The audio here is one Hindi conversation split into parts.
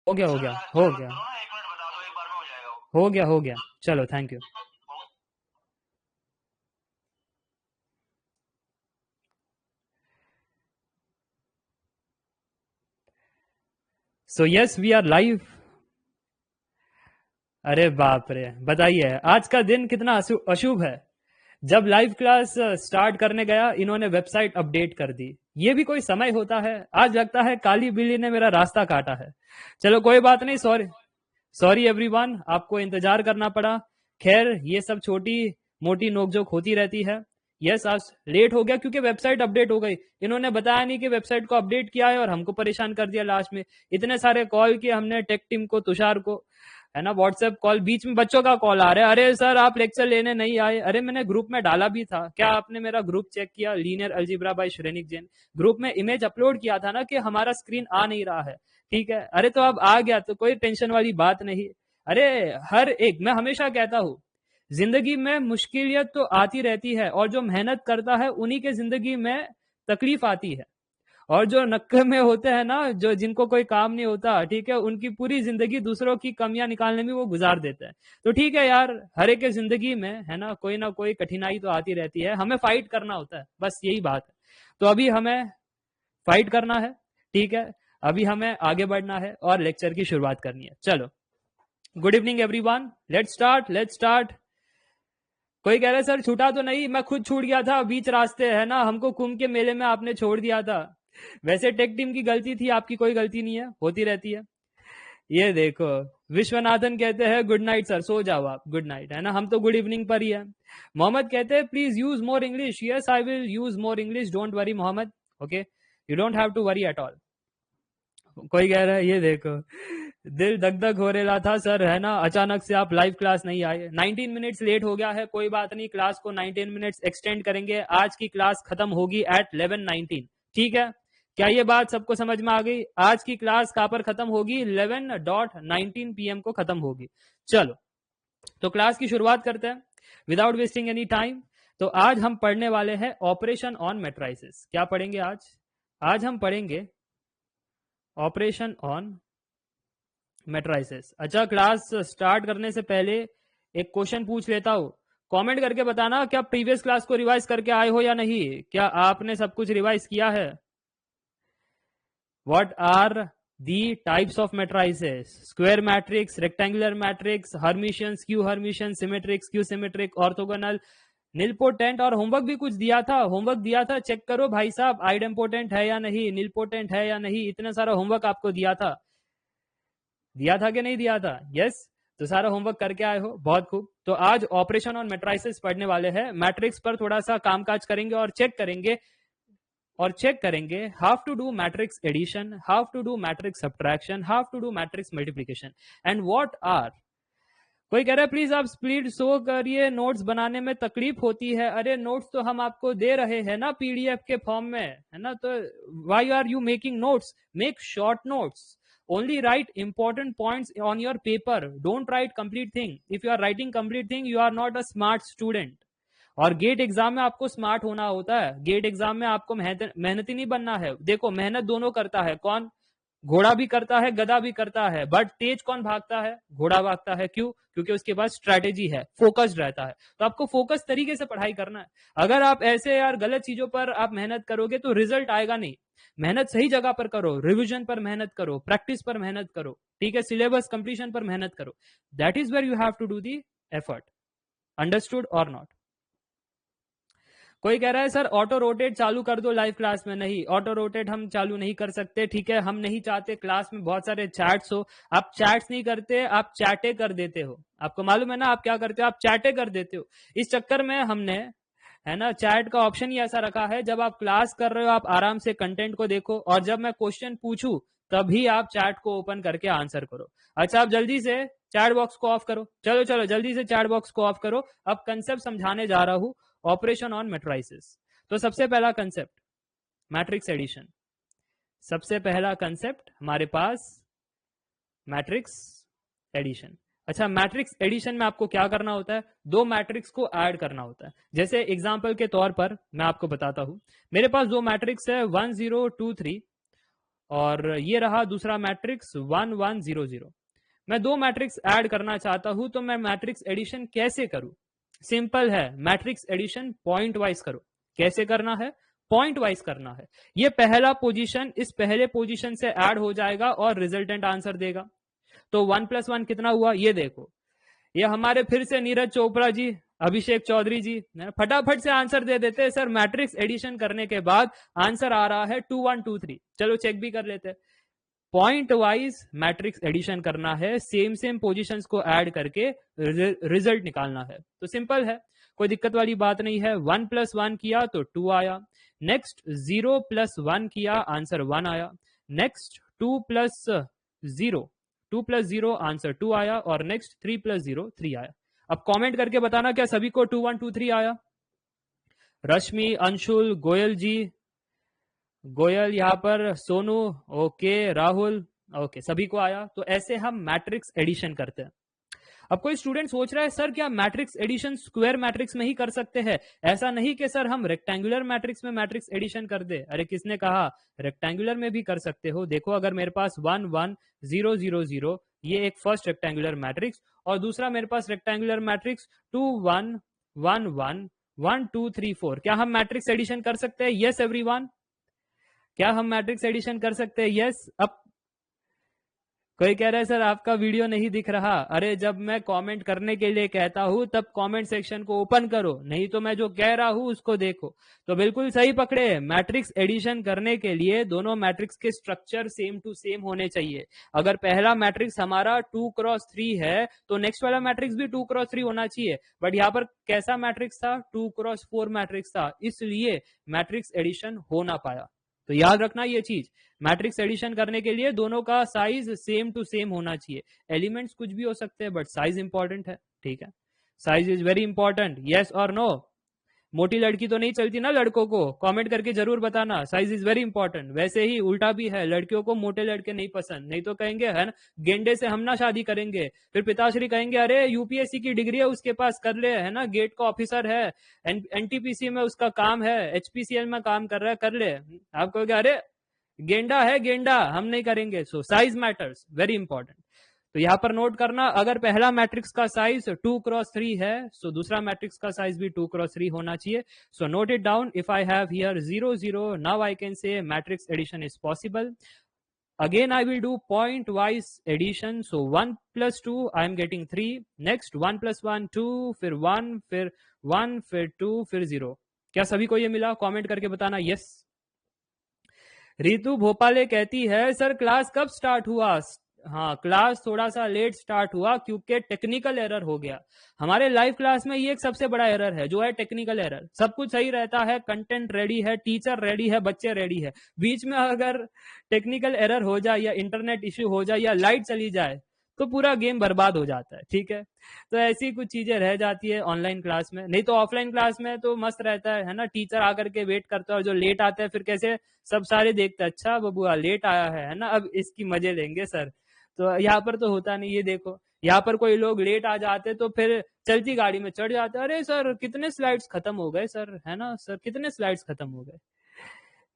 हो गया, हो गया, हो गया, हो गया। चलो, thank you. So yes, we are live. अरे बाप रे, बताइए आज का दिन कितना अशुभ है। जब लाइव क्लास स्टार्ट करने गया, इन्होंने वेबसाइट अपडेट कर दी। ये भी कोई समय होता है? आज लगता है काली बिल्ली ने मेरा रास्ता काटा है। चलो कोई बात नहीं, सॉरी, सॉरी एवरीवन, आपको इंतजार करना पड़ा। खैर, ये सब छोटी मोटी नोकझोंक होती रहती है। यस, आज लेट हो गया क्योंकि वेबसाइट अपडेट हो गई। इन्होंने बताया नहीं कि वेबसाइट को अपडेट किया है और हमको परेशान कर दिया लास्ट में। इतने सारे कॉल किए हमने टेक टीम को, तुषार को, है ना, व्हाट्सएप कॉल, बीच में बच्चों का कॉल आ रहा है, अरे सर आप लेक्चर लेने नहीं आए। अरे मैंने ग्रुप में डाला भी था, क्या आपने मेरा ग्रुप चेक किया? Linear algebra by Shrenik Jain group में इमेज अपलोड किया था ना कि हमारा स्क्रीन आ नहीं रहा है। ठीक है, अरे तो अब आ गया तो कोई टेंशन वाली बात नहीं। अरे हर एक, मैं हमेशा कहता हूं, जिंदगी में मुश्किलियत तो आती रहती है और जो मेहनत करता है उन्हीं के जिंदगी में तकलीफ आती है। और जो नक्के में होते हैं ना, जो जिनको कोई काम नहीं होता, ठीक है, उनकी पूरी जिंदगी दूसरों की कमियां निकालने में वो गुजार देते हैं। तो ठीक है यार, हर एक के जिंदगी में, है ना कोई कठिनाई तो आती रहती है, हमें फाइट करना होता है, बस यही बात है। तो अभी हमें फाइट करना है, ठीक है, अभी हमें आगे बढ़ना है और लेक्चर की शुरुआत करनी है। चलो, good evening everyone, let's start, let's start. कोई कह रहा है सर छूटा तो नहीं? मैं खुद छूट गया था बीच रास्ते, है ना, हमको कुंभ के मेले में आपने छोड़ दिया था। वैसे टेक टीम की गलती थी, आपकी कोई गलती नहीं है, होती रहती है। ये देखो, विश्वनाथन कहते हैं गुड नाइट सर, सो जाओ आप, गुड नाइट, है ना, हम तो गुड इवनिंग पर ही है। मोहम्मद कहते हैं please use more English. Yes, I will use more English, don't worry Mohammed, okay, you don't have to worry at all. कोई कह रहा है, ये देखो, दिल धक धक हो रहा था सर, है ना, अचानक से आप लाइव क्लास नहीं आए। 19 मिनट्स लेट हो गया है, कोई बात नहीं, क्लास को 19 मिनट्स एक्सटेंड करेंगे। आज की क्लास खत्म होगी एट 11:19, ठीक है? क्या ये बात सबको समझ में आ गई? आज की क्लास कहां पर खत्म होगी? 11:19 PM को खत्म होगी। चलो, तो क्लास की शुरुआत करते हैं विदाउट वेस्टिंग एनी टाइम। तो आज हम पढ़ने वाले हैं ऑपरेशन ऑन मैट्राइसिस। क्या पढ़ेंगे आज? आज हम पढ़ेंगे ऑपरेशन ऑन मैट्राइसिस। अच्छा, क्लास स्टार्ट करने से पहले एक क्वेश्चन पूछ लेता हूं, कमेंट करके बताना क्या प्रीवियस क्लास को रिवाइज करके आए हो या नहीं। क्या आपने सब कुछ रिवाइज किया है? What are the types of matrices? Square matrix, rectangular matrix, Hermitian, skew Hermitian, symmetric, skew symmetric, orthogonal, nilpotent. और होमवर्क भी कुछ दिया था, होमवर्क दिया था, चेक करो भाई साहब, आइडेम्पोटेंट है या नहीं, नीलपोटेंट है या नहीं, इतना सारा होमवर्क आपको दिया था। दिया था कि नहीं दिया था? यस, तो सारा होमवर्क करके आए हो, बहुत खूब। तो आज ऑपरेशन ऑन मैट्राइसिस पढ़ने वाले हैं। मैट्रिक्स पर थोड़ा सा कामकाज करेंगे और चेक करेंगे how to do matrix addition, how to do matrix subtraction, how to do matrix multiplication, and what are. कोई कह रहा है प्लीज आप स्पीड शो करिए, नोट्स बनाने में तकलीफ होती है। अरे नोट्स तो हम आपको दे रहे हैं ना पीडीएफ के फॉर्म में, है ना, तो why are you making notes? Make short notes, only write important points on your paper, don't write complete thing. If you are writing complete thing, you are not a smart student. और गेट एग्जाम में आपको स्मार्ट होना होता है, गेट एग्जाम में आपको मेहनती नहीं बनना है। देखो, मेहनत दोनों करता है, कौन? घोड़ा भी करता है, गधा भी करता है, बट तेज कौन भागता है? घोड़ा भागता है। क्यों? क्योंकि उसके पास स्ट्रैटेजी है, फोकस्ड रहता है। तो आपको फोकस तरीके से पढ़ाई करना है। अगर आप ऐसे यार गलत चीजों पर आप मेहनत करोगे तो रिजल्ट आएगा नहीं। मेहनत सही जगह पर करो, रिविजन पर मेहनत करो, प्रैक्टिस पर मेहनत करो, ठीक है, सिलेबस कंप्लीशन पर मेहनत करो। That is where you have to do the effort. Understood or not? कोई कह रहा है सर ऑटो रोटेट चालू कर दो लाइव क्लास में। नहीं, ऑटो रोटेट हम चालू नहीं कर सकते, ठीक है, हम नहीं चाहते क्लास में बहुत सारे चैट्स हो। आप चैट्स नहीं करते, आप चैटे कर देते हो। आपको मालूम है ना आप क्या करते हो? आप चैटे कर देते हो। इस चक्कर में हमने, है ना, चैट का ऑप्शन ही ऐसा रखा है, जब आप क्लास कर रहे हो आप आराम से कंटेंट को देखो, और जब मैं क्वेश्चन पूछूं तभी आप चैट को ओपन करके आंसर करो। अच्छा, आप जल्दी से चैट बॉक्स को ऑफ करो, चलो चलो जल्दी से चैट बॉक्स को ऑफ करो। अब कंसेप्ट समझाने जा रहा हूं, ऑपरेशन ऑन मैट्राइसिस। तो सबसे पहला कंसेप्ट मैट्रिक्स एडिशन। सबसे पहला कंसेप्ट हमारे पास मैट्रिक्स एडिशन। अच्छा, मैट्रिक्स एडिशन में आपको क्या करना होता है? दो मैट्रिक्स को ऐड करना होता है। जैसे एग्जांपल के तौर पर मैं आपको बताता हूं, मेरे पास दो मैट्रिक्स है 1 0 2 3, और ये रहा दूसरा मैट्रिक्स 1 1 0 0। मैं दो मैट्रिक्स ऐड करना चाहता हूं तो मैं मैट्रिक्स एडिशन कैसे करूं? सिंपल है, मैट्रिक्स एडिशन पॉइंट वाइज करो। कैसे करना है? पॉइंट वाइज करना है। ये पहला पोजीशन इस पहले पोजीशन से ऐड हो जाएगा और रिजल्टेंट आंसर देगा। तो 1 + 1 कितना हुआ ये देखो। ये हमारे फिर से नीरज चोपड़ा जी, अभिषेक चौधरी जी फटाफट से आंसर दे देते हैं। सर मैट्रिक्स एडिशन करने के बाद आंसर आ रहा है 2 1 2 3। चलो चेक भी कर लेते हैं। पॉइंट वाइज मैट्रिक्स एडिशन करना है, सेम पोजीशंस को ऐड करके रिजल्ट निकालना है। तो सिंपल है, कोई दिक्कत वाली बात नहीं है। 1 + 1 किया तो 2 आया। नेक्स्ट 0 + 1 किया, आंसर 1 आया। नेक्स्ट 2 + 0 2 + 0 आंसर 2 आया। और नेक्स्ट 3 + 0 3 आया। अब कमेंट करके बताना क्या सभी को 2 1 2 3 आया? रश्मि, अंशुल, गोयल जी, गोयल यहाँ पर, सोनू, ओके, राहुल, ओके, सभी को आया। तो ऐसे हम मैट्रिक्स एडिशन करते हैं। अब कोई स्टूडेंट सोच रहा है सर क्या मैट्रिक्स एडिशन स्क्वायर मैट्रिक्स में ही कर सकते हैं? ऐसा नहीं कि सर हम रेक्टेंगुलर मैट्रिक्स में मैट्रिक्स एडिशन कर दे। अरे किसने कहा? रेक्टेंगुलर में भी कर सकते हो। देखो अगर मेरे पास 1 1 0 0 0 ये एक फर्स्ट रेक्टेंगुलर मैट्रिक्स और दूसरा मेरे पास रेक्टेंगुलर मैट्रिक्स 2 1 1 1 1 2 3 4, क्या हम मैट्रिक्स एडिशन कर सकते हैं? यस एवरीवन, क्या हम मैट्रिक्स एडिशन कर सकते हैं? यस। अब कोई कह रहा है सर आपका वीडियो नहीं दिख रहा। अरे जब मैं कमेंट करने के लिए कहता हूं तब कमेंट सेक्शन को ओपन करो, नहीं तो मैं जो कह रहा हूं उसको देखो। तो बिल्कुल सही पकड़े, मैट्रिक्स एडिशन करने के लिए दोनों मैट्रिक्स के स्ट्रक्चर सेम टू सेम होने चाहिए। अगर पहला मैट्रिक्स हमारा 2 × 3 है तो नेक्स्ट वाला मैट्रिक्स भी 2 × 3 होना चाहिए। बट यहाँ पर कैसा मैट्रिक्स था? 2 × 4 मैट्रिक्स था, इसलिए मैट्रिक्स एडिशन हो ना पाया। तो याद रखना ये चीज, मैट्रिक्स एडिशन करने के लिए दोनों का साइज सेम टू सेम होना चाहिए। एलिमेंट्स कुछ भी हो सकते हैं बट साइज इंपॉर्टेंट है। ठीक है, size is very important. Yes और नो? मोटी लड़की तो नहीं चलती ना लड़कों को? कमेंट करके जरूर बताना, साइज इज वेरी इंपॉर्टेंट। वैसे ही उल्टा भी है, लड़कियों को मोटे लड़के नहीं पसंद, नहीं तो कहेंगे है ना गेंडे से हम ना शादी करेंगे। फिर पिताश्री कहेंगे अरे यूपीएससी की डिग्री है उसके पास, कर ले, है ना, गेट का ऑफिसर है, एनटीपीसी में उसका काम है, एचपीसीएल में काम कर रहा है, कर ले। आप कहोगे अरे गेंडा है गेंडा, हम नहीं करेंगे। सो साइज मैटर्स, वेरी इंपॉर्टेंट। तो यहां पर नोट करना, अगर पहला मैट्रिक्स का साइज 2 × 3 है सो दूसरा मैट्रिक्स का साइज भी 2 × 3 होना चाहिए। So note it down. If I have here 0 0, now I can say matrix addition is possible. Again, I will do point wise addition. So 1 + 2, I am getting 3. Next 1 + 1 2, फिर 1, फिर 1, फिर 2, फिर 0। क्या सभी को ये मिला? कमेंट करके बताना यस। रितु भोपाले कहती है सर क्लास कब स्टार्ट हुआ? हाँ, क्लास थोड़ा सा लेट स्टार्ट हुआ क्योंकि टेक्निकल एरर हो गया। हमारे लाइव क्लास में ये एक सबसे बड़ा एरर है जो है टेक्निकल एरर। सब कुछ सही रहता है, कंटेंट रेडी है, टीचर रेडी है, बच्चे रेडी है, बीच में अगर टेक्निकल एरर हो जाए या इंटरनेट इश्यू हो जाए या लाइट चली जाए तो पूरा गेम बर्बाद हो जाता है। ठीक है, तो ऐसी कुछ चीजें रह जाती है ऑनलाइन क्लास में। नहीं तो ऑफलाइन क्लास में तो मस्त रहता है ना, टीचर आकर के वेट करता है और जो लेट आता है फिर कैसे सब सारे देखते हैं, अच्छा बबुआ लेट आया है ना, अब इसकी मजे लेंगे सर। तो यहाँ पर तो होता नहीं। ये देखो यहाँ पर कोई लोग लेट आ जाते तो फिर चलती गाड़ी में चढ़ जाते, अरे सर कितने स्लाइड्स खत्म हो गए सर, है ना सर कितने स्लाइड्स खत्म हो गए।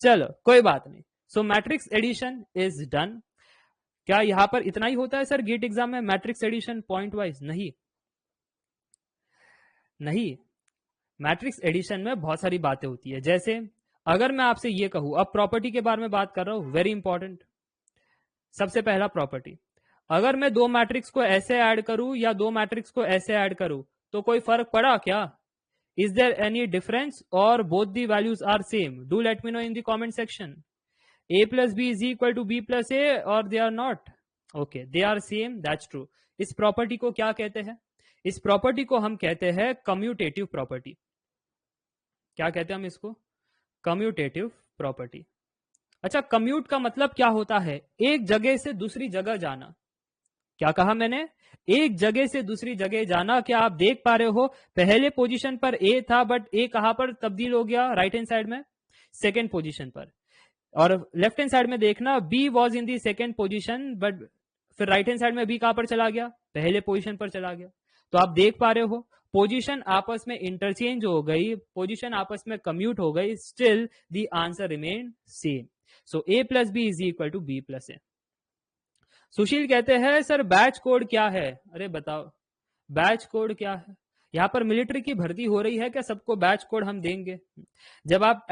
चलो कोई बात नहीं। सो मैट्रिक्स एडिशन इज डन। क्या यहां पर इतना ही होता है सर गेट एग्जाम में मैट्रिक्स एडिशन पॉइंट वाइज? नहीं नहीं, मैट्रिक्स एडिशन में बहुत सारी बातें होती है। जैसे अगर मैं आपसे ये कहूं, अब प्रॉपर्टी के बारे में बात कर रहा हूं, वेरी इंपॉर्टेंट। सबसे पहला प्रॉपर्टी, अगर मैं दो मैट्रिक्स को ऐसे ऐड करूं या दो मैट्रिक्स को ऐसे ऐड करूं तो कोई फर्क पड़ा क्या? Is there any difference or both the values are same? Do let me know in the comment section. a plus b is equal to b plus a or they are not? Okay, they are same, that's true. इस प्रॉपर्टी को क्या कहते हैं? इस प्रॉपर्टी को हम कहते हैं कम्यूटेटिव प्रॉपर्टी। क्या कहते हैं हम इसको? Commutative property. अच्छा, कम्यूट का मतलब क्या होता है? एक जगह से दूसरी जगह जाना। क्या कहा मैंने? एक जगह से दूसरी जगह जाना। क्या आप देख पा रहे हो पहले पोजीशन पर a था बट a कहां पर तब्दील हो गया? राइट हैंड साइड में सेकेंड पोजीशन पर। और लेफ्ट हैंड साइड में देखना B was in the second position but फिर राइट हैंड साइड में बी कहां पर चला गया? पहले पोजीशन पर चला गया। तो आप देख पा रहे हो पोजीशन आपस में इंटरचेंज हो गई, पोजीशन आपस में कम्यूट हो गई, still the answer remain same. So A plus B is equal to B plus A. Sushil कहते हैं सर बैच कोड क्या है? अरे बताओ बैच कोड क्या है? यहाँ पर मिलिट्री की भर्ती हो रही है क्या? सबको बैच कोड हम देंगे? जब आप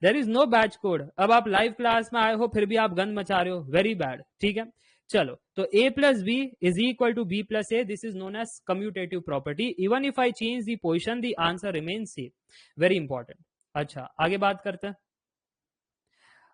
there is no batch code. अब आप लाइव क्लास में आए हो फिर भी आप गंद मचा रहे हो, वेरी बैड। ठीक है, चलो तो a plus B is equal to B plus A, this is known as commutative property. Even if I change the position the answer remain same, very important. अच्छा आगे बात करते हैं।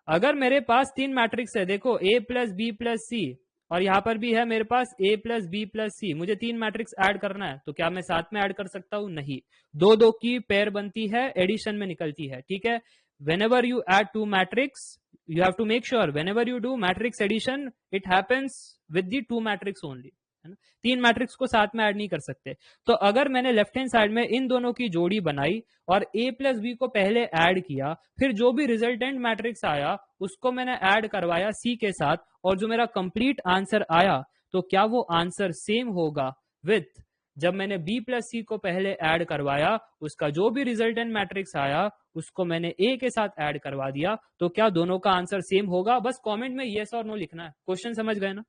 अगर मेरे पास 3 मैट्रिक्स है, देखो a प्लस बी प्लस सी, और यहां पर भी है मेरे पास a प्लस बी प्लस सी, मुझे 3 मैट्रिक्स ऐड करना है, तो क्या मैं साथ में ऐड कर सकता हूं? नहीं, दो दो की पेयर बनती है, एडिशन में निकलती है। ठीक है, whenever you add 2 matrix you have to make sure whenever you do matrix addition it happens with the 2 matrix only, है ना? 3 मैट्रिक्स को साथ में ऐड नहीं कर सकते। तो अगर मैंने लेफ्ट हैंड साइड में इन दोनों की जोड़ी बनाई और a प्लस बी को पहले ऐड किया, फिर जो भी रिजल्टेंट मैट्रिक्स आया उसको मैंने ऐड करवाया c के साथ, और जो मेरा कंप्लीट आंसर आया, तो क्या वो आंसर सेम होगा विथ जब मैंने b प्लस सी को पहले ऐड करवाया, उसका जो भी रिजल्टेंट मैट्रिक्स आया उसको मैंने a के साथ ऐड करवा दिया, तो क्या दोनों का आंसर सेम होगा? बस कमेंट में यस और नो लिखना है। क्वेश्चन समझ गए ना?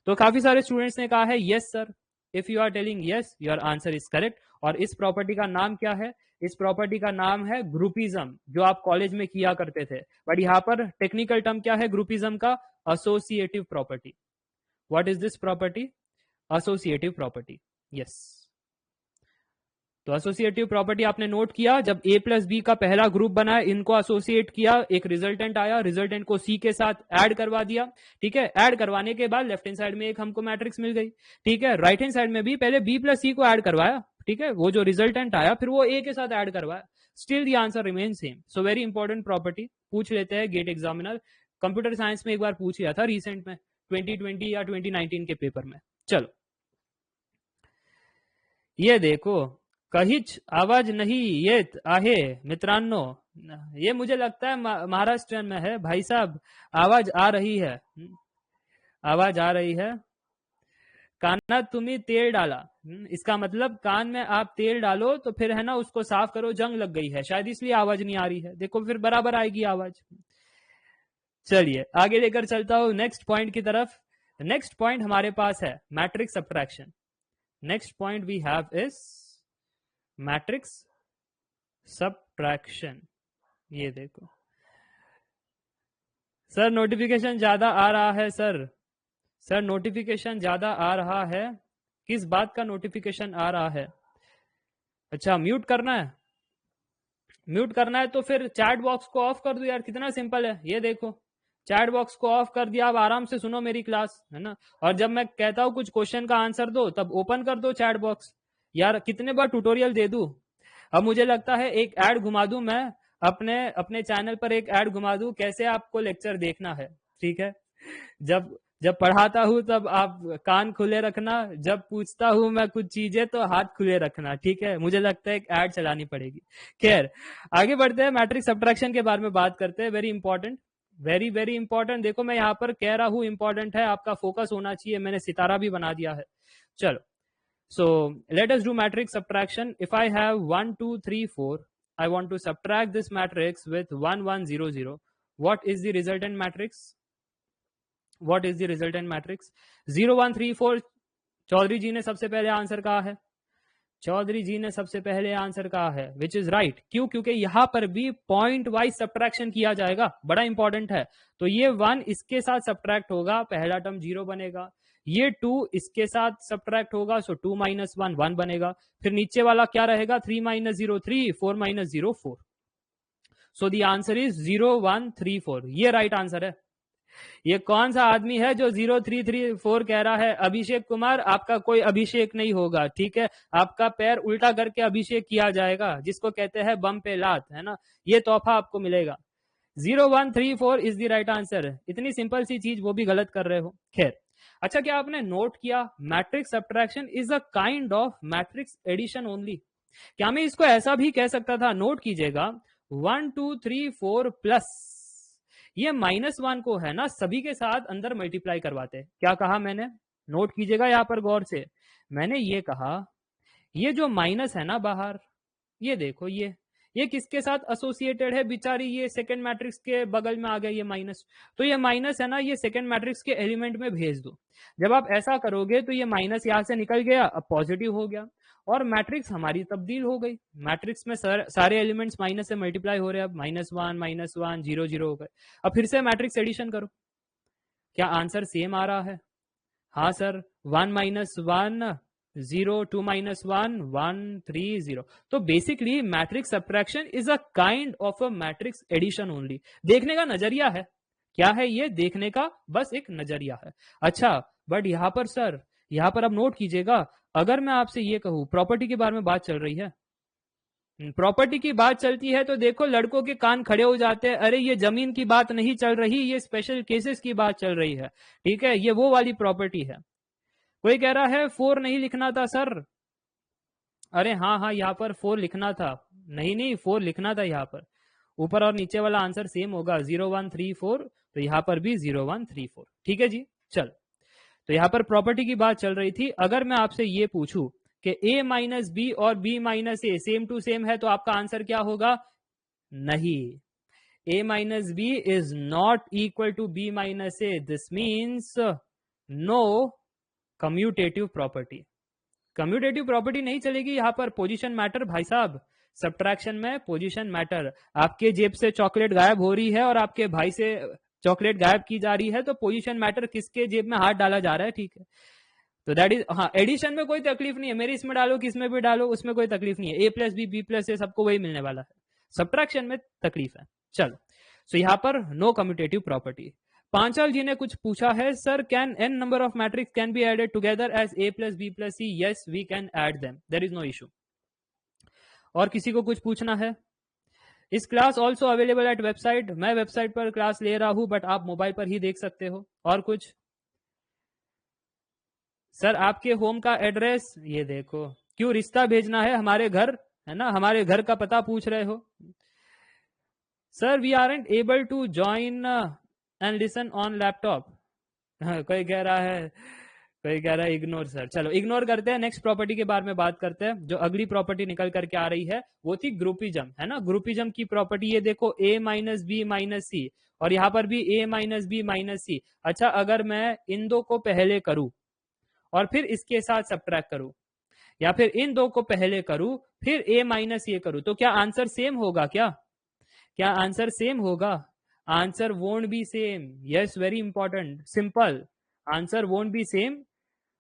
तो काफी सारे स्टूडेंट्स ने कहा है yes sir. If you are telling yes your answer is correct. और इस प्रॉपर्टी का नाम क्या है? इस प्रॉपर्टी का नाम है ग्रुपिज्म, जो आप कॉलेज में किया करते थे, बट यहाँ पर टेक्निकल टर्म क्या है ग्रुपिज्म का? Associative property. What is this property? Associative property. Yes, तो एसोसिएटिव प्रॉपर्टी आपने नोट किया, जब a प्लस बी का पहला ग्रुप बना, इनको एसोसिएट किया, एक रिजल्टेंट आया, रिजल्टेंट को c के साथ ऐड करवा दिया। ठीक है, ऐड करवाने के बाद लेफ्ट हैंड साइड में एक हमको मैट्रिक्स मिल गई। ठीक है, राइट हैंड साइड में भी पहले b प्लस सी को ऐड करवाया, ठीक है, वो जो रिजल्टेंट आया फिर वो a के साथ ऐड करवाया, still the answer remain same. So very important property, पूछ लेते हैं गेट एग्जामिनर। कंप्यूटर साइंस में एक बार पूछ लिया था रिसेंट में, 2020 या 2019 के पेपर में। चलो ये देखो, कहीच आवाज नहीं येत आहे मित्रांनो, ये मुझे लगता है महाराष्ट्र में है भाई साहब। आवाज आ रही है, आवाज आ रही है। कानात तुम्ही तेल डाला, इसका मतलब कान में आप तेल डालो तो फिर है ना उसको साफ करो, जंग लग गई है, शायद इसलिए आवाज नहीं आ रही है। देखो फिर बराबर आएगी आवाज। चलिए आगे लेकर चलता हूं नेक्स्ट पॉइंट की तरफ। नेक्स्ट पॉइंट हमारे पास है matrix subtraction. Next point we have is matrix subtraction. ये देखो सर नोटिफिकेशन ज्यादा आ रहा है सर, सर नोटिफिकेशन ज्यादा आ रहा है, किस बात का नोटिफिकेशन आ रहा है? अच्छा म्यूट करना है, म्यूट करना है तो फिर चैट बॉक्स को ऑफ कर दो यार, कितना सिंपल है। ये देखो चैट बॉक्स को ऑफ कर दिया, अब आराम से सुनो मेरी क्लास, है ना। और जब मैं कहता हूं कुछ क्वेश्चन का आंसर दो, तब ओपन कर दो चैट बॉक्स। यार कितने बार ट्यूटोरियल दे दूं? अब मुझे लगता है एक ऐड घुमा दूं मैं अपने अपने चैनल पर, एक ऐड घुमा दूं कैसे आपको लेक्चर देखना है। ठीक है, जब जब पढ़ाता हूं तब आप कान खुले रखना, जब पूछता हूं मैं कुछ चीजें तो हाथ खुले रखना। ठीक है, मुझे लगता है एक ऐड चलानी पड़ेगी। खैर आगे बढ़ते हैं, मैट्रिक्स सब्ट्रैक्शन के बारे में बात करते हैं। Very important, very very important. देखो मैं यहाँ पर कह रहा हूं इंपॉर्टेंट है, आपका फोकस होना चाहिए, मैंने सितारा भी बना दिया है। चलो so let us do matrix subtraction. If I have 1 2 3 4, I want to subtract this matrix with 1 1 0 0. What is the resultant matrix? What is the resultant matrix? 0 1 3 4 Chaudhary जी ने सबसे पहले आंसर कहा है, चौधरी जी ने सबसे पहले आंसर कहा है, विच इज राइट। क्यों? क्योंकि यहां पर भी पॉइंट वाइज सब्ट्रैक्शन किया जाएगा, बड़ा इंपॉर्टेंट है। तो ये 1 इसके साथ सब्ट्रैक्ट होगा, पहला टर्म 0 बनेगा। ये 2 इसके साथ सब्ट्रैक्ट होगा, सो 2 माइनस 1 1 बनेगा। फिर नीचे वाला क्या रहेगा? 3 minus 0 3, 4 minus 0 4। So the answer is 0 1 3 4। ये राइट आंसर है। ये कौन सा आदमी है जो 0 3 3 4 कह रहा है? अभिषेक कुमार, आपका कोई अभिषेक नहीं होगा। ठीक है, आपका पैर उल्टा करके अभिषेक किया जाएगा, जिसको कहते हैं बम पे लात, है ना। ये तोहफा आपको मिलेगा। 0 1 3 4 इज द राइट आंसर। इतनी सिंपल सी चीज वो भी गलत कर रहे हो। खैर अच्छा, क्या आपने नोट किया matrix subtraction is a kind of matrix addition only? क्या मैं इसको ऐसा भी कह सकता था? नोट कीजिएगा 1 2 3 4 प्लस ये -1 को है ना सभी के साथ अंदर मल्टीप्लाई करवाते। क्या कहा मैंने? नोट कीजिएगा यहां पर गौर से। मैंने ये कहा ये जो माइनस है ना बाहर, ये देखो ये किसके साथ एसोसिएटेड है बेचारी, ये सेकंड मैट्रिक्स के बगल में आ गया ये माइनस, तो ये माइनस है ना, ये सेकंड मैट्रिक्स के एलिमेंट में भेज दो। जब आप ऐसा करोगे तो ये माइनस यहां से निकल गया, अब पॉजिटिव हो गया और मैट्रिक्स हमारी तब्दील हो गई। मैट्रिक्स में सारे एलिमेंट्स माइनस से मल्टीप्लाई हो रहे हैं, अब -1 0 0 हो गए। अब फिर से मैट्रिक्स एडिशन करो, क्या आंसर सेम आ रहा है? हाँ सर, 1 - 1 0, 2 - 1 1 3 0। तो basically matrix subtraction is a kind of a matrix addition only. देखने का नजरिया है, क्या है ये? देखने का बस एक नजरिया है। अच्छा, बट यहां पर सर, यहां पर आप नोट कीजिएगा, अगर मैं आपसे ये कहूं प्रॉपर्टी के बारे में बात चल रही है, प्रॉपर्टी की बात चलती है तो देखो लड़कों के कान खड़े हो जाते हैं, अरे ये जमीन की बात नहीं चल रही, ये स्पेशल केसेस की बात चल रही है। ठीक है, ये वो वाली प्रॉपर्टी है। कोई कह रहा है 4 नहीं लिखना था सर, अरे हाँ हाँ, यहाँ पर 4 लिखना था। नहीं नहीं, 4 लिखना था यहाँ पर, ऊपर और नीचे वाला आंसर सेम होगा, 0 1 3 4, तो यहाँ पर भी 0 1 3 4। ठीक है जी, चल। तो यहाँ पर प्रॉपर्टी की बात चल रही थी। अगर मैं आपसे ये पूछूं कि a माइनस बी और b minus A same to same है, तो आपका आंसर क्या होगा? नहीं, a minus B is not equal to b minus A. This means no commutative property. Commutative property नहीं चलेगी यहाँ पर। पोजीशन मैटर भाई साहब, सब्ट्रैक्शन में पोजीशन मैटर। आपके जेब से चॉकलेट गायब हो रही है और आपके भाई से चॉकलेट गायब की जा रही है, तो पोजीशन मैटर किसके जेब में हाथ डाला जा रहा है। ठीक है, तो दैट इज, हाँ, एडिशन में कोई तकलीफ नहीं है, मेरी इसमें डालो किसमें भी डालो, उसमें कोई तकलीफ नहीं है। a plus B, B plus A, सबको वही मिलने वाला है। सब्ट्रैक्शन में तकलीफ है। चलो, सो यहाँ पर no commutative property. Panchal ji ने कुछ पूछा है, sir can n number of matrix can be added together as a plus B plus C? Yes, we can add them, there is no issue. और किसी को कुछ पूछना है? इस class also available at website, मैं वेबसाइट पर क्लास ले रहा हूं, बट आप मोबाइल पर ही देख सकते हो। और कुछ? सर आपके होम का एड्रेस ये देखो, क्यों रिश्ता भेजना है हमारे घर, है ना, हमारे घर का पता पूछ रहे हो। Sir we aren't able to join and listen on laptop. कोई कह रहा है, कोई कह रहा है इग्नोर सर। चलो इग्नोर करते हैं, नेक्स्ट प्रॉपर्टी के बारे में बात करते हैं। जो अगली प्रॉपर्टी निकल करके आ रही है वो थी ग्रुपिज्म, है ना। ग्रुपिज्म की प्रॉपर्टी ये देखो, a माइनस बी माइनस सी, और यहाँ पर भी a माइनस बी माइनस सी। अच्छा, अगर मैं इन दो को पहले करूं और फिर इसके साथ सब्ट्रैक्ट करूं, या फिर इन दो को पहले करूं फिर a माइनस ये करूं, तो क्या आंसर सेम होगा? क्या आंसर सेम होगा? Answer won't be same. Yes, very important, simple, answer won't be same.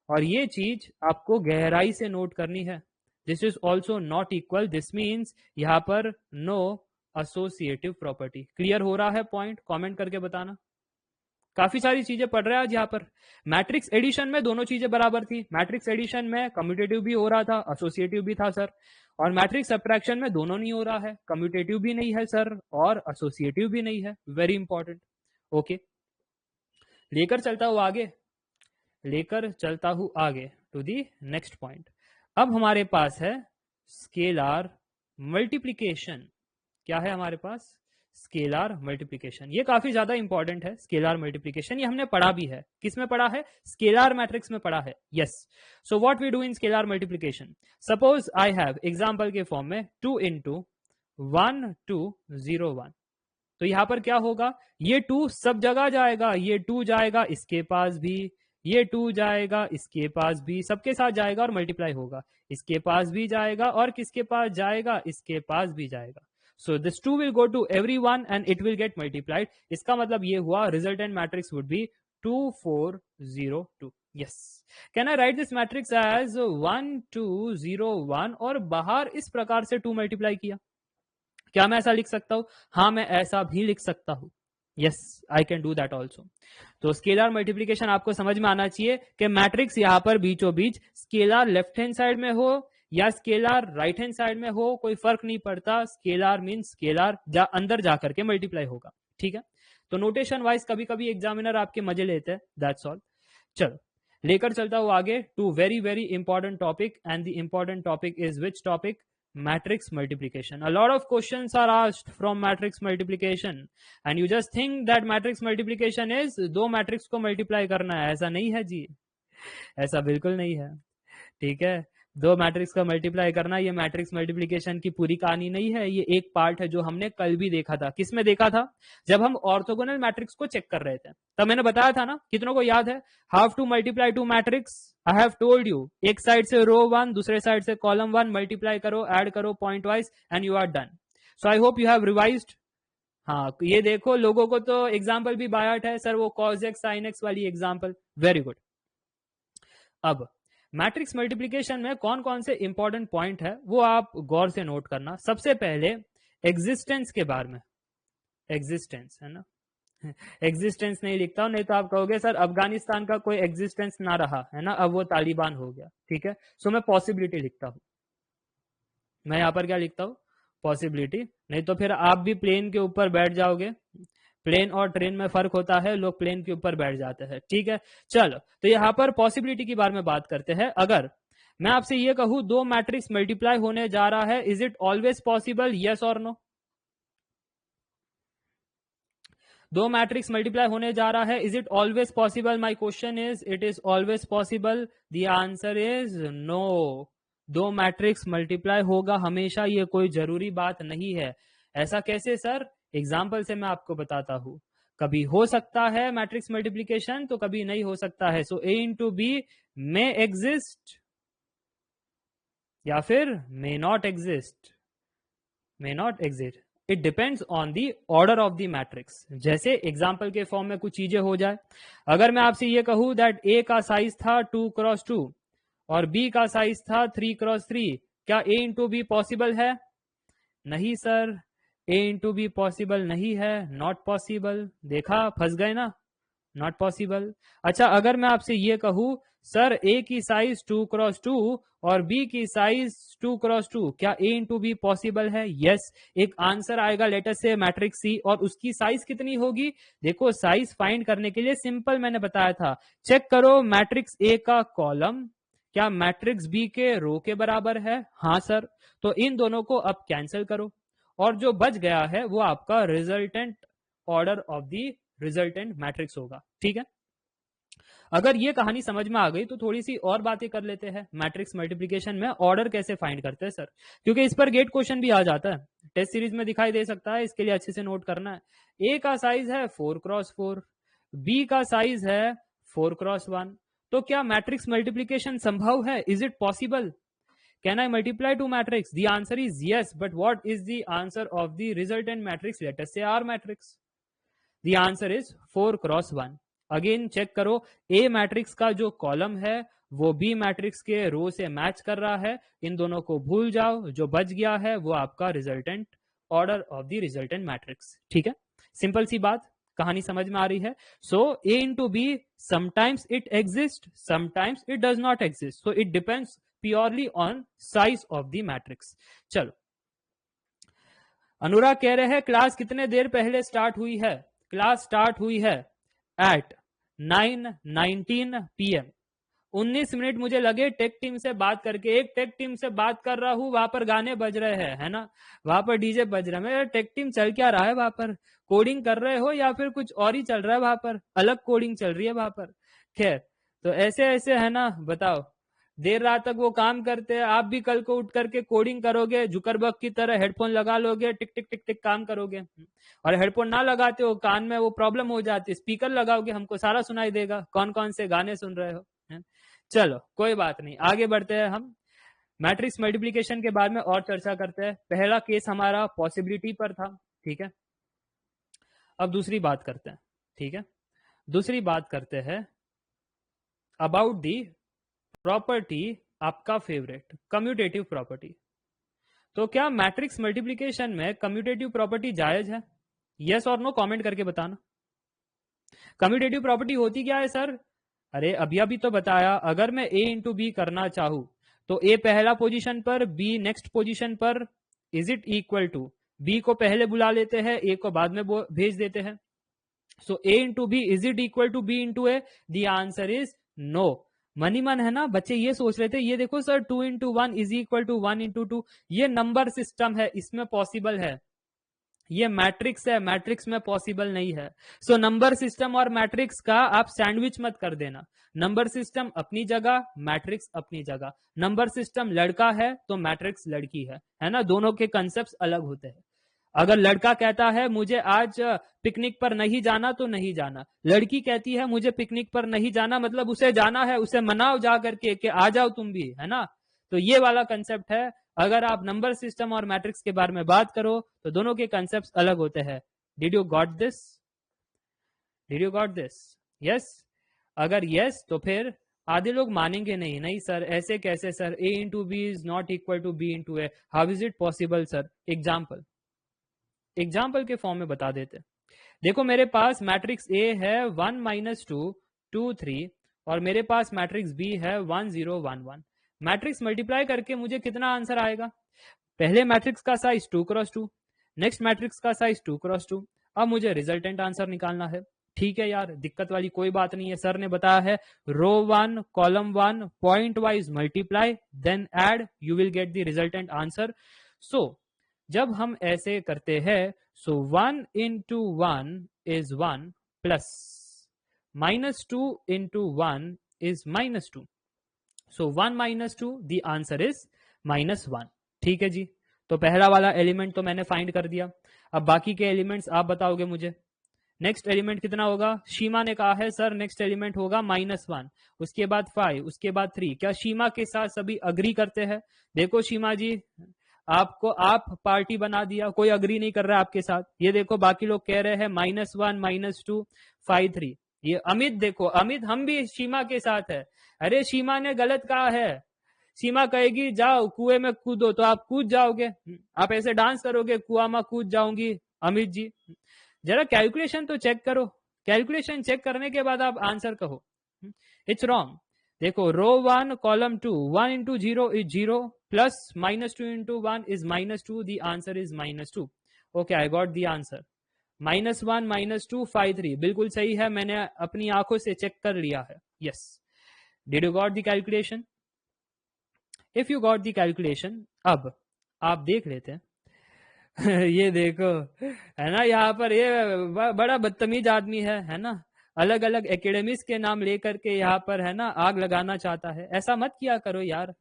और ये चीज आपको गहराई से नोट करनी है। This is also not equal, this means यहां पर नो एसोसिएटिव प्रॉपर्टी। क्लियर हो रहा है पॉइंट? कमेंट करके बताना। काफी सारी चीजें पढ़ रहे हैं आज यहाँ पर। मैट्रिक्स एडिशन में दोनों चीजें बराबर थी। मैट्रिक्स एडिशन में कम्यूटेटिव भी हो रहा था, एसोसिएटिव भी था सर। और मैट्रिक्स सब्ट्रैक्शन में दोनों नहीं हो रहा है, कम्यूटेटिव भी नहीं है सर और एसोसिएटिव भी नहीं है। Very important. ओके, लेकर चलता हूं आगे, लेकर चलता हूं आगे टू दी नेक्स्ट पॉइंट। अब हमारे पास है स्केलार मल्टीप्लीकेशन। क्या है हमारे पास? Scalar multiplication. ये काफी ज्यादा इंपॉर्टेंट है स्केलार मल्टीप्लीकेशन, ये हमने पढ़ा भी है। किस में पढ़ा है? स्केलार मैट्रिक्स में पढ़ा है। Yes, so what we do in scalar multiplication, suppose I have example के फॉर्म में 2 × 1 2 0 1, तो यहां पर क्या होगा, ये 2 सब जगह जाएगा, ये 2 जाएगा इसके पास भी, ये 2 जाएगा इसके पास भी, सबके साथ जाएगा और मल्टीप्लाई होगा। इसके पास भी जाएगा और किसके पास जाएगा? इसके पास भी जाएगा। So this 2 will go to everyone and it will get multiplied. इसका मतलब ये हुआ resultant matrix would be 2 4 0 2. Yes. Can I write this matrix as 1 2 0 1 और बाहर इस प्रकार से 2 मल्टीप्लाई किया? क्या मैं ऐसा लिख सकता हूं? हाँ, मैं ऐसा भी लिख सकता हूं। Yes, I can do that also. तो स्केलर मल्टीप्लीकेशन आपको समझ में आना चाहिए कि मैट्रिक्स यहां पर बीचों बीच स्केलर लेफ्ट हैंड साइड में हो या स्केलर राइट हैंड साइड में हो, कोई फर्क नहीं पड़ता। स्केलर मीन्स स्केलर अंदर जाकर के मल्टीप्लाई होगा। ठीक है, तो नोटेशन वाइज कभी कभी एग्जामिनर आपके मजे लेते हैं, दैट्स ऑल। चलो लेकर चलता हूं आगे to very very important topic, and the important topic is which topic? Matrix multiplication. A lot of questions are asked from matrix multiplication and you just think that matrix multiplication is दो मैट्रिक्स को मल्टीप्लाई करना है। ऐसा नहीं है जी, ऐसा बिल्कुल नहीं है। ठीक है, दो मैट्रिक्स का मल्टीप्लाई करना, ये मैट्रिक्स मल्टीप्लिकेशन की पूरी कहानी नहीं है, ये एक पार्ट है जो हमने कल भी देखा था। किस में देखा था? जब हम ऑर्थोगोनल मैट्रिक्स को चेक कर रहे थे, तब मैंने बताया था ना, कितनों को याद है? How to multiply two matrix. I have told you, एक साइड से रो 1, दूसरे साइड से कॉलम 1, मल्टीप्लाई करो, ऐड करो point wise, and you are done. So I hope you have revised. हाँ, ये देखो, लोगों को तो एग्जाम्पल भी बायट है सर, वो कॉस एक्स साइन एक्स वाली एग्जाम्पल। Very good. अब मैट्रिक्स मल्टीप्लिकेशन में कौन कौन से इंपॉर्टेंट पॉइंट है वो आप गौर से नोट करना। सबसे पहले एग्जिस्टेंस के बारे में। एग्जिस्टेंस है ना, एग्जिस्टेंस नहीं लिखता हूं, नहीं तो आप कहोगे सर अफगानिस्तान का कोई एग्जिस्टेंस ना रहा है ना, अब वो तालिबान हो गया, ठीक है। सो मैं पॉसिबिलिटी लिखता हूं। मैं यहां पर क्या लिखता हूं? पॉसिबिलिटी। नहीं तो फिर आप भी प्लेन के ऊपर बैठ जाओगे। प्लेन और ट्रेन में फर्क होता है, लोग प्लेन के ऊपर बैठ जाते हैं, ठीक है। चलो, तो यहां पर पॉसिबिलिटी के बारे में बात करते हैं। अगर मैं आपसे ये कहूं दो मैट्रिक्स मल्टीप्लाई होने जा रहा है, is it always possible, yes और नो? दो मैट्रिक्स मल्टीप्लाई होने जा रहा है, is it always possible? My question is, it is always possible? The answer is no. दो मैट्रिक्स मल्टीप्लाई होगा हमेशा, ये कोई जरूरी बात नहीं है। ऐसा कैसे सर? एग्जाम्पल से मैं आपको बताता हूं। कभी हो सकता है मैट्रिक्स मल्टीप्लिकेशन, तो कभी नहीं हो सकता है। सो A into B may exist या फिर may not exist. May not exist, it depends on the order of the matrix. जैसे एग्जाम्पल के फॉर्म में कुछ चीजें हो जाए। अगर मैं आपसे ये कहूं दैट ए का साइज था 2x2 और बी का साइज था 3x3, क्या ए इंटू बी पॉसिबल है? नहीं सर, ए इंटू बी पॉसिबल नहीं है, नॉट पॉसिबल। देखा, फंस गए ना, नॉट पॉसिबल। अच्छा, अगर मैं आपसे ये कहूं सर ए की साइज 2x2 और बी की साइज 2x2, क्या ए इंटू बी पॉसिबल है? यस। एक आंसर आएगा लेटर से मैट्रिक्स सी, और उसकी साइज कितनी होगी? देखो, साइज फाइंड करने के लिए सिंपल मैंने बताया था, चेक करो मैट्रिक्स ए का कॉलम क्या मैट्रिक्स बी के रो के बराबर है? हाँ सर। तो इन दोनों को अब कैंसिल करो, और जो बच गया है वो आपका resultant order of the resultant matrix होगा, ठीक है। अगर ये कहानी समझ में आ गई तो थोड़ी सी और बातें कर लेते हैं मैट्रिक्स मल्टीप्लिकेशन में ऑर्डर कैसे फाइंड करते हैं सर, क्योंकि इस पर गेट क्वेश्चन भी आ जाता है, टेस्ट सीरीज में दिखाई दे सकता है, इसके लिए अच्छे से नोट करना है। ए का साइज है 4x4, बी का साइज है 4x1, तो क्या मैट्रिक्स मल्टीप्लिकेशन संभव है? Is it possible? Can I multiply two matrix? The answer is yes, but what is the answer of the resultant matrix? Let us say R matrix. The answer is 4x1. Again check करो, A मैट्रिक्स का जो कॉलम है वो B मैट्रिक्स के रो से मैच कर रहा है, इन दोनों को भूल जाओ, जो बच गया है वो आपका resultant order of the resultant matrix, ठीक है। सिंपल सी बात, कहानी समझ में आ रही है। So A into B, sometimes it exist, sometimes it does not exist, so it depends purely on size of the matrix. चलो, अनुराग कह रहे हैं क्लास कितने देर पहले स्टार्ट हुई है? क्लास स्टार्ट हुई है एट 9:19 PM। 19 मिनट मुझे लगे टेक टीम से बात करके, एक टेक टीम से बात कर रहा हूं, वहां पर गाने बज रहे हैं, है ना, वहां पर डीजे बज रहे हैं। टेक टीम चल क्या रहा है वहां पर? कोडिंग कर रहे हो या फिर कुछ और ही चल रहा है वहां पर? अलग कोडिंग चल रही है वहां पर। खैर, तो ऐसे ऐसे है ना, बताओ, देर रात तक वो काम करते हैं। आप भी कल को उठ करके कोडिंग करोगे, जुकरबर्ग की तरह हेडफोन लगा लोगे, टिक टिक टिक टिक काम करोगे, और हेडफोन ना लगाते हो, कान में वो प्रॉब्लम हो जाती है, स्पीकर लगाओगे, हमको सारा सुनाई देगा कौन कौन से गाने सुन रहे हो, है? चलो कोई बात नहीं, आगे बढ़ते हैं हम मैट्रिक्स मल्टीप्लिकेशन के बारे में और चर्चा करते हैं। पहला केस हमारा पॉसिबिलिटी पर था, ठीक है। अब दूसरी बात करते हैं, ठीक है। दूसरी बात करते हैं अबाउट दी प्रॉपर्टी, आपका फेवरेट कम्यूटेटिव प्रॉपर्टी। तो क्या मैट्रिक्स मल्टीप्लिकेशन में कम्यूटेटिव प्रॉपर्टी जायज है? यस और नो कमेंट करके बताना। कम्यूटेटिव प्रॉपर्टी होती क्या है सर? अरे अभी अभी तो बताया, अगर मैं ए इंटू बी करना चाहूं तो ए पहला पोजीशन पर, बी नेक्स्ट पोजीशन पर, is it equal to, B को पहले बुला लेते हैं, ए को बाद में भेज देते हैं। So A into B, is it equal to B into A? The answer is no. मनी मन है ना, बच्चे ये सोच रहे थे, ये देखो sir 2 into 1 is equal to 1 into 2, ये नंबर सिस्टम है, इसमें पॉसिबल है। ये मैट्रिक्स है, मैट्रिक्स में पॉसिबल नहीं है। सो नंबर सिस्टम और मैट्रिक्स का आप सैंडविच मत कर देना। नंबर सिस्टम अपनी जगह, मैट्रिक्स अपनी जगह। नंबर सिस्टम लड़का है तो मैट्रिक्स लड़की है ना, दोनों के कंसेप्ट अलग होते हैं। अगर लड़का कहता है मुझे आज पिकनिक पर नहीं जाना तो नहीं जाना, लड़की कहती है मुझे पिकनिक पर नहीं जाना मतलब उसे जाना है, उसे मनाओ जा करके कि आ जाओ तुम भी, है ना। तो ये वाला कंसेप्ट है। अगर आप नंबर सिस्टम और मैट्रिक्स के बारे में बात करो तो दोनों के कंसेप्ट अलग होते हैं। Did you got this? Did you got this? Yes? अगर यस तो फिर आधे लोग मानेंगे नहीं, नहीं सर ऐसे कैसे sir, a into B is not equal to B into A, how is it possible sir? Example के फॉर्म में बता देते। देखो मेरे पास मैट्रिक्स ए है 1 माइनस 2 2 3 और मेरे पास मैट्रिक्स बी है 1 0 1 1। मैट्रिक्स मल्टीप्लाई करके मुझे कितना आंसर आएगा? पहले मैट्रिक्स का साइज 2 क्रॉस 2, नेक्स्ट मैट्रिक्स का साइज 2 क्रॉस 2। अब मुझे रिजल्टेंट आंसर निकालना है। ठीक है यार, दिक्कत वाली कोई बात नहीं है। सर ने बताया है row 1 column 1 point wise multiply then add, you will get the resultant answer. So जब हम ऐसे करते हैं, so 1 into 1 is 1 plus minus 2 into 1 is minus 2। So 1 minus 2 the answer is minus 1। ठीक है जी, तो पहला वाला एलिमेंट तो मैंने फाइंड कर दिया। अब बाकी के एलिमेंट्स आप बताओगे मुझे। नेक्स्ट एलिमेंट कितना होगा? शीमा ने कहा है सर नेक्स्ट एलिमेंट होगा -1, उसके बाद 5, उसके बाद 3। क्या शीमा के साथ सभी अग्री करते हैं? देखो शीमा जी, आपको आप पार्टी बना दिया, कोई अग्री नहीं कर रहा है आपके साथ। ये देखो बाकी लोग कह रहे हैं -1 -2 5 3। ये अमित देखो, अमित हम भी शीमा के साथ है। अरे शीमा ने गलत कहा है। सीमा कहेगी जाओ कुएं में कूदो तो आप कूद जाओगे, आप ऐसे डांस करोगे कुआ में कूद जाऊंगी। अमित जी जरा कैलकुलेशन तो चेक करो, कैलकुलेशन चेक करने के बाद आप आंसर कहो। It's wrong. देखो रो 1 column 2 1 into 0 is 0 plus -2 into 1 is -2, the answer is -2। Okay I got the answer. -1 -2 5 3 बिल्कुल सही है, मैंने अपनी आंखों से चेक कर लिया है। Yes, did you got the calculation? If you got the calculation, अब आप देख लेते हैं। ये देखो है ना, यहाँ पर ये बड़ा बदतमीज आदमी है ना, अलग अलग एकेडमिक्स के नाम लेकर के यहाँ पर है ना आग लगाना चाहता है। ऐसा मत किया करो यार,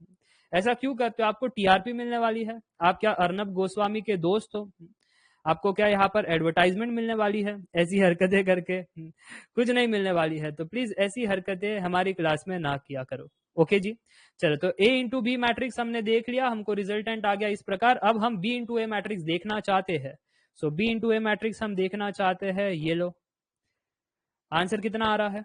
ऐसा क्यों करते हो? आपको टीआरपी मिलने वाली है? आप क्या अर्नब गोस्वामी के दोस्त हो? आपको क्या यहाँ पर एडवर्टाइजमेंट मिलने वाली है ऐसी हरकतें करके? कुछ नहीं मिलने वाली है, तो प्लीज ऐसी हरकतें हमारी क्लास में ना किया करो। ओके जी, चलो तो A इंटू बी मैट्रिक्स हमने देख लिया, हमको रिजल्टेंट आ गया इस प्रकार। अब हम B इंटू ए मैट्रिक्स देखना चाहते हैं। सो B इंटू ए मैट्रिक्स हम देखना चाहते हैं। ये लो आंसर कितना आ रहा है,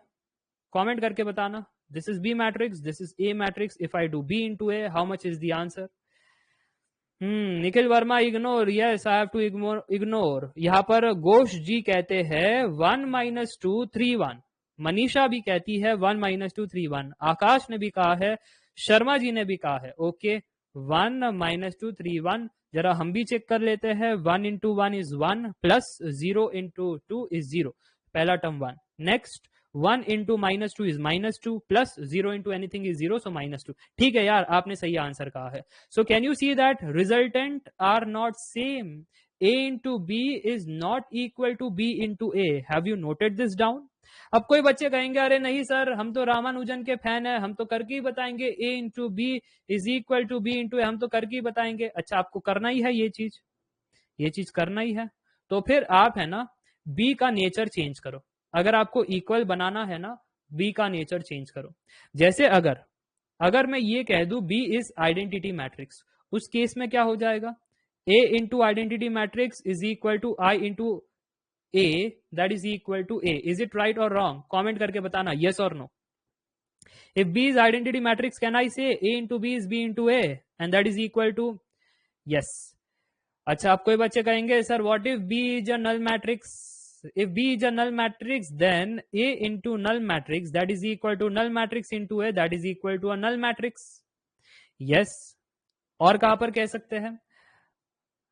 कमेंट करके बताना। This is B matrix, this is A matrix. If I do B into A, how much is the answer? Nikhil Varma ignore, yes I have to ignore. यहाँ पर घोष जी कहते हैं 1 - 2 3 1। मनीषा भी कहती है 1 - 2 3 1। आकाश ने भी कहा है, शर्मा जी ने भी कहा है। ओके 1 - 2 3 1। जरा हम भी चेक कर लेते हैं। 1 into 1 is 1 plus 0 into 2 is 0, पहला term 1। Next 1 into -2 is -2 plus 0 into anything is 0, so -2। ठीक है यार, आपने सही आंसर कहा है। So can you see that resultant are not same? A into B is not equal to B into A. Have you noted this down? अब कोई बच्चे कहेंगे अरे नहीं सर हम तो रामानुजन के फैन है, हम तो करके ही बताएंगे A into B is equal to B into A, हम तो करके ही बताएंगे। अच्छा आपको करना ही है ये चीज करना ही है, तो फिर आप है ना B का नेचर चेंज करो। अगर आपको इक्वल बनाना है ना, B का नेचर चेंज करो। जैसे अगर मैं ये कह दूं B इज आइडेंटिटी मैट्रिक्स, उस केस में क्या हो जाएगा? A into identity matrix is equal to I into A, that is equal to A। Is it right और रॉन्ग? कमेंट करके बताना yes और no। If B is identity matrix, can I say A into B is B into A and that is equal to yes? अच्छा आप कोई बच्चे कहेंगे sir what if B is a null matrix? If B is a null matrix, then A into null matrix that is equal to null matrix into A that is equal to a null matrix. Yes. और कहां पर कह सकते हैं?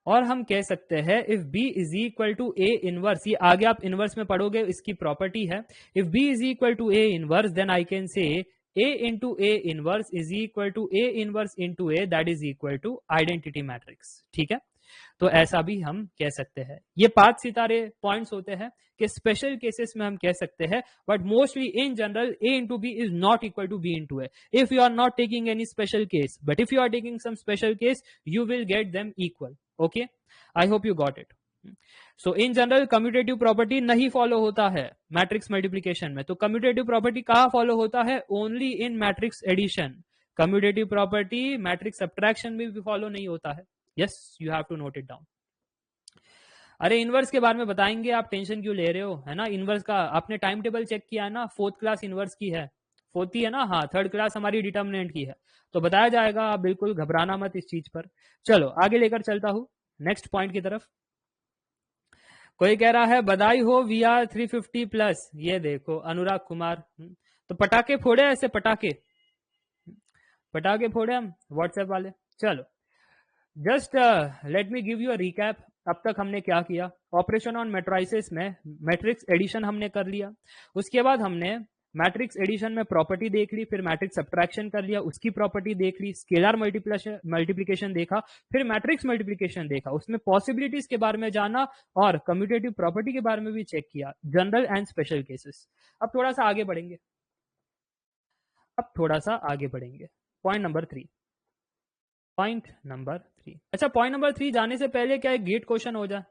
और हम कह सकते हैं if B is equal to A inverse, ये आगे आप इनवर्स में पढ़ोगे, इसकी प्रॉपर्टी है। If B is equal to A inverse then I can say A into A inverse is equal to A inverse into A that is equal to identity matrix. ठीक है, तो ऐसा भी हम कह सकते हैं। ये 5 सितारे पॉइंट्स होते हैं कि स्पेशल केसेस में हम कह सकते हैं, but mostly in general a into b is not equal to b into a. If you are not taking any special case, but if you are taking some special case, you will get them equal. Okay, I hope you got it. So in general commutative property नहीं फॉलो होता है मैट्रिक्स मल्टीप्लीकेशन में। तो कम्यूटेटिव प्रॉपर्टी कहाँ फॉलो होता है? Only in matrix addition. Commutative property matrix subtraction में भी फॉलो नहीं होता है। Yes, you have to note it down. अरे इनवर्स के बारे में बताएंगे, आप टेंशन क्यों ले रहे हो, है ना? इनवर्स का आपने टाइम टेबल चेक किया है ना? 4th क्लास इनवर्स की है, 4th ही है ना? हाँ, 3rd क्लास हमारी डिटर्मिनेंट की है, तो बताया जाएगा, आप बिल्कुल घबराना मत इस चीज पर। चलो आगे लेकर चलता हूं नेक्स्ट पॉइंट की तरफ। कोई कह रहा है बधाई हो VR 350+। ये देखो अनुराग कुमार, तो पटाखे फोड़े, ऐसे पटाखे फोड़े हम व्हाट्सएप वाले। चलो just let me give you a recap. अब तक हमने क्या किया? ऑपरेशन ऑन मैट्रिसेस में मैट्रिक्स एडिशन हमने कर लिया, उसके बाद हमने मैट्रिक्स एडिशन में प्रॉपर्टी देख ली, फिर मैट्रिक्स सब्ट्रैक्शन कर लिया, उसकी प्रॉपर्टी देख ली, स्केलर मल्टीप्लिकेशन देखा, फिर मैट्रिक्स मल्टीप्लिकेशन देखा, उसमें पॉसिबिलिटीज के बारे में जाना और कम्यूटेटिव प्रॉपर्टी के बारे में भी चेक किया, जनरल एंड स्पेशल केसेस। अब थोड़ा सा आगे बढ़ेंगे, पॉइंट नंबर 3। अच्छा, पॉइंट नंबर 3 जाने से पहले क्या एक गेट क्वेश्चन हो जाए?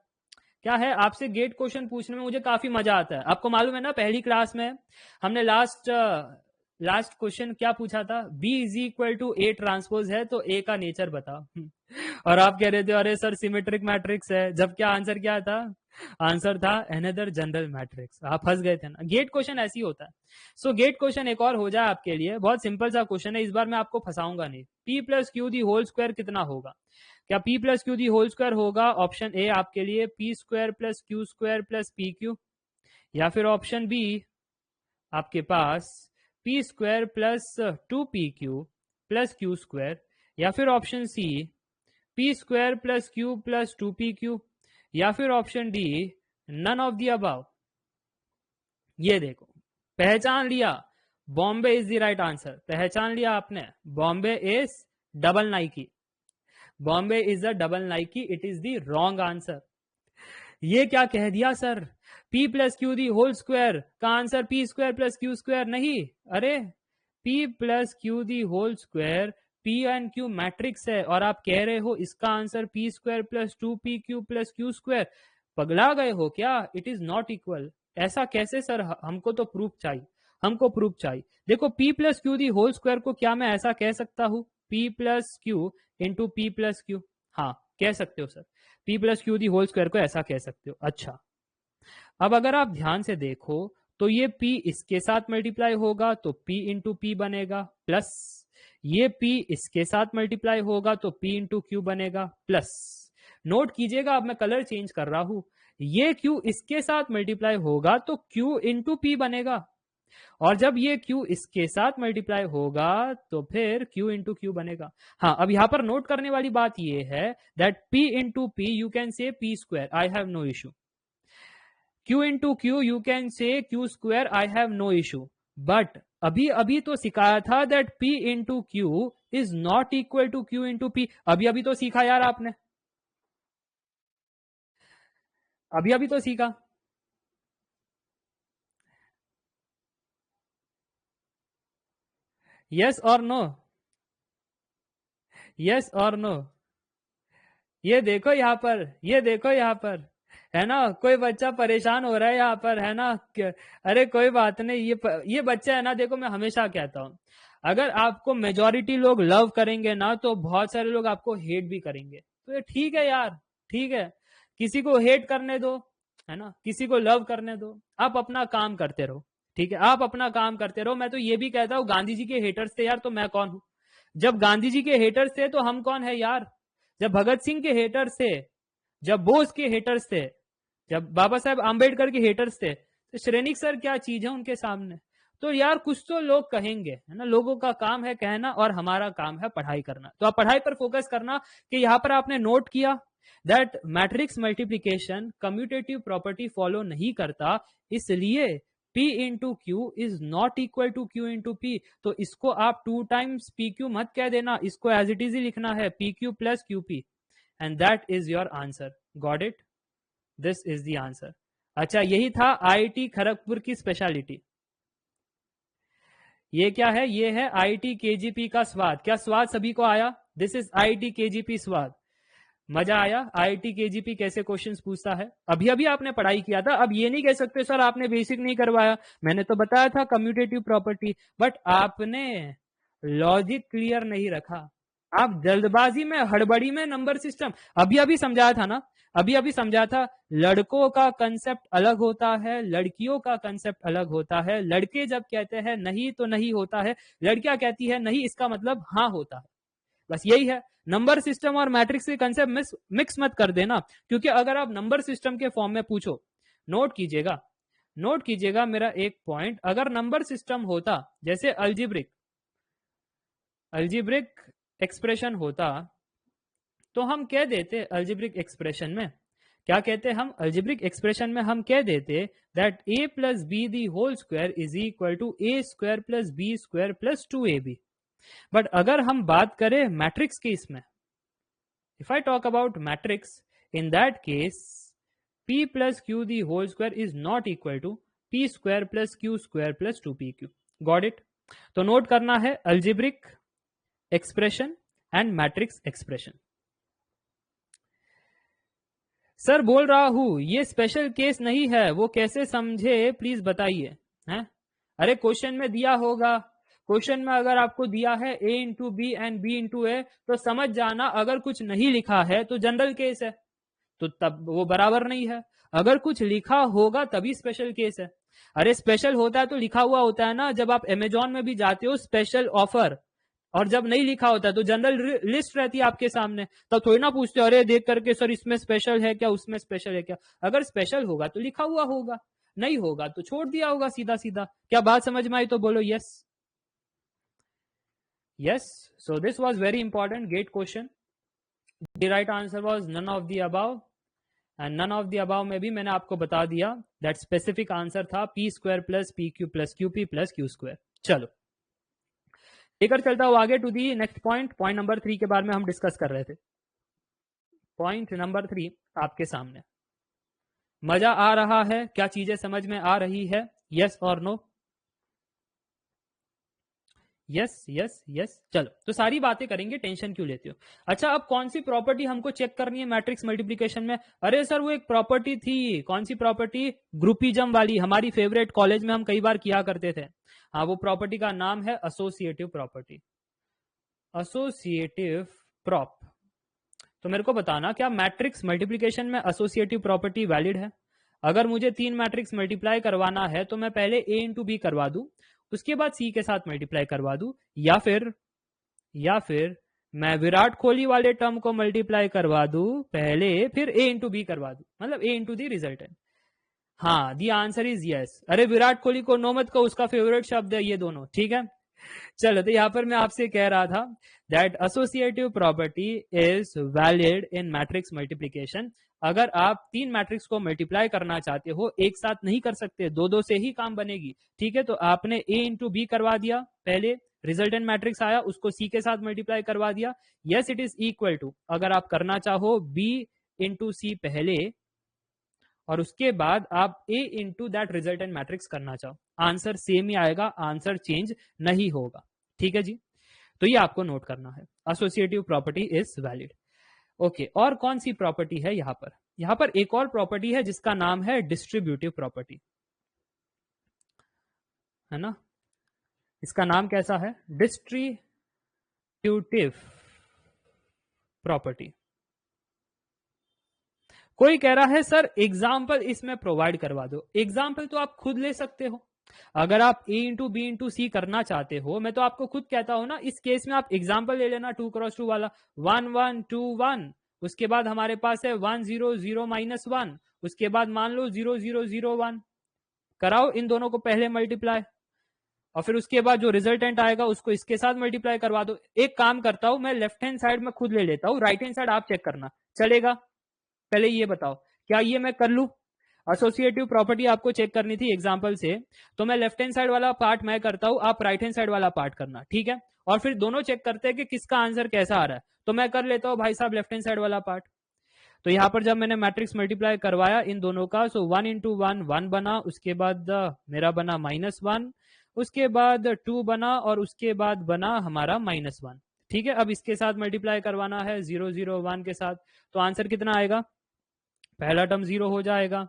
क्या है, आपसे गेट क्वेश्चन पूछने में मुझे काफी मजा आता है। आपको मालूम है ना, पहली क्लास में हमने लास्ट क्वेश्चन क्या पूछा था? B is equal to A transpose है तो A का नेचर बताओ। और आप कह रहे थे अरे सर सिमेट्रिक मैट्रिक्स है, जब क्या आंसर क्या था? आंसर था अनदर जनरल मैट्रिक्स। आप फंस गए थे ना। गेट क्वेश्चन ऐसी होता है। सो गेट क्वेश्चन एक और हो जाए आपके लिए, बहुत सिंपल सा क्वेश्चन है, इस बार मैं आपको फंसाऊंगा नहीं। P plus Q the whole square कितना होगा? क्या P plus Q the whole square होगा? ऑप्शन ए आपके लिए P square plus Q square plus P Q, या फिर ऑप्शन बी आपके पास P square plus 2PQ plus Q square, या फिर option C P square plus Q plus 2PQ, या फिर option D none of the above. ये देखो, पहचान लिया, Bombay is the right answer. पहचान लिया आपने, बॉम्बे इज डबल नाइकी। बॉम्बे इज अ डबल नाइकी, it is the wrong answer. ये क्या कह दिया sir? P plus Q the whole square का answer P square plus Q square नहीं। अरे P plus Q the whole square P and Q matrix है, और आप कह रहे हो इसका answer P square plus 2PQ plus Q square. पगला गए हो क्या? It is not equal. ऐसा कैसे सर? हमको तो प्रूफ चाहिए, देखो P plus Q the whole square को क्या मैं ऐसा कह सकता हूँ? P plus Q into P plus Q. हाँ कह सकते हो sir, P plus Q the whole square को ऐसा कह सकते हो। अच्छा, अब अगर आप ध्यान से देखो तो ये P इसके साथ मल्टीप्लाई होगा तो P इंटू P बनेगा, प्लस ये P इसके साथ मल्टीप्लाई होगा तो P इंटू Q बनेगा, प्लस नोट कीजिएगा, अब मैं कलर चेंज कर रहा हूं, ये Q इसके साथ मल्टीप्लाई होगा तो Q इंटू P बनेगा, और जब ये Q इसके साथ मल्टीप्लाई होगा तो फिर Q इंटू Q बनेगा। हाँ, अब यहां पर नोट करने वाली बात ये है that P into P you can say P square, I have no issue. Q into Q you can say Q square, I have no issue. But अभी अभी तो सिखाया था that P into Q is not equal to Q into P। अभी अभी तो सीखा यार आपने, अभी अभी तो सीखा। यस और नो, यस और नो। ये देखो यहाँ पर, ये देखो यहाँ पर, है ना, कोई बच्चा परेशान हो रहा है यहाँ पर, है ना? अरे कोई बात नहीं, ये बच्चा है ना, देखो मैं हमेशा कहता हूँ, अगर आपको मेजॉरिटी लोग लव करेंगे ना तो बहुत सारे लोग आपको हेट भी करेंगे। तो ये ठीक है यार, ठीक है, किसी को हेट करने दो, है ना, किसी को लव करने दो, आप अपना काम करते रहो, ठीक है, आप अपना काम करते रहो। मैं तो ये भी कहता हूँ गांधी जी के हेटर्स थे यार, तो मैं कौन हूं? जब गांधी जी के हेटर्स थे तो हम कौन है यार? जब भगत सिंह के हेटर्स थे, जब बोस के हेटर्स थे, जब बाबा साहेब आंबेडकर के हेटर्स थे, तो श्रेणिक सर क्या चीज है उनके सामने? तो यार कुछ तो लोग कहेंगे, है ना, लोगों का काम है कहना और हमारा काम है पढ़ाई करना। तो आप पढ़ाई पर फोकस करना कि यहां पर आपने नोट किया that matrix multiplication commutative property follow नहीं करता, इसलिए P into Q is not equal to Q into P। तो इसको आप 2 टाइम्स PQ मत कह देना, इसको एज इट इज ही लिखना है PQ plus QP। And that is your answer. Got it? This is the answer. अच्छा, यही था आईआईटी खड़गपुर की स्पेशलिटी. ये क्या है? ये है आईआईटी केजीपी का स्वाद. क्या स्वाद सभी को आया? दिस इज आईआईटी केजीपी स्वाद. मजा आया? आईआईटी केजीपी कैसे क्वेश्चंस पूछता है. अभी अभी आपने पढ़ाई किया था. अब ये नहीं कह सकते सर आपने बेसिक नहीं करवाया. मैंने तो बताया था कम्यूटेटिव प्रॉपर्टी, बट आपने लॉजिक क्लियर नहीं रखा. आप जल्दबाजी में, हड़बड़ी में नंबर सिस्टम. अभी अभी समझाया था ना, अभी अभी समझा था. लड़कों का कंसेप्ट अलग होता है, लड़कियों का कंसेप्ट अलग होता है. लड़के जब कहते हैं नहीं तो नहीं होता है, लड़कियां कहती है नहीं इसका मतलब हाँ होता है. बस यही है. नंबर सिस्टम और मैट्रिक्स के कंसेप्ट मिक्स मत कर देना, क्योंकि अगर आप नंबर सिस्टम के फॉर्म में पूछो, नोट कीजिएगा, नोट कीजिएगा मेरा एक पॉइंट. अगर नंबर सिस्टम होता जैसे अल्जीब्रिक एक्सप्रेशन होता, तो हम कह देते अल्जीब्रिक एक्सप्रेशन में, क्या कहते हम अल्जीब्रिक एक्सप्रेशन में? हम कह देते that a plus B the whole square is equal to a square plus B square plus 2ab. But अगर हम बात करें मैट्रिक्स के इसमें, if I talk about matrix, in that case p plus Q the whole square is not equal to p square plus Q square plus 2pq. Got it? तो नोट करना है algebraic expression and matrix expression. Sir बोल रहा हूं ये स्पेशल केस नहीं है, वो कैसे समझे प्लीज बताइए. हैं? अरे क्वेश्चन में दिया होगा. क्वेश्चन में अगर आपको दिया है a into B and b into A, तो समझ जाना अगर कुछ नहीं लिखा है तो जनरल केस है, तो तब वो बराबर नहीं है. अगर कुछ लिखा होगा तभी स्पेशल केस है. अरे स्पेशल होता है तो लिखा हुआ होता है ना. जब आप अमेजॉन में भी जाते हो स्पेशल ऑफर, और जब नहीं लिखा होता तो जनरल लिस्ट रहती है आपके सामने, तब थोड़ी ना पूछते अरे देख करके सर इसमें स्पेशल है क्या, उसमें स्पेशल है क्या. अगर स्पेशल होगा तो लिखा हुआ होगा, नहीं होगा तो छोड़ दिया होगा सीधा सीधा. क्या बात समझ में आई? तो बोलो yes. Yes, so this was very important gate question. The right answer was none of the above, and none of the above में भी मैंने आपको बता दिया that specific answer था p square plus pq plus qp plus q square. चलो लेकर चलता हूँ आगे to the next point. Point number 3 के बारे में हम डिस्कस कर रहे थे. पॉइंट नंबर 3 आपके सामने. मजा आ रहा है? क्या चीजें समझ में आ रही है? यस और नो? Yes yes yes. चलो तो सारी बातें करेंगे, टेंशन क्यों लेते हो. अच्छा, अब कौन सी प्रॉपर्टी हमको चेक करनी है मैट्रिक्स मल्टीप्लिकेशन में? अरे सर वो एक प्रॉपर्टी थी. कौन सी प्रॉपर्टी? ग्रुपिज्म वाली, हमारी फेवरेट, कॉलेज में हम कई बार किया करते थे. हाँ, वो प्रॉपर्टी का नाम है एसोसिएटिव प्रॉपर्टी. Associative prop. तो मेरे को बताना क्या मैट्रिक्स मल्टीप्लिकेशन में एसोसिएटिव प्रॉपर्टी वैलिड है? अगर मुझे 3 मैट्रिक्स मल्टीप्लाई करवाना है तो मैं पहले a इंटू बी करवा दूं, उसके बाद सी के साथ मल्टीप्लाई करवा दूं, या फिर मैं विराट कोहली वाले टर्म को मल्टीप्लाई करवा दूं पहले, फिर a इंटू बी करवा दूं, मतलब a इंटू दी रिजल्टेंट. हाँ, दी आंसर इज यस. अरे विराट कोहली को नो मत कहो, उसका फेवरेट शब्द है ये दोनों. ठीक है, चलो तो यहां पर मैं आपसे कह रहा था that associative property is valid in matrix multiplication. अगर आप 3 मैट्रिक्स को मल्टीप्लाई करना चाहते हो, एक साथ नहीं कर सकते, दो से ही काम बनेगी. ठीक है, तो आपने a इंटू बी करवा दिया पहले, रिजल्टेंट मैट्रिक्स आया, उसको c के साथ मल्टीप्लाई करवा दिया. Yes, it is equal to, अगर आप करना चाहो b इंटू सी पहले और उसके बाद आप a into that resultant matrix करना चाहो, आंसर सेम ही आएगा, आंसर चेंज नहीं होगा. ठीक है जी, तो ये आपको नोट करना है. Associative property is valid. Okay, और कौन सी प्रॉपर्टी है यहां पर? यहां पर एक और प्रॉपर्टी है जिसका नाम है डिस्ट्रीब्यूटिव प्रॉपर्टी, है ना. इसका नाम कैसा है? Distributive property. कोई कह रहा है सर एग्जाम्पल इसमें प्रोवाइड करवा दो. एग्जाम्पल तो आप खुद ले सकते हो. अगर आप a इंटू बी इंटू सी करना चाहते हो, मैं तो आपको खुद कहता हूं ना, इस केस में आप एग्जाम्पल ले लेना 2 क्रॉस 2 वाला. 1 1 2 1, उसके बाद हमारे पास है 1 0 0 माइनस 1, उसके बाद मान लो 0 0 0 1. कराओ इन दोनों को पहले मल्टीप्लाई, और फिर उसके बाद जो रिजल्टेंट आएगा उसको इसके साथ मल्टीप्लाई करवा दो. एक काम करता हूं, मैं लेफ्ट हैंड साइड में खुद ले लेता हूं, राइट हैंड साइड आप चेक करना, चलेगा? पहले ये बताओ क्या ये मैं कर लू? एसोसिएटिव प्रॉपर्टी आपको चेक करनी थी एग्जांपल से, तो मैं लेफ्ट हैंड साइड वाला पार्ट मैं करता हूं, आप राइट हैंड साइड वाला पार्ट करना, ठीक है। और फिर दोनों चेक करते हैं कि किसका आंसर कैसा आ रहा है। तो मैं कर लेता हूं भाई साहब लेफ्ट हैंड साइड वाला पार्ट। तो यहां पर जब मैंने मैट्रिक्स मल्टीप्लाई करवाया इन दोनों का, सो 1 इंटू 1 1 बना, उसके बाद मेरा बना -1, उसके बाद 2 बना, और उसके बाद बना हमारा -1, ठीक है। अब इसके साथ मल्टीप्लाई करवाना है 0 0 1 के साथ, तो आंसर कितना आएगा, पहला टर्म 0 हो जाएगा,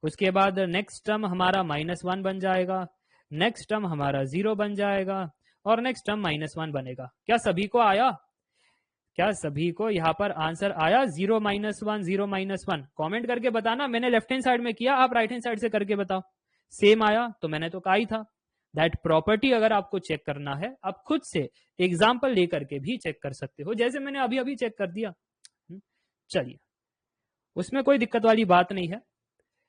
उसके बाद नेक्स्ट टर्म हमारा -1 बन जाएगा, नेक्स्ट टर्म हमारा 0 बन जाएगा, और नेक्स्ट टर्म -1 बनेगा। क्या सभी को आया, क्या सभी को यहाँ पर आंसर आया 0 -1 0 -1? कमेंट करके बताना। मैंने लेफ्ट हैंड साइड में किया, आप राइट हैंड साइड से करके बताओ। सेम आया तो मैंने तो कहा ही था। दैट प्रॉपर्टी अगर आपको चेक करना है, आप खुद से एग्जाम्पल लेकर के भी चेक कर सकते हो, जैसे मैंने अभी अभी चेक कर दिया। चलिए, उसमें कोई दिक्कत वाली बात नहीं है,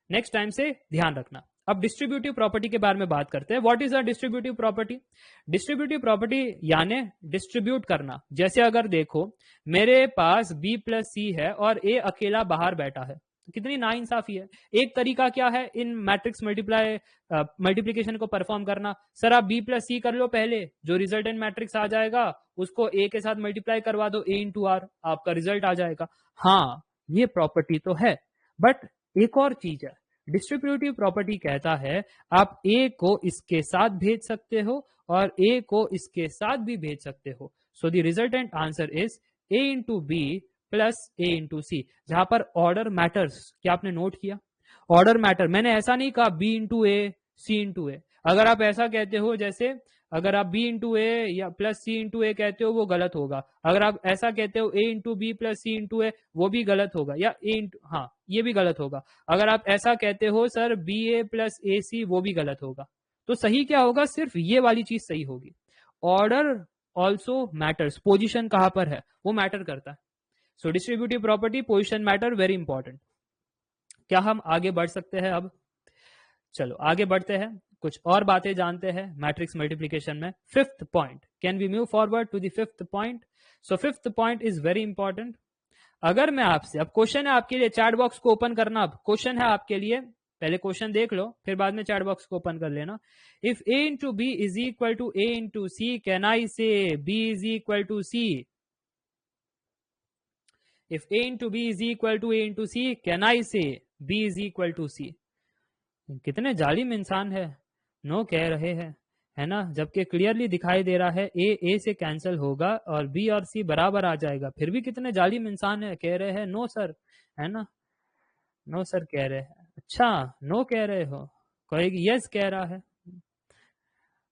नेक्स्ट टाइम से ध्यान रखना। अब डिस्ट्रीब्यूटिव प्रॉपर्टी के बारे में बात करते हैं। What is a distributive property? Distributive property यानी डिस्ट्रीब्यूट करना। जैसे अगर देखो मेरे पास b प्लस सी है और a अकेला बाहर बैठा है, तो कितनी नाइंसाफी है। एक तरीका क्या है इन मैट्रिक्स मल्टीप्लीकेशन को परफॉर्म करना, सर आप b प्लस सी कर लो पहले, जो रिजल्टेंट मैट्रिक्स आ जाएगा उसको a के साथ मल्टीप्लाई करवा दो, a इंटू आर, आपका रिजल्ट आ जाएगा। हाँ, ये प्रॉपर्टी तो है, बट एक और चीज है। डिस्ट्रीब्यूटिव प्रॉपर्टी कहता है आप a को इसके साथ भेज सकते हो और a को इसके साथ भी भेज सकते हो। So the resultant answer is a into B plus a into C, जहां पर ऑर्डर मैटर्स। क्या आपने नोट किया? Order matter. मैंने ऐसा नहीं कहा b into A C into A. अगर आप ऐसा कहते हो, जैसे अगर आप b इंटू ए या प्लस सी इंटू ए कहते हो, वो गलत होगा। अगर आप ऐसा कहते हो a into B plus C into A, वो भी गलत होगा, या a इंटू, हाँ ये भी गलत होगा। अगर आप ऐसा कहते हो सर बी ए प्लस ए सी, वो भी गलत होगा। तो सही क्या होगा? सिर्फ ये वाली चीज सही होगी। Order also matters. पोजिशन कहां पर है वो मैटर करता है। So distributive property, position matter, very important. क्या हम आगे बढ़ सकते हैं अब? चलो आगे बढ़ते हैं, कुछ और बातें जानते हैं मैट्रिक्स मल्टीप्लिकेशन में। Fifth point, can we move forward to the fifth point? So fifth point is very important. अगर मैं आपसे, अब क्वेश्चन है आपके लिए, चैट बॉक्स को ओपन करना। अब क्वेश्चन है आपके लिए, पहले क्वेश्चन देख लो फिर बाद में चैट बॉक्स को ओपन कर लेना। If a into B is equal to a into C, can I say b is equal to c? If a into B is equal to a into C, can I say b is equal to c? कितने जालिम इंसान है, नो कह रहे हैं, है ना, जबकि क्लियरली दिखाई दे रहा है ए से कैंसिल होगा और बी और सी बराबर आ जाएगा, फिर भी कितने जालिम इंसान है, कह रहे हैं नो सर, है ना, नो सर कह रहे हैं। अच्छा, नो कह रहे हो, कोई यस कह रहा है।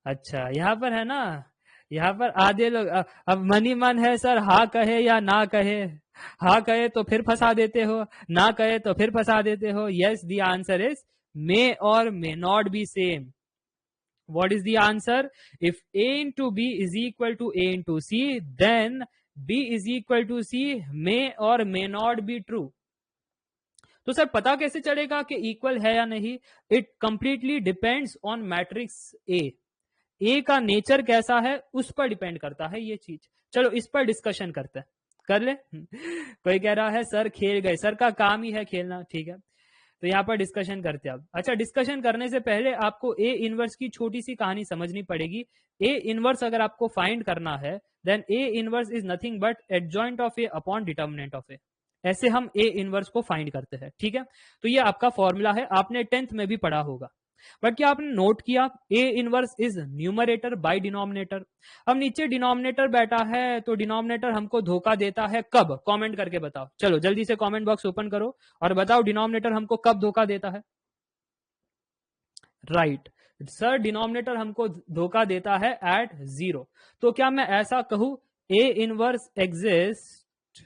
अच्छा, यहाँ पर है ना, यहाँ पर आधे लोग अब मनी मन है सर, हाँ कहे या ना कहे। हाँ कहे तो फिर फंसा देते हो, ना कहे तो फिर फंसा देते हो। यस, द आंसर इज मे और मे not B same. What is the answer? If a into b is equal to a into c, then b is equal to c may or may not be true. तो सर पता कैसे चलेगा कि इक्वल है या नहीं? It completely depends on matrix A का नेचर कैसा है उस पर डिपेंड करता है ये चीज। चलो इस पर डिस्कशन करते हैं, कर ले। कोई कह रहा है सर खेल गए, सर का काम ही है खेलना, ठीक है, तो यहाँ पर डिस्कशन करते हैं अब। अच्छा, डिस्कशन करने से पहले आपको ए इनवर्स की छोटी सी कहानी समझनी पड़ेगी। ए इनवर्स अगर आपको फाइंड करना है, then A inverse is nothing but adjoint of A upon determinant of A. ऐसे हम ए इनवर्स को फाइंड करते हैं, ठीक है। तो ये आपका फॉर्मूला है, आपने 10th में भी पढ़ा होगा। बट क्या आपने नोट किया? ए inverse is numerator by denominator. अब नीचे डिनोमिनेटर बैठा है, तो डिनोमिनेटर हमको धोखा देता है कब? कमेंट करके बताओ। चलो जल्दी से कमेंट बॉक्स ओपन करो और बताओ डिनोमिनेटर हमको कब धोखा देता है। राइट सर, डिनोमिनेटर हमको धोखा देता है एट 0। तो क्या मैं ऐसा कहूं ए इनवर्स एग्जिस्ट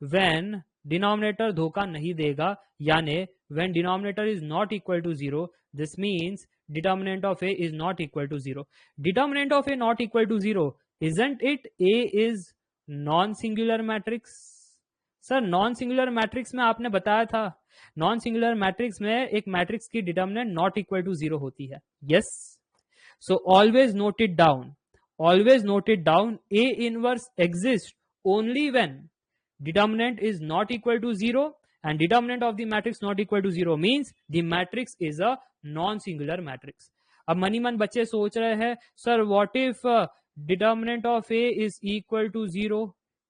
व्हेन डिनोमिनेटर धोखा नहीं देगा, यानी when denominator is not equal to 0, this means determinant of a is not equal to 0. Determinant of a not equal to 0, isn't it a is non-singular matrix? Sir non singular matrix में आपने बताया था, नॉन सिंगुलर मैट्रिक्स में एक मैट्रिक्स की डिटर्मिनेंट नॉट इक्वल टू 0 होती है। Yes, so always note it down, always note it down. A inverse exist only when determinant is not equal to 0 and determinant of the matrix not equal to 0 means the matrix is a non-singular matrix. अब मनी मन बच्चे सोच रहे हैं sir what if determinant of A is equal to 0?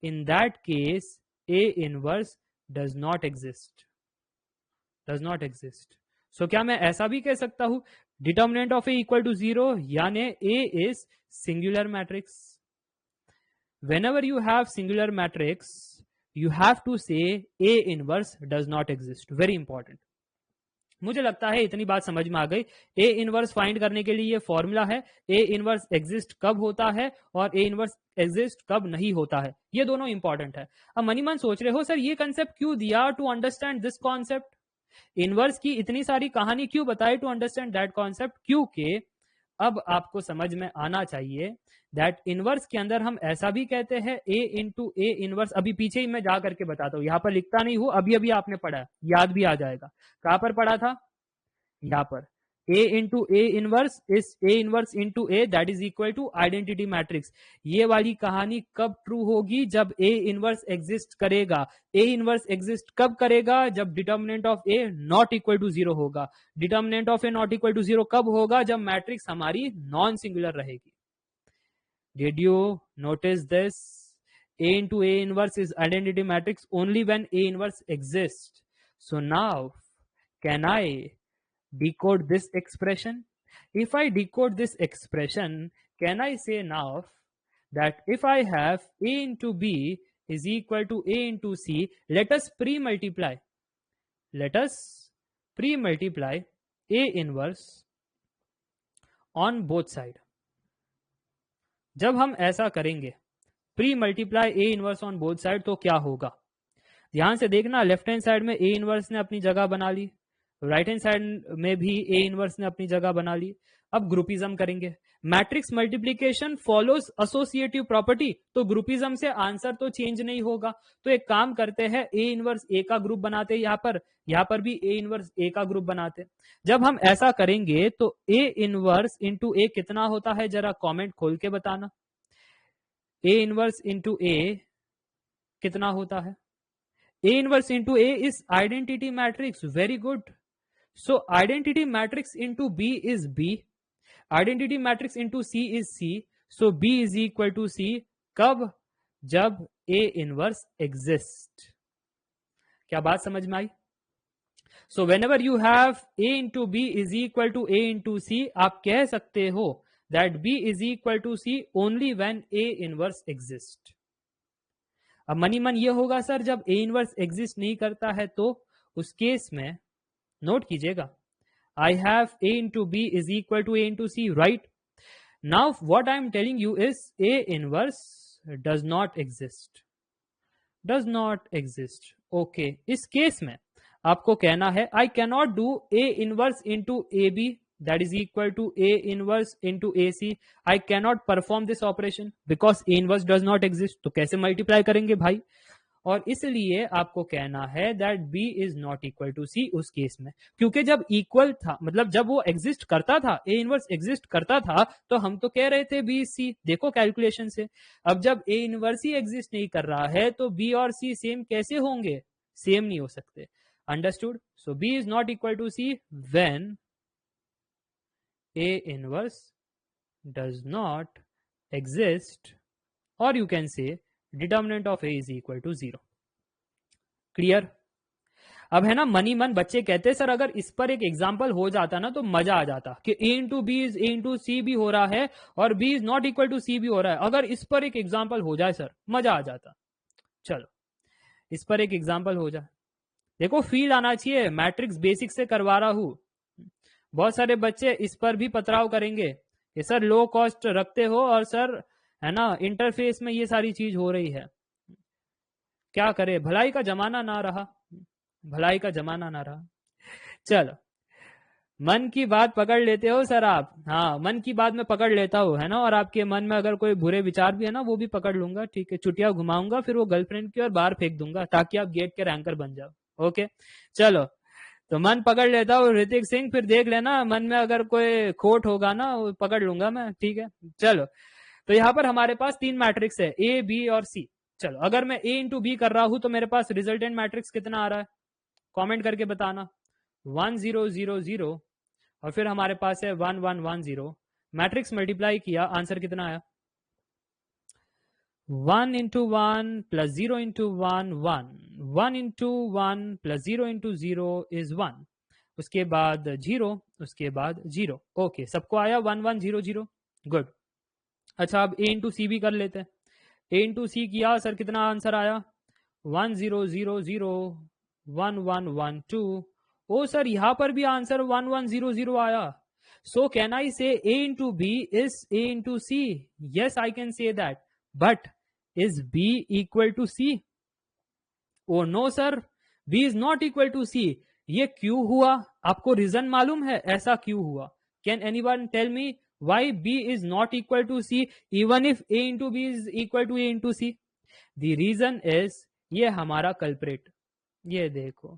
In that case A inverse does not exist. So क्या मैं ऐसा भी कह सकता हूं determinant of A equal to 0 यानी A is singular matrix. Whenever you have singular matrix you have to say A inverse does not exist. Very important. मुझे लगता है इतनी बात समझ में आ गई. A इनवर्स फाइंड करने के लिए ये फॉर्मूला है. A इनवर्स एग्जिस्ट कब होता है और A इनवर्स एग्जिस्ट कब नहीं होता है, ये दोनों इंपॉर्टेंट है. अब मनीमन सोच रहे हो सर ये कंसेप्ट क्यों दिया to understand this concept, inverse की इतनी सारी कहानी क्यों बताई टू अंडरस्टैंड दैट कॉन्सेप्ट. क्योंकि अब आपको समझ में आना चाहिए दैट इनवर्स के अंदर हम ऐसा भी कहते हैं A इंटू ए इनवर्स. अभी पीछे ही मैं जा करके बताता हूं, यहां पर लिखता नहीं हूं, अभी अभी आपने पढ़ा है, याद भी आ जाएगा. कहां पर पढ़ा था, यहां पर A into A inverse is A inverse into A that is equal to identity matrix. ये वाली कहानी कब ट्रू होगी, जब A इनवर्स एग्जिस्ट करेगा. A इनवर्स एग्जिस्ट कब करेगा, जब determinant of A not equal to 0 होगा. Determinant of A not equal to 0 कब होगा, जब मैट्रिक्स हमारी नॉन सिंगुलर रहेगी. Did you notice this? A into A inverse is identity matrix only when A inverse exists. So now, can I decode this expression? If I decode this expression, can I say now that if I have A into B is equal to A into C, let us pre-multiply. Let us pre-multiply A inverse on both sides. जब हम ऐसा करेंगे pre multiply A inverse on both side तो क्या होगा, ध्यान से देखना. लेफ्ट हैंड साइड में ए इनवर्स ने अपनी जगह बना ली, राइट हैंड साइड में भी ए इनवर्स ने अपनी जगह बना ली. अब ग्रुपिज्म करेंगे. Matrix multiplication follows associative property, तो ग्रुपिज्म से आंसर तो चेंज नहीं होगा. तो एक काम करते हैं, ए इनवर्स ए का ग्रुप बनाते हैं, यहां पर भी ए इनवर्स ए का ग्रुप बनाते हैं. जब हम ऐसा करेंगे तो ए इनवर्स इंटू ए कितना होता है, जरा कमेंट खोल के बताना. ए इनवर्स इंटू ए कितना होता है, A inverse into A is identity matrix. Very good. So identity matrix into B is B, identity matrix into C is C. So B is equal to C. कब, जब ए इनवर्स एग्जिस्ट. क्या बात समझ में आई. So whenever you have A into B is equal to A into C, आप कह सकते हो that B is equal to C only when A inverse exist. अब मनी मन ये होगा सर जब ए इनवर्स एग्जिस्ट नहीं करता है, तो उस केस में नोट कीजिएगा, I have A into B is equal to A into C, right? Now what I am telling you is A inverse does not exist. Does not exist. Okay. इस केस में आपको कहना है I cannot do A inverse into AB that is equal to A inverse into AC. I cannot perform this operation because A inverse does not exist. तो कैसे मल्टीप्लाई करेंगे भाई, और इसलिए आपको कहना है that B is not equal to C उस केस में. क्योंकि जब इक्वल था, मतलब जब वो एग्जिस्ट करता था, A इनवर्स एग्जिस्ट करता था, तो हम तो कह रहे थे B C. देखो कैलकुलेशन से. अब जब A इनवर्स ही एग्जिस्ट नहीं कर रहा है तो B और C सेम कैसे होंगे, सेम नहीं हो सकते. Understood. So B is not equal to C when A inverse does not exist, और you can say determinant of A is equal to 0. Clear. अब है ना मनी मन बच्चे कहते हैं सर अगर इस पर एक एग्जांपल हो जाता ना तो मजा आ जाता कि A into B is A into C भी हो रहा है और B is not equal to C भी हो रहा है. अगर इस पर एक एग्जांपल हो जाए सर मजा आ जाता. चलो इस पर एक एग्जांपल हो जाए. देखो फील आना चाहिए, मैट्रिक्स बेसिक से करवा रहा हूं. बहुत सारे बच्चे इस पर भी पथराव करेंगे कि सर लो कॉस्ट रखते हो और सर है ना इंटरफेस में ये सारी चीज हो रही है. क्या करे, भलाई का जमाना ना रहा, भलाई का जमाना ना रहा. चलो मन की बात पकड़ लेते हो सर आप. हाँ मन की बात में पकड़ लेता हूँ है ना, और आपके मन में अगर कोई बुरे विचार भी है ना वो भी पकड़ लूंगा. ठीक है, चुटिया घुमाऊंगा फिर वो गर्लफ्रेंड की और बाहर फेंक दूंगा ताकि आप गेट के रैंकर बन जाओ. ओके चलो तो मन पकड़ लेता हूँ ऋतिक सिंह, फिर देख लेना मन में अगर कोई खोट होगा ना वो पकड़ लूंगा मैं. ठीक है चलो, तो यहां पर हमारे पास 3 मैट्रिक्स है A B और C. चलो अगर मैं A इंटू बी कर रहा हूं तो मेरे पास रिजल्टेंट मैट्रिक्स कितना आ रहा है, कमेंट करके बताना। 1000 और फिर हमारे पास है 1110। मैट्रिक्स मल्टीप्लाई किया, आंसर कितना आया? 1 into 1 plus 0 into 1 1, 1 into 1 plus 0 into 0 is 1, उसके बाद 0, उसके बाद 0। ओके, सबको आया 1100। गुड। अच्छा, अब ए इंटू सी भी कर लेते हैं। ए इंटू सी किया सर, कितना आंसर आया? 1000 1112। ओ सर, यहां पर भी आंसर 1100 आया। सो can I say A into B is A into C? Yes, I can say that, but is B equal to C? Oh no sir, B is not equal to C. ये क्यों हुआ? आपको रीजन मालूम है ऐसा क्यों हुआ? Can anyone tell me why b is not equal to c even if a into b is equal to a into c? the reason is, ये हमारा कल्प्रिट, ये देखो,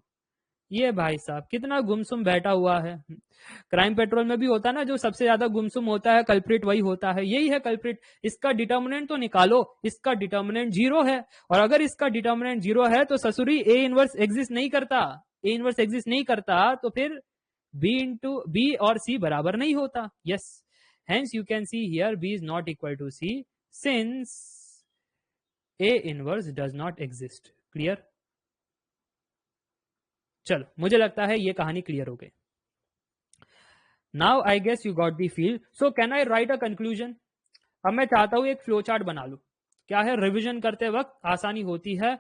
ये भाई साहब कितना गुमसुम बैठा हुआ है। क्राइम पेट्रोल में भी होता है ना, जो सबसे ज्यादा गुमसुम होता है कल्प्रिट वही होता है। यही है कल्प्रिट। इसका डिटर्मिनेंट तो निकालो, इसका डिटर्मिनेंट 0 है, और अगर इसका डिटर्मिनेंट 0 है तो ससुरी ए इनवर्स एग्जिस्ट नहीं करता। ए इनवर्स एग्जिस्ट नहीं करता तो फिर बी इंटू बी और सी बराबर नहीं होता। Yes, hence you can see here b is not equal to c since a inverse does not exist। Clear? चलो, मुझे लगता है ये कहानी क्लियर हो गई। Now I guess you got the feel. So can I write a conclusion? अब मैं चाहता हूं एक फ्लो चार्ट बना लू। क्या है, रिविजन करते वक्त आसानी होती है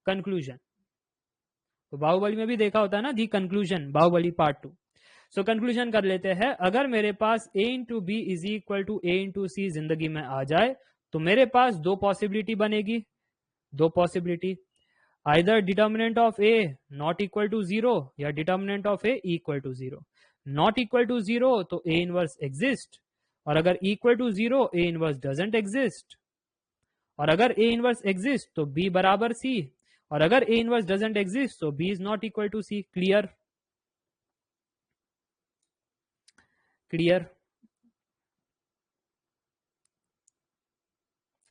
कंक्लूजन। तो बाहुबली में भी देखा होता है ना, the conclusion, Baahubali part 2। So conclusion कर लेते हैं। अगर मेरे पास a into B is equal to a into C जिंदगी में आ जाए तो मेरे पास दो पॉसिबिलिटी बनेगी। दो possibility, either determinant of a not equal to 0 या determinant of a equal to 0। Not equal to 0 तो a इनवर्स एग्जिस्ट, और अगर equal to 0 a inverse doesn't exist, और अगर a इनवर्स एग्जिस्ट तो b बराबर c, और अगर a इनवर्स डजंट एग्जिस्ट तो b is not equal to c। Clear? Clear?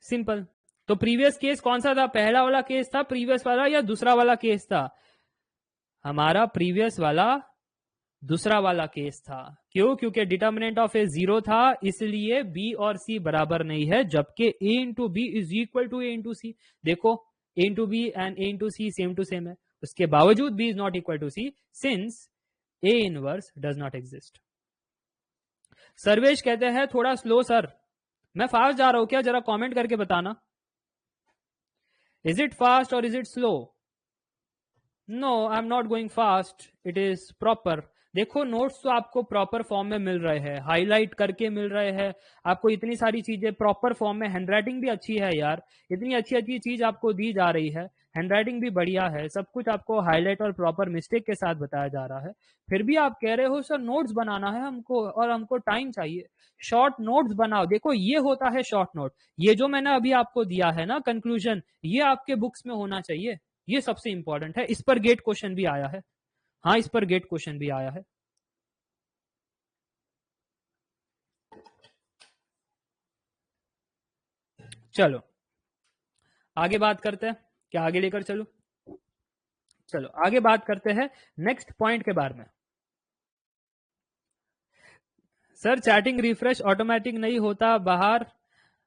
Simple. तो प्रीवियस केस कौन सा था? पहला वाला केस था प्रीवियस वाला, या दूसरा वाला केस था? हमारा प्रीवियस वाला दूसरा वाला केस था। क्यों? क्योंकि डिटर्मिनेंट ऑफ ए 0 था, इसलिए बी और सी बराबर नहीं है, जबकि A into B is equal to A into C. देखो, A into B and A into C same to same है, उसके बावजूद B is not equal to C since A inverse does not exist. Sarvesh कहते हैं थोड़ा स्लो सर। मैं फास्ट जा रहा हूं क्या? जरा कमेंट करके बताना। इज इट फास्ट और is it slow? No, I am not going fast, it is proper. देखो, नोट्स तो आपको प्रॉपर फॉर्म में मिल रहे हैं, हाईलाइट करके मिल रहे हैं आपको, इतनी सारी चीजें प्रॉपर फॉर्म में। हैंडराइटिंग भी अच्छी है यार, इतनी अच्छी अच्छी चीज आपको दी जा रही है, हैंडराइटिंग भी बढ़िया है, सब कुछ आपको हाईलाइट और प्रॉपर मिस्टेक के साथ बताया जा रहा है। फिर भी आप कह रहे हो सर नोट्स बनाना है हमको और हमको टाइम चाहिए। शॉर्ट नोट्स बनाओ। देखो, ये होता है शॉर्ट नोट। ये जो मैंने अभी आपको दिया है ना कंक्लूजन, ये आपके बुक्स में होना चाहिए। ये सबसे इंपॉर्टेंट है। इस पर गेट क्वेश्चन भी आया है। हाँ, इस पर गेट क्वेश्चन भी आया है। चलो आगे बात करते हैं। क्या आगे लेकर चलो? चलो आगे बात करते हैं नेक्स्ट पॉइंट के बारे में। सर चैटिंग रिफ्रेश ऑटोमेटिक नहीं होता बाहर?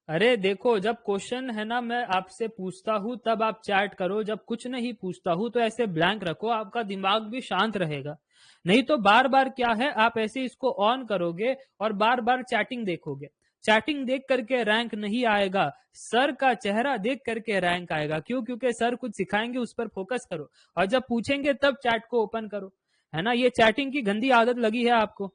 अरे देखो, जब क्वेश्चन है ना मैं आपसे पूछता हूं तब आप चैट करो, जब कुछ नहीं पूछता हूं तो ऐसे ब्लैंक रखो, आपका दिमाग भी शांत रहेगा। नहीं तो बार बार क्या है, आप ऐसे इसको ऑन करोगे और बार बार चैटिंग देखोगे। चैटिंग देख करके रैंक नहीं आएगा, सर का चेहरा देख करके रैंक आएगा। क्यों? क्योंकि सर कुछ सिखाएंगे, उस पर फोकस करो, और जब पूछेंगे तब चैट को ओपन करो। है ना, ये चैटिंग की गंदी आदत लगी है आपको,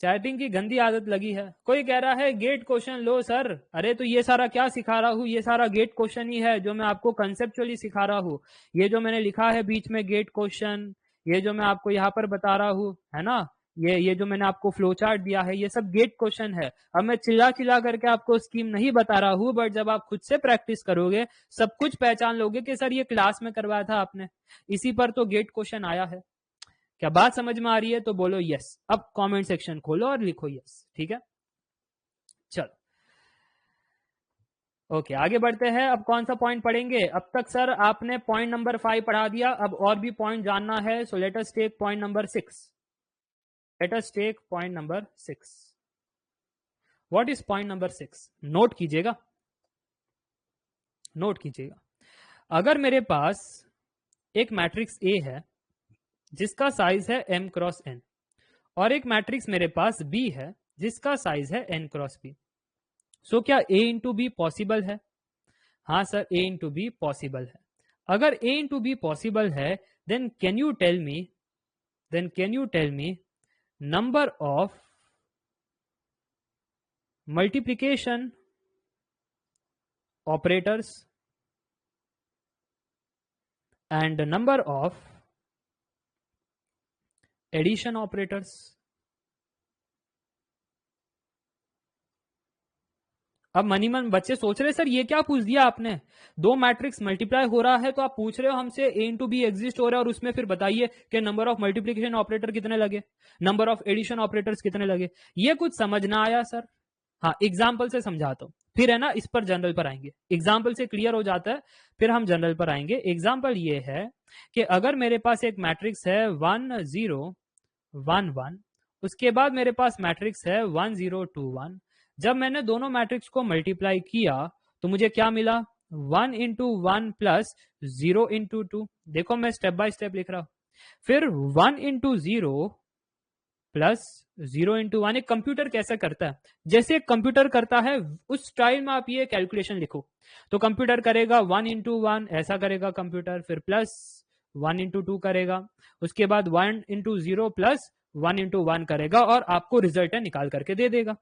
चैटिंग की गंदी आदत लगी है। कोई कह रहा है गेट क्वेश्चन लो सर। अरे तो ये सारा क्या सिखा रहा हूँ? ये सारा गेट क्वेश्चन ही है जो मैं आपको कंसेप्चुअली सिखा रहा हूँ। ये जो मैंने लिखा है बीच में गेट क्वेश्चन, ये जो मैं आपको यहाँ पर बता रहा हूँ, है ना, ये जो मैंने आपको फ्लो चार्ट दिया है, ये सब गेट क्वेश्चन है। अब मैं चिल्ला चिल्ला करके आपको स्कीम नहीं बता रहा हूँ, बट जब आप खुद से प्रैक्टिस करोगे सब कुछ पहचान लोगे कि सर ये क्लास में करवाया था आपने, इसी पर तो गेट क्वेश्चन आया है। क्या बात समझ में आ रही है? तो बोलो यस। अब कमेंट सेक्शन खोलो और लिखो यस। ठीक है, चलो ओके, आगे बढ़ते हैं। अब कौन सा पॉइंट पढ़ेंगे? अब तक सर आपने पॉइंट नंबर 5 पढ़ा दिया, अब और भी पॉइंट जानना है। So let us take point number 6। Let us take point number 6। What is point number 6? Note कीजिएगा, नोट कीजिएगा। अगर मेरे पास एक मैट्रिक्स ए है जिसका साइज है m क्रॉस n, और एक मैट्रिक्स मेरे पास b है जिसका साइज है n क्रॉस b, सो क्या a इंटू बी पॉसिबल है? हाँ सर, a इंटू बी पॉसिबल है। अगर a इंटू बी पॉसिबल है, then can you tell me number of multiplication operators and number of addition operators? अब मनी मन बच्चे सोच रहे सर ये क्या पूछ दिया आपने, दो मैट्रिक्स मल्टीप्लाई हो रहा है तो आप पूछ रहे हो हमसे a इंटू बी एग्जिस्ट हो रहा है और उसमें फिर बताइए कि नंबर ऑफ मल्टीप्लीकेशन ऑपरेटर कितने लगे, नंबर ऑफ एडिशन ऑपरेटर्स कितने लगे। ये कुछ समझ ना आया सर? हाँ, एग्जाम्पल से समझाता हूं, फिर है ना इस पर जनरल पर आएंगे। एग्जाम्पल से क्लियर हो जाता है, फिर हम जनरल पर आएंगे। एग्जाम्पल ये है कि अगर मेरे पास एक मैट्रिक्स है 1 0 1 1, उसके बाद मेरे पास मैट्रिक्स है 1 0 2 1। जब मैंने दोनों मैट्रिक्स को मल्टीप्लाई किया तो मुझे क्या मिला? 1 इंटू 1 प्लस 0 इंटू 2। देखो मैं स्टेप बाय स्टेप लिख रहा हूं। फिर 1 इंटू 0 प्लस 0 इंटू 1। एक कंप्यूटर कैसे करता है, जैसे एक कंप्यूटर करता है उस स्टाइल में आप ये कैलकुलेशन लिखो। तो कंप्यूटर करेगा 1 इंटू 1 ऐसा करेगा कंप्यूटर, फिर प्लस 1 इंटू 2 करेगा, उसके बाद 1 इंटू 0 प्लस 1 इंटू 1 करेगा और आपको रिजल्ट निकाल करके दे देगा।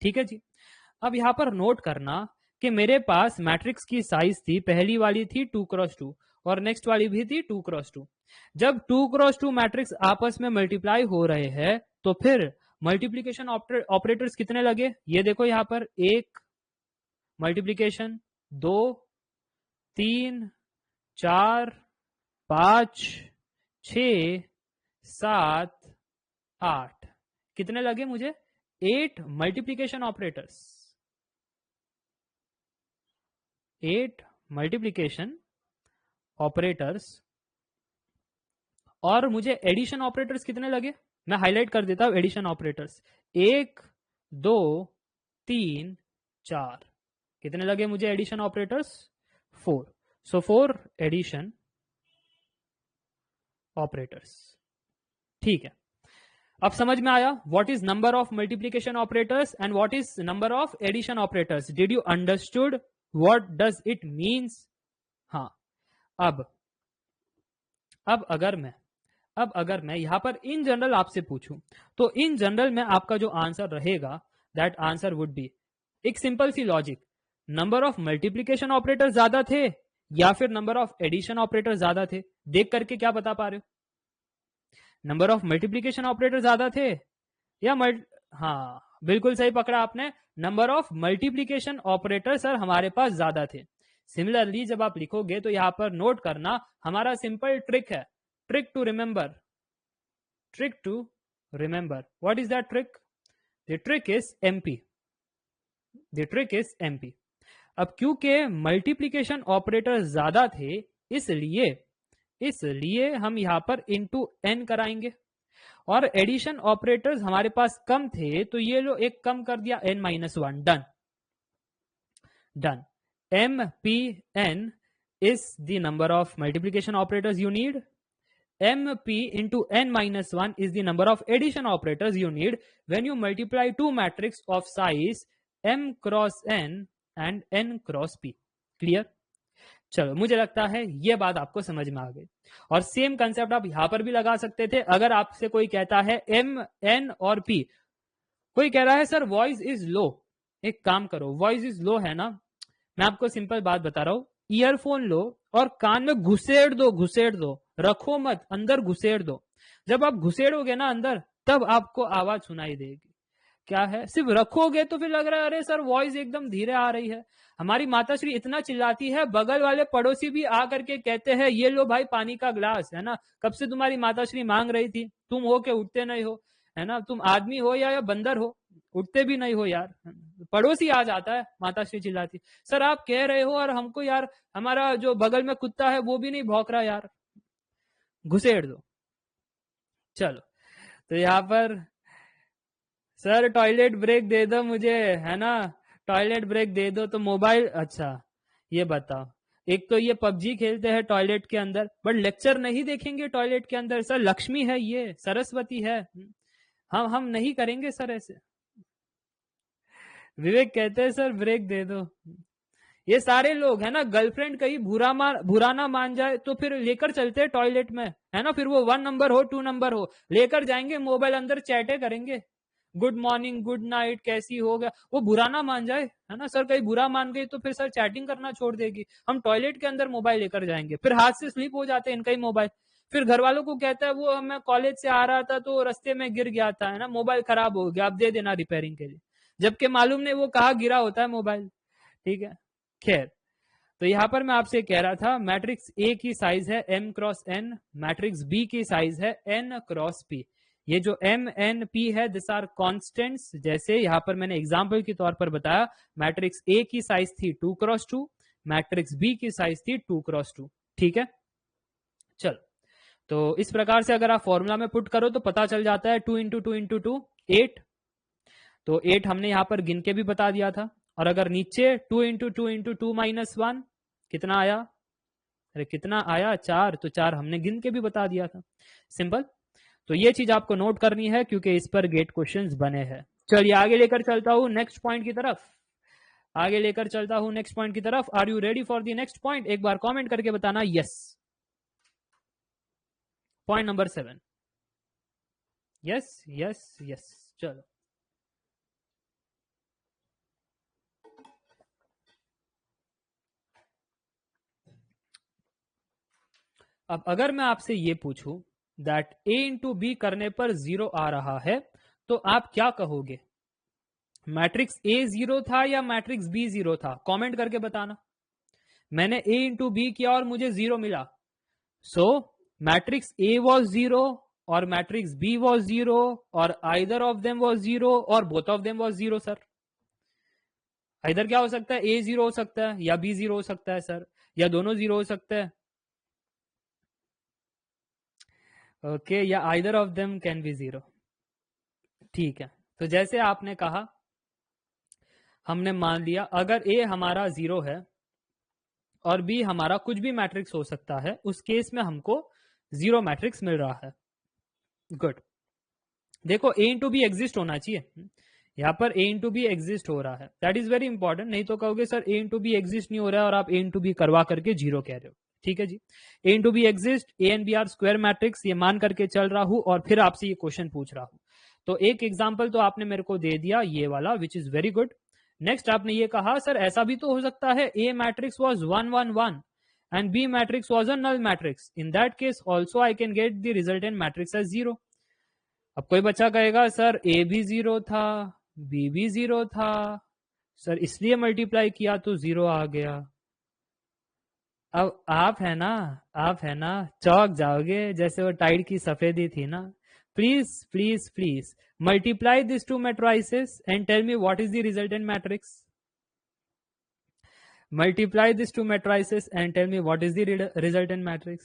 ठीक है जी। अब यहां पर नोट करना कि मेरे पास मैट्रिक्स की साइज थी, पहली वाली थी 2 क्रॉस 2 और नेक्स्ट वाली भी थी 2 क्रॉस 2। जब 2 क्रॉस 2 मैट्रिक्स आपस में मल्टीप्लाई हो रहे हैं तो फिर मल्टीप्लीकेशन ऑपरेटर्स कितने लगे? ये देखो यहां पर, एक मल्टीप्लीकेशन, 2 3 4 5 6 7 8, कितने लगे मुझे? 8 मल्टीप्लीकेशन ऑपरेटर्स, 8 मल्टीप्लीकेशन ऑपरेटर्स। और मुझे एडिशन ऑपरेटर्स कितने लगे? मैं हाईलाइट कर देता हूं एडिशन ऑपरेटर्स, 1 2 3 4। कितने लगे मुझे addition operators? 4। So 4 addition operators. ठीक है, अब समझ में आया what is number of multiplication operators and what is number of addition operators. Did you understood what does it means? हाँ, अब अगर मैं यहां पर इन जनरल आपसे पूछूं तो इन जनरल में आपका जो आंसर रहेगा दैट आंसर वुड बी एक सिंपल सी logic, number of multiplication operator ज्यादा थे या फिर नंबर ऑफ एडिशन ऑपरेटर ज्यादा थे। देख करके क्या बता पा रहे हो? नंबर ऑफ मल्टीप्लीकेशन ऑपरेटर ज्यादा थे या हाँ बिल्कुल सही पकड़ा आपने, number of multiplication operator sir हमारे पास ज्यादा थे। सिमिलरली जब आप लिखोगे तो यहां पर नोट करना हमारा सिंपल ट्रिक है, trick to remember what is that trick? The trick is MP, the trick is MP. अब क्योंकि मल्टीप्लीकेशन ऑपरेटर ज्यादा थे इसलिए हम यहां पर इंटू एन कराएंगे, और एडिशन ऑपरेटर्स हमारे पास कम थे तो ये लो एक कम कर दिया n-1। Done. mpn is the number of multiplication operators you need. mp into n-1 is the number of addition operators you need when you multiply two matrices of size m cross n and n cross p. Clear? चलो, मुझे लगता है ये बात आपको समझ में आ गई। और सेम कंसेप्ट आप यहां पर भी लगा सकते थे। अगर आपसे कोई कहता है m n और p, कोई कह रहा है सर वॉइस इज लो, एक काम करो वॉइस इज लो है ना, मैं आपको सिंपल बात बता रहा हूं, ईयरफोन लो और कान में घुसेड़ दो, रखो मत, अंदर घुसेड़ दो। जब आप घुसेड़ोगे ना अंदर तब आपको आवाज सुनाई देगी। क्या है, सिर्फ रखोगे तो फिर लग रहा है अरे सर वॉइस एकदम धीरे आ रही है। हमारी माताश्री इतना चिल्लाती है, बगल वाले पड़ोसी भी आ करके कहते हैं ये लो भाई पानी का ग्लास, है ना, कब से तुम्हारी माताश्री मांग रही थी, तुम हो के उठते नहीं हो, है ना, तुम आदमी हो या बंदर हो, उठते भी नहीं हो यार। पड़ोसी आ जाता है, माता श्री चिल्लाती, सर आप कह रहे हो और हमको यार हमारा जो बगल में कुत्ता है वो भी नहीं भौंक रहा यार, घुसेड़ दो। चलो, तो यहाँ पर सर टॉयलेट ब्रेक दे दो मुझे, है ना, टॉयलेट ब्रेक दे दो। तो मोबाइल, अच्छा ये बताओ, एक तो ये पबजी खेलते हैं टॉयलेट के अंदर, बट लेक्चर नहीं देखेंगे टॉयलेट के अंदर। सर लक्ष्मी है, ये सरस्वती है, हम नहीं करेंगे सर ऐसे। विवेक कहते हैं सर ब्रेक दे दो। ये सारे लोग है ना, गर्लफ्रेंड कहीं बुरा ना मान जाए तो फिर लेकर चलते हैं टॉयलेट में, है ना, फिर वो 1 नंबर हो 2 नंबर हो, लेकर जाएंगे, मोबाइल अंदर चैटे करेंगे, गुड मॉर्निंग गुड नाइट कैसी हो गया, वो बुरा ना मान जाए, है ना सर, कहीं बुरा मान गई तो फिर सर चैटिंग करना छोड़ देगी। हम टॉयलेट के अंदर मोबाइल लेकर जाएंगे, फिर हाथ से स्लिप हो जाते हैं इनका ही मोबाइल, फिर घर वालों को कहता है वो मैं कॉलेज से आ रहा था तो रास्ते में गिर गया था, है ना, मोबाइल खराब हो गया, आप दे देना रिपेयरिंग के लिए, जबकि मालूम नहीं वो कहाँ गिरा होता है मोबाइल। ठीक है, खैर, तो यहां पर मैं आपसे कह रहा था मैट्रिक्स ए की साइज है m cross n, matrix B की साइज है n क्रॉस p। ये जो m n p है दिस आर कॉन्स्टेंट्स। जैसे यहां पर मैंने एग्जांपल के तौर पर बताया, मैट्रिक्स ए की साइज थी 2 क्रॉस 2, मैट्रिक्स बी की साइज थी 2 क्रॉस 2। ठीक है, चलो, तो इस प्रकार से अगर आप फॉर्मूला में पुट करो तो पता चल जाता है 2 इंटू 2 इंटू 2 8। तो 8 हमने यहां पर गिन के भी बता दिया था। और अगर नीचे 2 इंटू 2 इंटू 2 माइनस 1 कितना आया, अरे कितना आया 4, तो 4 हमने गिन के भी बता दिया था। सिंपल। तो ये चीज आपको नोट करनी है क्योंकि इस पर गेट क्वेश्चंस बने हैं। चलिए आगे लेकर चलता हूं नेक्स्ट पॉइंट की तरफ, आगे लेकर चलता हूं नेक्स्ट पॉइंट की तरफ। Are you ready for the next point? एक बार कमेंट करके बताना yes. Point number 7, yes yes yes. चलो, अब अगर मैं आपसे ये पूछूं दैट a इंटू बी करने पर 0 आ रहा है तो आप क्या कहोगे? मैट्रिक्स ए 0 था या मैट्रिक्स बी 0 था? कमेंट करके बताना। मैंने a इंटू बी किया और मुझे 0 मिला, सो मैट्रिक्स ए वॉज 0 और मैट्रिक्स बी वॉज 0 और आइदर ऑफ देम वॉज 0 और both of them was 0 sir. इधर क्या हो सकता है, a 0 हो सकता है या b 0 हो सकता है सर, या दोनों 0 हो सकते हैं। ओके, या either of them can be 0। ठीक है, तो जैसे आपने कहा, हमने मान लिया अगर a हमारा 0 है और b हमारा कुछ भी मैट्रिक्स हो सकता है, उस केस में हमको 0 मैट्रिक्स मिल रहा है। गुड। देखो a इंटू बी एग्जिस्ट होना चाहिए, यहाँ पर a इंटू बी एग्जिस्ट हो रहा है, दैट इज वेरी इंपॉर्टेंट। नहीं तो कहोगे sir a into B exist नहीं हो रहा है और आप a इंटू बी करवा करके 0 कह रहे हो। ठीक है जी, a into B exist, a and B are square matrix, ये मान करके चल रहा हूं और फिर आपसे ये क्वेश्चन पूछ रहा हूं। तो एक एग्जाम्पल तो आपने मेरे को दे दिया ये वाला, which is very good. Next आपने ये कहा सर ऐसा भी तो हो सकता है a matrix was 1 1 1 and b matrix was a null matrix. In that case also I can get the resultant matrix as 0. अब कोई बच्चा कहेगा सर a भी 0 था, b भी 0 था सर, इसलिए मल्टीप्लाई किया तो 0 आ गया। अब आप है ना चौक जाओगे जैसे वो टाइड की सफेदी थी ना। Please please please multiply this two matrices and tell me what is the resultant matrix. Multiply these two matrices and tell me what is the resultant matrix.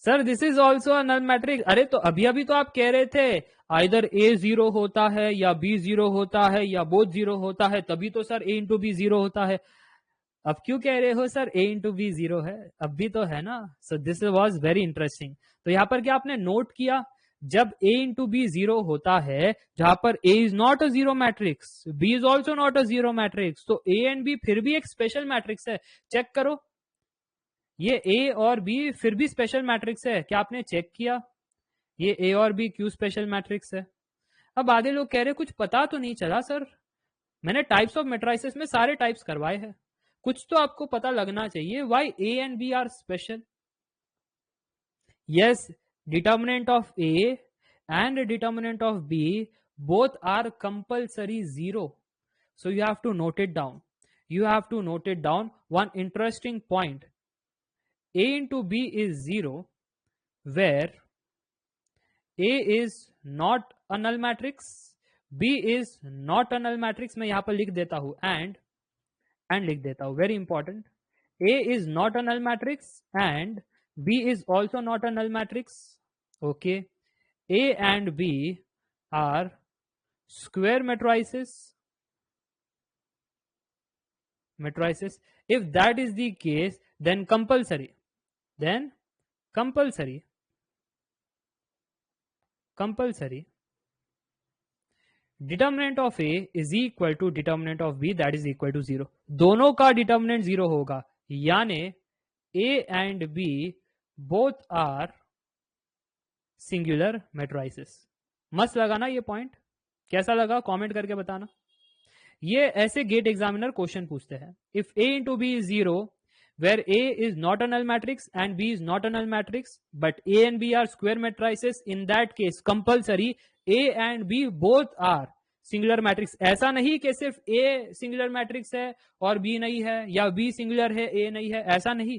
Sir this is also a null matrix. अरे तो अभी अभी तो आप कह रहे थे आइदर a 0 होता है या b 0 होता है या बोथ 0 होता है, तभी तो सर a इंटू बी 0 होता है। अब क्यों कह रहे हो सर a इंटू बी 0 है? अब भी तो है ना। So this was very interesting. तो यहां पर क्या आपने नोट किया, जब a इंटू बी 0 होता है, जहां पर a is not a 0 matrix, b is also not a 0 matrix, तो a एंड b फिर भी एक स्पेशल मैट्रिक्स है। चेक करो, ये a और b फिर भी स्पेशल मैट्रिक्स है। क्या आपने चेक किया ये a और b क्यों स्पेशल मैट्रिक्स है? अब आधे लोग कह रहे कुछ पता तो नहीं चला सर, मैंने टाइप्स ऑफ मैट्रिसेस में सारे टाइप्स करवाए हैं, कुछ तो आपको पता लगना चाहिए why a and b are special. yes, determinant of a and determinant of b both are compulsory 0, so you have to note it down. You have to note it down. One interesting point, a into b is 0 where A is not a null matrix, B is not a null matrix, मैं यहां पर लिख देता हूं and लिख देता हूं, very important. A is not a null matrix and B is also not a null matrix. Okay, A and B are square matrices. If that is the case, then compulsory determinant of A is equal to determinant of B, that is equal to 0. दोनों का डिटर्मिनेंट 0 होगा, यानी A and B both are singular matrices. मस्त लगा ना ये पॉइंट? कैसा लगा कमेंट करके बताना. ये ऐसे गेट एग्जामिनर क्वेश्चन पूछते हैं. If A into B is 0, where A is not a null matrix and B is not a null matrix, but A and B are square matrices, in that case compulsory A and B both are singular matrix. ऐसा नहीं कि सिर्फ A singular matrix है और B नहीं है, या B singular है A नहीं है, ऐसा नहीं.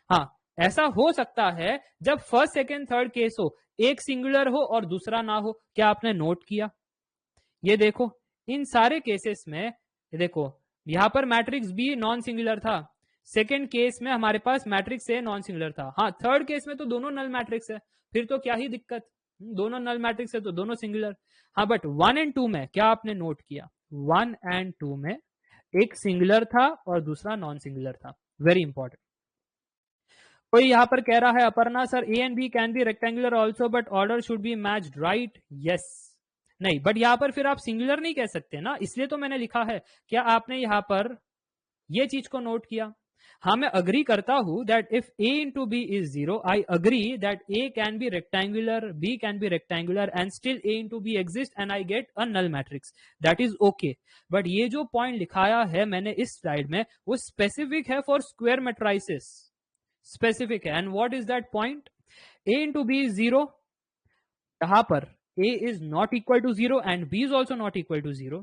हाँ, ऐसा हो सकता है जब फर्स्ट सेकेंड थर्ड केस हो, एक सिंगुलर हो और दूसरा ना हो. क्या आपने नोट किया? ये देखो, इन सारे केसेस में देखो, यहां पर मैट्रिक्स बी नॉन सिंगुलर था, सेकेंड केस में हमारे पास मैट्रिक्स ए नॉन सिंगुलर था. हाँ, थर्ड केस में तो दोनों नल मैट्रिक्स है, फिर तो क्या ही दिक्कत, दोनों नल मैट्रिक्स है तो दोनों सिंगुलर. हाँ, बट 1 एंड 2 में क्या आपने नोट किया? 1 एंड 2 में एक सिंगुलर था और दूसरा नॉन सिंगुलर था. Very important. कोई यहां पर कह रहा है Aparna sir, A and B can be rectangular also but order should be matched, right? Yes. नहीं, बट यहां पर फिर आप सिंगुलर नहीं कह सकते ना, इसलिए तो मैंने लिखा है. क्या आपने यहां पर ये चीज को नोट किया? हाँ, मैं अग्री करता हूं that if a into B is 0, I agree that a can be rectangular, b can be rectangular and still a into B exist and I get a null matrix, that is okay. But ये जो पॉइंट लिखाया है मैंने इस स्लाइड में, वो स्पेसिफिक है फॉर स्क्वायर मैट्रिसेस, स्पेसिफिक है. And what is that point? a into B is 0, यहां पर a is not equal to 0 and b is also not equal to 0.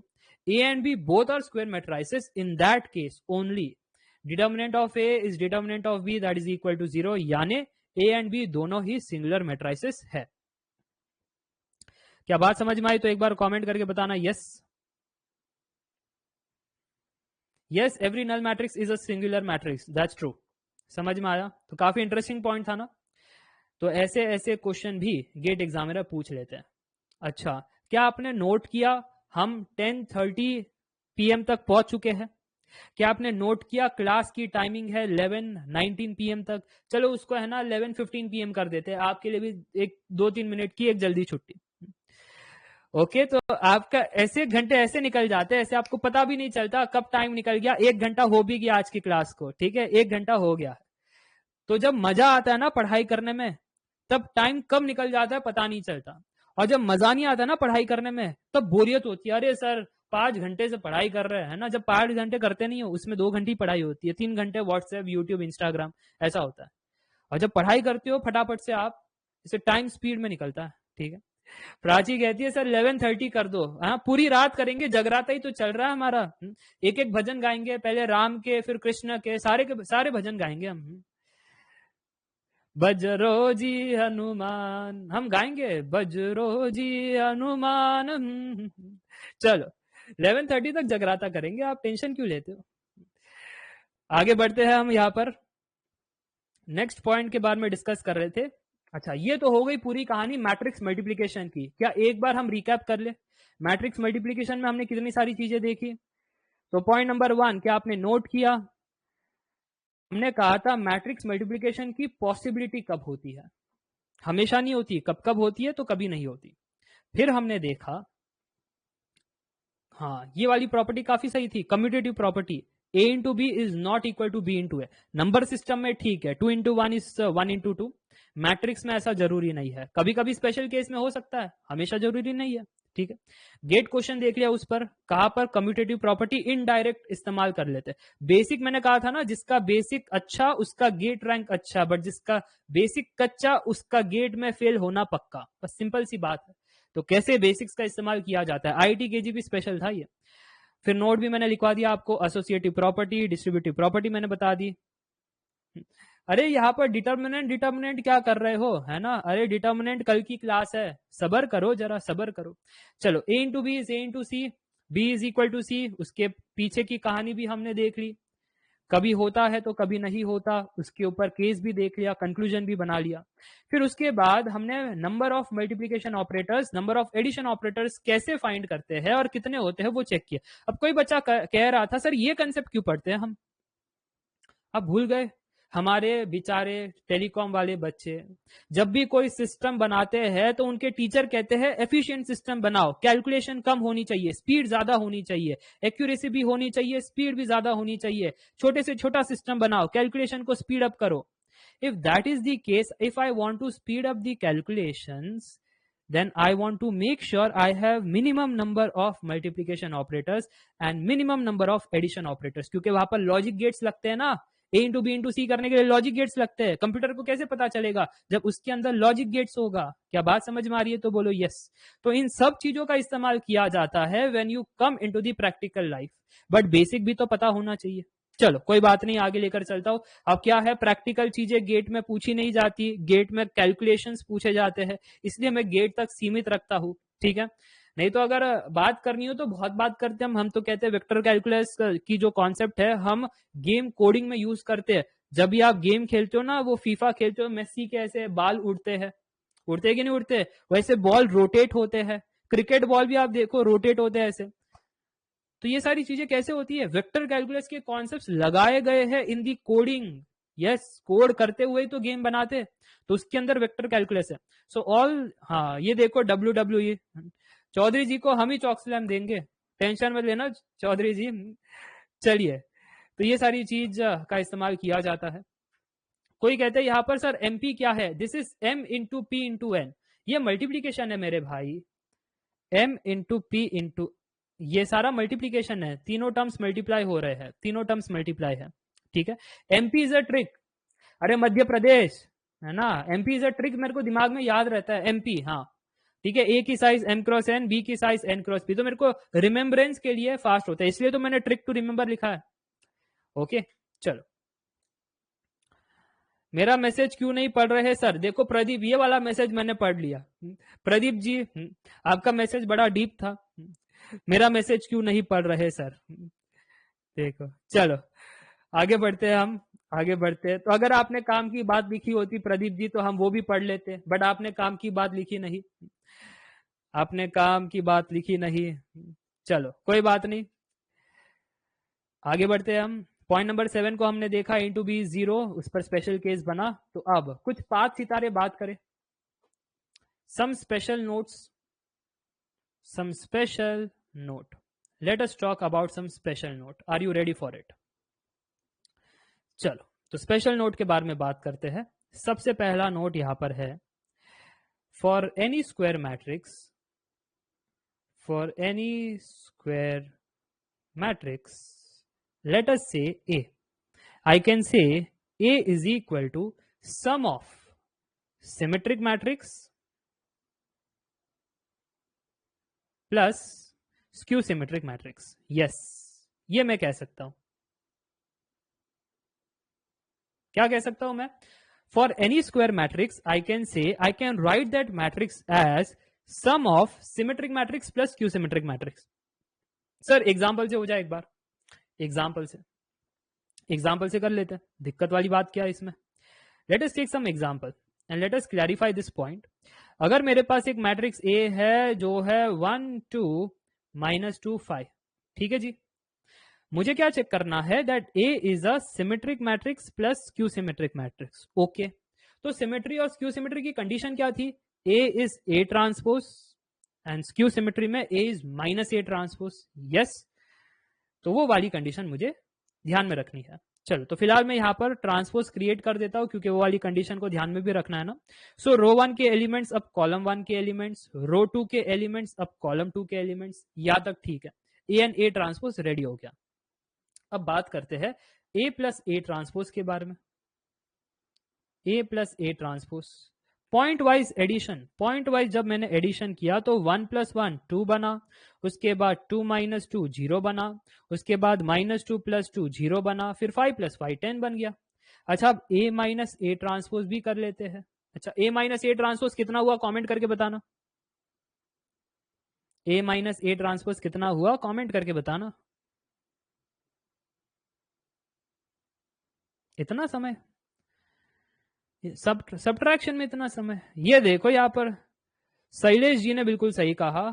A and b both are square matrices. In that case only determinant of A is determinant of B, that is equal to 0, यानी A and B दोनों ही सिंगुलर मैट्रिसेस है. क्या बात समझ में आई? तो एक बार कमेंट करके बताना yes. Yes, every null matrix is a singular matrix, that's true. समझ में आया? तो काफी इंटरेस्टिंग पॉइंट था ना. तो ऐसे ऐसे क्वेश्चन भी गेट एग्जामिनर पूछ लेते हैं. अच्छा, क्या आपने नोट किया हम 10:30 PM तक पहुंच चुके हैं? क्या आपने नोट किया क्लास की टाइमिंग है 11:19 PM तक? चलो उसको है ना 11:15 PM कर देते हैं, आपके लिए भी एक 2-3 मिनट की एक जल्दी छुट्टी. ओके, तो आपका ऐसे घंटे ऐसे निकल जाते हैं, ऐसे आपको पता भी नहीं चलता कब टाइम निकल गया. 1 घंटा हो भी गया आज की क्लास को, ठीक है, 1 घंटा हो गया. तो जब मजा आता है ना पढ़ाई करने में, तब टाइम कब निकल जाता है पता नहीं चलता. और जब मजा नहीं आता ना पढ़ाई करने में, तब बोरियत होती है. अरे सर 5 घंटे से पढ़ाई कर रहे हैं ना, जब 5 घंटे करते नहीं हो, उसमें 2 घंटे पढ़ाई होती है, 3 घंटे व्हाट्सएप, यूट्यूब, इंस्टाग्राम, ऐसा होता है. और जब पढ़ाई करते हो फटाफट से आप, इसे टाइम स्पीड में निकलता है. ठीक है, प्राची कहती है सर 11:30 कर दो. हाँ, पूरी रात करेंगे, जगराता ही तो चल रहा है हमारा. एक एक भजन गाएंगे, पहले राम के फिर कृष्ण के सारे भजन गाएंगे हम. बजरो जी हनुमान, हम गाएंगे बजरो जी हनुमान. चलो 11:30 तक जगराता करेंगे, आप टेंशन क्यों लेते हो. आगे बढ़ते हैं हम यहाँ पर नेक्स्ट पॉइंट के बारे में डिस्कस कर रहे थे. अच्छा, ये तो हो गई पूरी कहानी मैट्रिक्स मल्टीप्लिकेशन की. क्या एक बार हम रिकैप कर ले, मैट्रिक्स मल्टीप्लिकेशन में हमने कितनी सारी चीजें देखी. तो पॉइंट नंबर 1, क्या आपने नोट किया? हमने कहा था मैट्रिक्स मल्टीप्लिकेशन की पॉसिबिलिटी कब होती है, हमेशा नहीं होती, कब कब होती है, तो कभी नहीं होती. फिर हमने देखा, हाँ ये वाली प्रॉपर्टी काफी सही थी, commutative property, a into B is not equal to B into A. Number system में ठीक है, 2 इंटू 1 इज 1 इंटू 2. मैट्रिक्स में ऐसा जरूरी नहीं है, कभी कभी स्पेशल केस में हो सकता है, हमेशा जरूरी नहीं है. ठीक है, गेट क्वेश्चन देख लिया, उस पर कहां पर कम्यूटेटिव प्रॉपर्टी इनडायरेक्ट इस्तेमाल कर लेते हैं. बेसिक मैंने कहा था ना, जिसका बेसिक अच्छा उसका गेट रैंक अच्छा, बट जिसका बेसिक कच्चा उसका गेट में फेल होना पक्का. बस सिंपल सी बात है. तो कैसे बेसिक्स का इस्तेमाल किया जाता है, आईआईटी केजीपी स्पेशल था ये. फिर नोट भी मैंने लिखवा दिया आपको, एसोसिएटिव प्रॉपर्टी, डिस्ट्रीब्यूटिव प्रॉपर्टी मैंने बता दी. अरे यहाँ पर डिटर्मिनेंट डिटर्मिनेंट क्या कर रहे हो, है ना? अरे डिटर्मिनेंट कल की क्लास है, सबर करो, जरा सबर करो। चलो, a into B is a into C, B is equal to C, उसके पीछे की कहानी भी हमने देख ली, कभी होता है तो कभी नहीं होता, उसके ऊपर केस भी देख लिया, कंक्लूजन भी बना लिया। फिर उसके बाद हमने number of multiplication operators, number of addition operators कैसे फाइंड करते हैं और कितने होते हैं वो चेक किया। अब कोई बच्चा कह रहा था सर ये कंसेप्ट क्यों पढ़ते हैं हम, अब भूल गए? हमारे बेचारे टेलीकॉम वाले बच्चे जब भी कोई सिस्टम बनाते हैं तो उनके टीचर कहते हैं एफिशिएंट सिस्टम बनाओ, कैलकुलेशन कम होनी चाहिए, स्पीड ज्यादा होनी चाहिए, एक्यूरेसी भी होनी चाहिए, स्पीड भी ज्यादा होनी चाहिए, छोटे से छोटा सिस्टम बनाओ, कैलकुलेशन को स्पीड अप करो। If that is the case, if I want to speed up the calculations, then I want to make sure I have minimum number of multiplication operators and minimum number of addition operators, क्योंकि वहां पर लॉजिक गेट्स लगते हैं ना, a इंटू बी इंटू सी करने के लिए लॉजिक गेट्स लगते हैं। कंप्यूटर को कैसे पता चलेगा? जब उसके अंदर लॉजिक गेट्स होगा। क्या बात समझ में आ रही है? तो बोलो यस। तो इन सब चीजों का इस्तेमाल किया जाता है when you come into the practical life, but basic भी तो पता होना चाहिए। चलो कोई बात नहीं, आगे लेकर चलता हूं। अब क्या है, प्रैक्टिकल चीजें गेट में पूछी नहीं जाती, गेट में कैलकुलेशंस पूछे जाते हैं, इसलिए मैं गेट तक सीमित रखता हूं, ठीक है? नहीं तो अगर बात करनी हो तो बहुत बात करते हैं हम तो कहते हैं वेक्टर कैलकुलस की जो कॉन्सेप्ट है हम गेम कोडिंग में यूज करते हैं। जब भी आप गेम खेलते हो ना, वो फीफा खेलते हो, मेसी के ऐसे बाल उड़ते हैं, उड़ते कि नहीं उड़ते? वैसे बॉल रोटेट होते हैं, क्रिकेट बॉल भी आप देखो रोटेट होते हैं ऐसे। तो ये सारी चीजें कैसे होती है? वेक्टर कैलकुलस के कॉन्सेप्ट्स लगाए गए हैं इन दी कोडिंग। यस, कोड करते हुए ही तो गेम बनाते, तो उसके अंदर वेक्टर कैलकुलस है। सो ऑल, हाँ ये देखो WWE, चौधरी जी को हम ही चौक स्लैम देंगे, टेंशन मत लेना चौधरी जी। चलिए, तो ये सारी चीज का इस्तेमाल किया जाता है। कोई कहते हैं यहाँ पर सर MP क्या है? This is M into P into N, ये मल्टीप्लीकेशन है मेरे भाई। M इंटू P इंटू, ये सारा मल्टीप्लीकेशन है, तीनों टर्म्स मल्टीप्लाई हो रहे हैं, तीनों टर्म्स मल्टीप्लाई है, ठीक है? MP इज अ ट्रिक, अरे मध्य प्रदेश है ना, MP इज अ ट्रिक मेरे को दिमाग में याद रहता है MP, हाँ ठीक है। A की size M cross N, B की साइज N क्रॉस P, तो मेरे को रिमेम्बरेंस के लिए फास्ट होता है, इसलिए तो मैंने ट्रिक टू रिमेम्बर लिखा है। ओके चलो, मेरा मैसेज क्यों नहीं पढ़ रहे सर? देखो प्रदीप, ये वाला मैसेज मैंने पढ़ लिया। प्रदीप जी, आपका मैसेज बड़ा डीप था, मेरा मैसेज क्यों नहीं पढ़ रहे सर? देखो चलो आगे बढ़ते हैं, हम आगे बढ़ते हैं। तो अगर आपने काम की बात लिखी होती प्रदीप जी तो हम वो भी पढ़ लेते, बट आपने काम की बात लिखी नहीं, आपने काम की बात लिखी नहीं। चलो कोई बात नहीं, आगे बढ़ते हैं हम। पॉइंट नंबर 7 को हमने देखा, इंटू बी 0, उस पर स्पेशल केस बना। तो अब कुछ 5 सितारे बात करें, some special notes, some special note. Let us talk about some special note. Are you ready for it? चलो, तो स्पेशल नोट के बारे में बात करते हैं। सबसे पहला नोट यहां पर है, for any square matrix, for any square matrix, let us say A. I can say A is equal to sum of symmetric matrix plus skew symmetric matrix. Yes, ये मैं कह सकता हूं। क्या कह सकता हूं मैं? For any square matrix I can say, I can write that matrix as sum of symmetric matrix plus skew symmetric matrix. Sir example से हो जाए एक बार, एग्जाम्पल से कर लेते हैं, दिक्कत वाली बात क्या है इसमें? Let us take some example and let us clarify this point. अगर मेरे पास एक मैट्रिक्स ए है जो है 1 2 -2 5, ठीक है जी, मुझे क्या चेक करना है? That A is a symmetric matrix plus skew symmetric matrix. Okay, तो सिमेट्री और स्क्यू सिमेट्री की कंडीशन क्या थी? A is A transpose and skew symmetry में A is -a transpose. Yes, तो वो वाली कंडीशन मुझे ध्यान में रखनी है। चलो, तो फिलहाल मैं यहाँ पर ट्रांसपोज क्रिएट कर देता हूं क्योंकि वो वाली कंडीशन को ध्यान में भी रखना है ना। सो रो 1 के एलिमेंट्स अब कॉलम 1 के एलिमेंट्स, रो 2 के एलिमेंट्स अब कॉलम 2 के एलिमेंट्स, यहाँ तक ठीक है। A and A transpose ready हो गया। अब बात करते हैं ए प्लस ए ट्रांसपोज के बारे में। A plus A transpose point wise addition, point wise जब मैंने एडिशन किया तो 1 + 1 2 बना, उसके बाद 2 - 2 0 बना, उसके बाद -2 + 2 0 बना, फिर 5 + 5 10 बन गया। अच्छा, अब ए माइनस ए ट्रांसपोज भी कर लेते हैं। अच्छा, ए माइनस ए ट्रांसपोज कितना हुआ, कमेंट करके बताना। ए माइनस ए ट्रांसपोज कितना हुआ, कमेंट करके बताना। इतना समय, सब्ट्रैक्शन में इतना समय। ये देखो यहाँ पर शैलेश जी ने बिल्कुल सही कहा।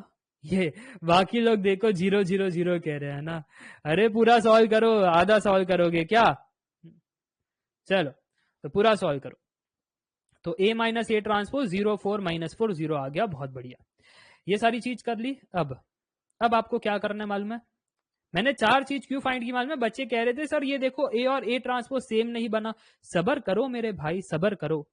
ये बाकी लोग देखो 0 0 0 कह रहे हैं ना। अरे पूरा सॉल्व करो, आधा सॉल्व करोगे क्या? चलो तो पूरा सॉल्व करो। तो a माइनस ए ट्रांसपोज 0 4 -4 0 आ गया, बहुत बढ़िया। ये सारी चीज कर ली। अब आपको क्या करना है मालूम है? मैंने 4 चीज क्यों फाइंड की मालूम है? बच्चे कह रहे थे सर ये देखो ए और ए ट्रांसपोज सेम नहीं बना। सबर करो मेरे भाई, सबर करो।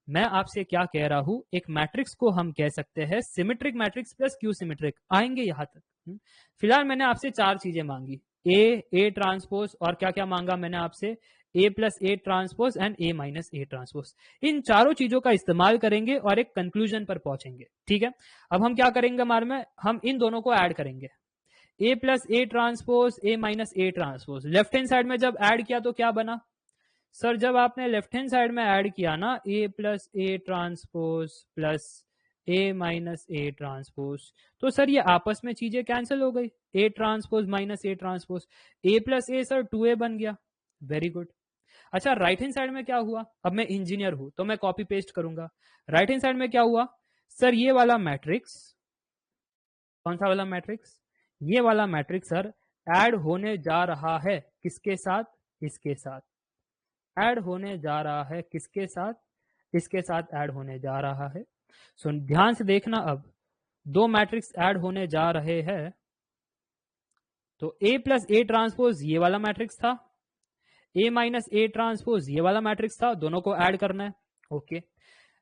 मैं आपसे क्या कह रहा हूं, एक मैट्रिक्स को हम कह सकते हैं symmetric matrix plus skew symmetric, आएंगे यहां तक। फिलहाल मैंने आपसे 4 चीजें मांगी, ए ट्रांसपोज, और क्या क्या मांगा मैंने आपसे, A plus A transpose and A minus A transpose. इन चारों चीजों का इस्तेमाल करेंगे और एक कंक्लूजन पर पहुंचेंगे, ठीक है? अब हम क्या करेंगे हमारे में, हम इन दोनों को ऐड करेंगे, A plus A transpose A minus A transpose. Left hand side में जब ऐड किया तो क्या बना सर? जब आपने लेफ्ट हैंड साइड में ऐड किया ना, A plus A transpose plus A minus A transpose, तो सर ये आपस में चीजें कैंसिल हो गई, A transpose minus A transpose, A plus A sir 2a बन गया। Very good. अच्छा, राइट हैंड साइड में क्या हुआ? अब मैं इंजीनियर हूं तो मैं कॉपी पेस्ट करूंगा। राइट हैंड साइड में क्या हुआ सर? ये वाला मैट्रिक्स, कौन सा वाला मैट्रिक्स? ये वाला मैट्रिक्स सर ऐड होने जा रहा है किसके साथ? इसके साथ। ऐड होने जा रहा है किसके साथ? इसके साथ ऐड होने जा रहा है। सो ध्यान से देखना, अब 2 मैट्रिक्स ऐड होने जा रहे हैं। तो ए प्लस ए ट्रांसपोज ये वाला मैट्रिक्स था, ए माइनस ए ट्रांसपोज ये वाला मैट्रिक्स था, दोनों को ऐड करना है। ओके,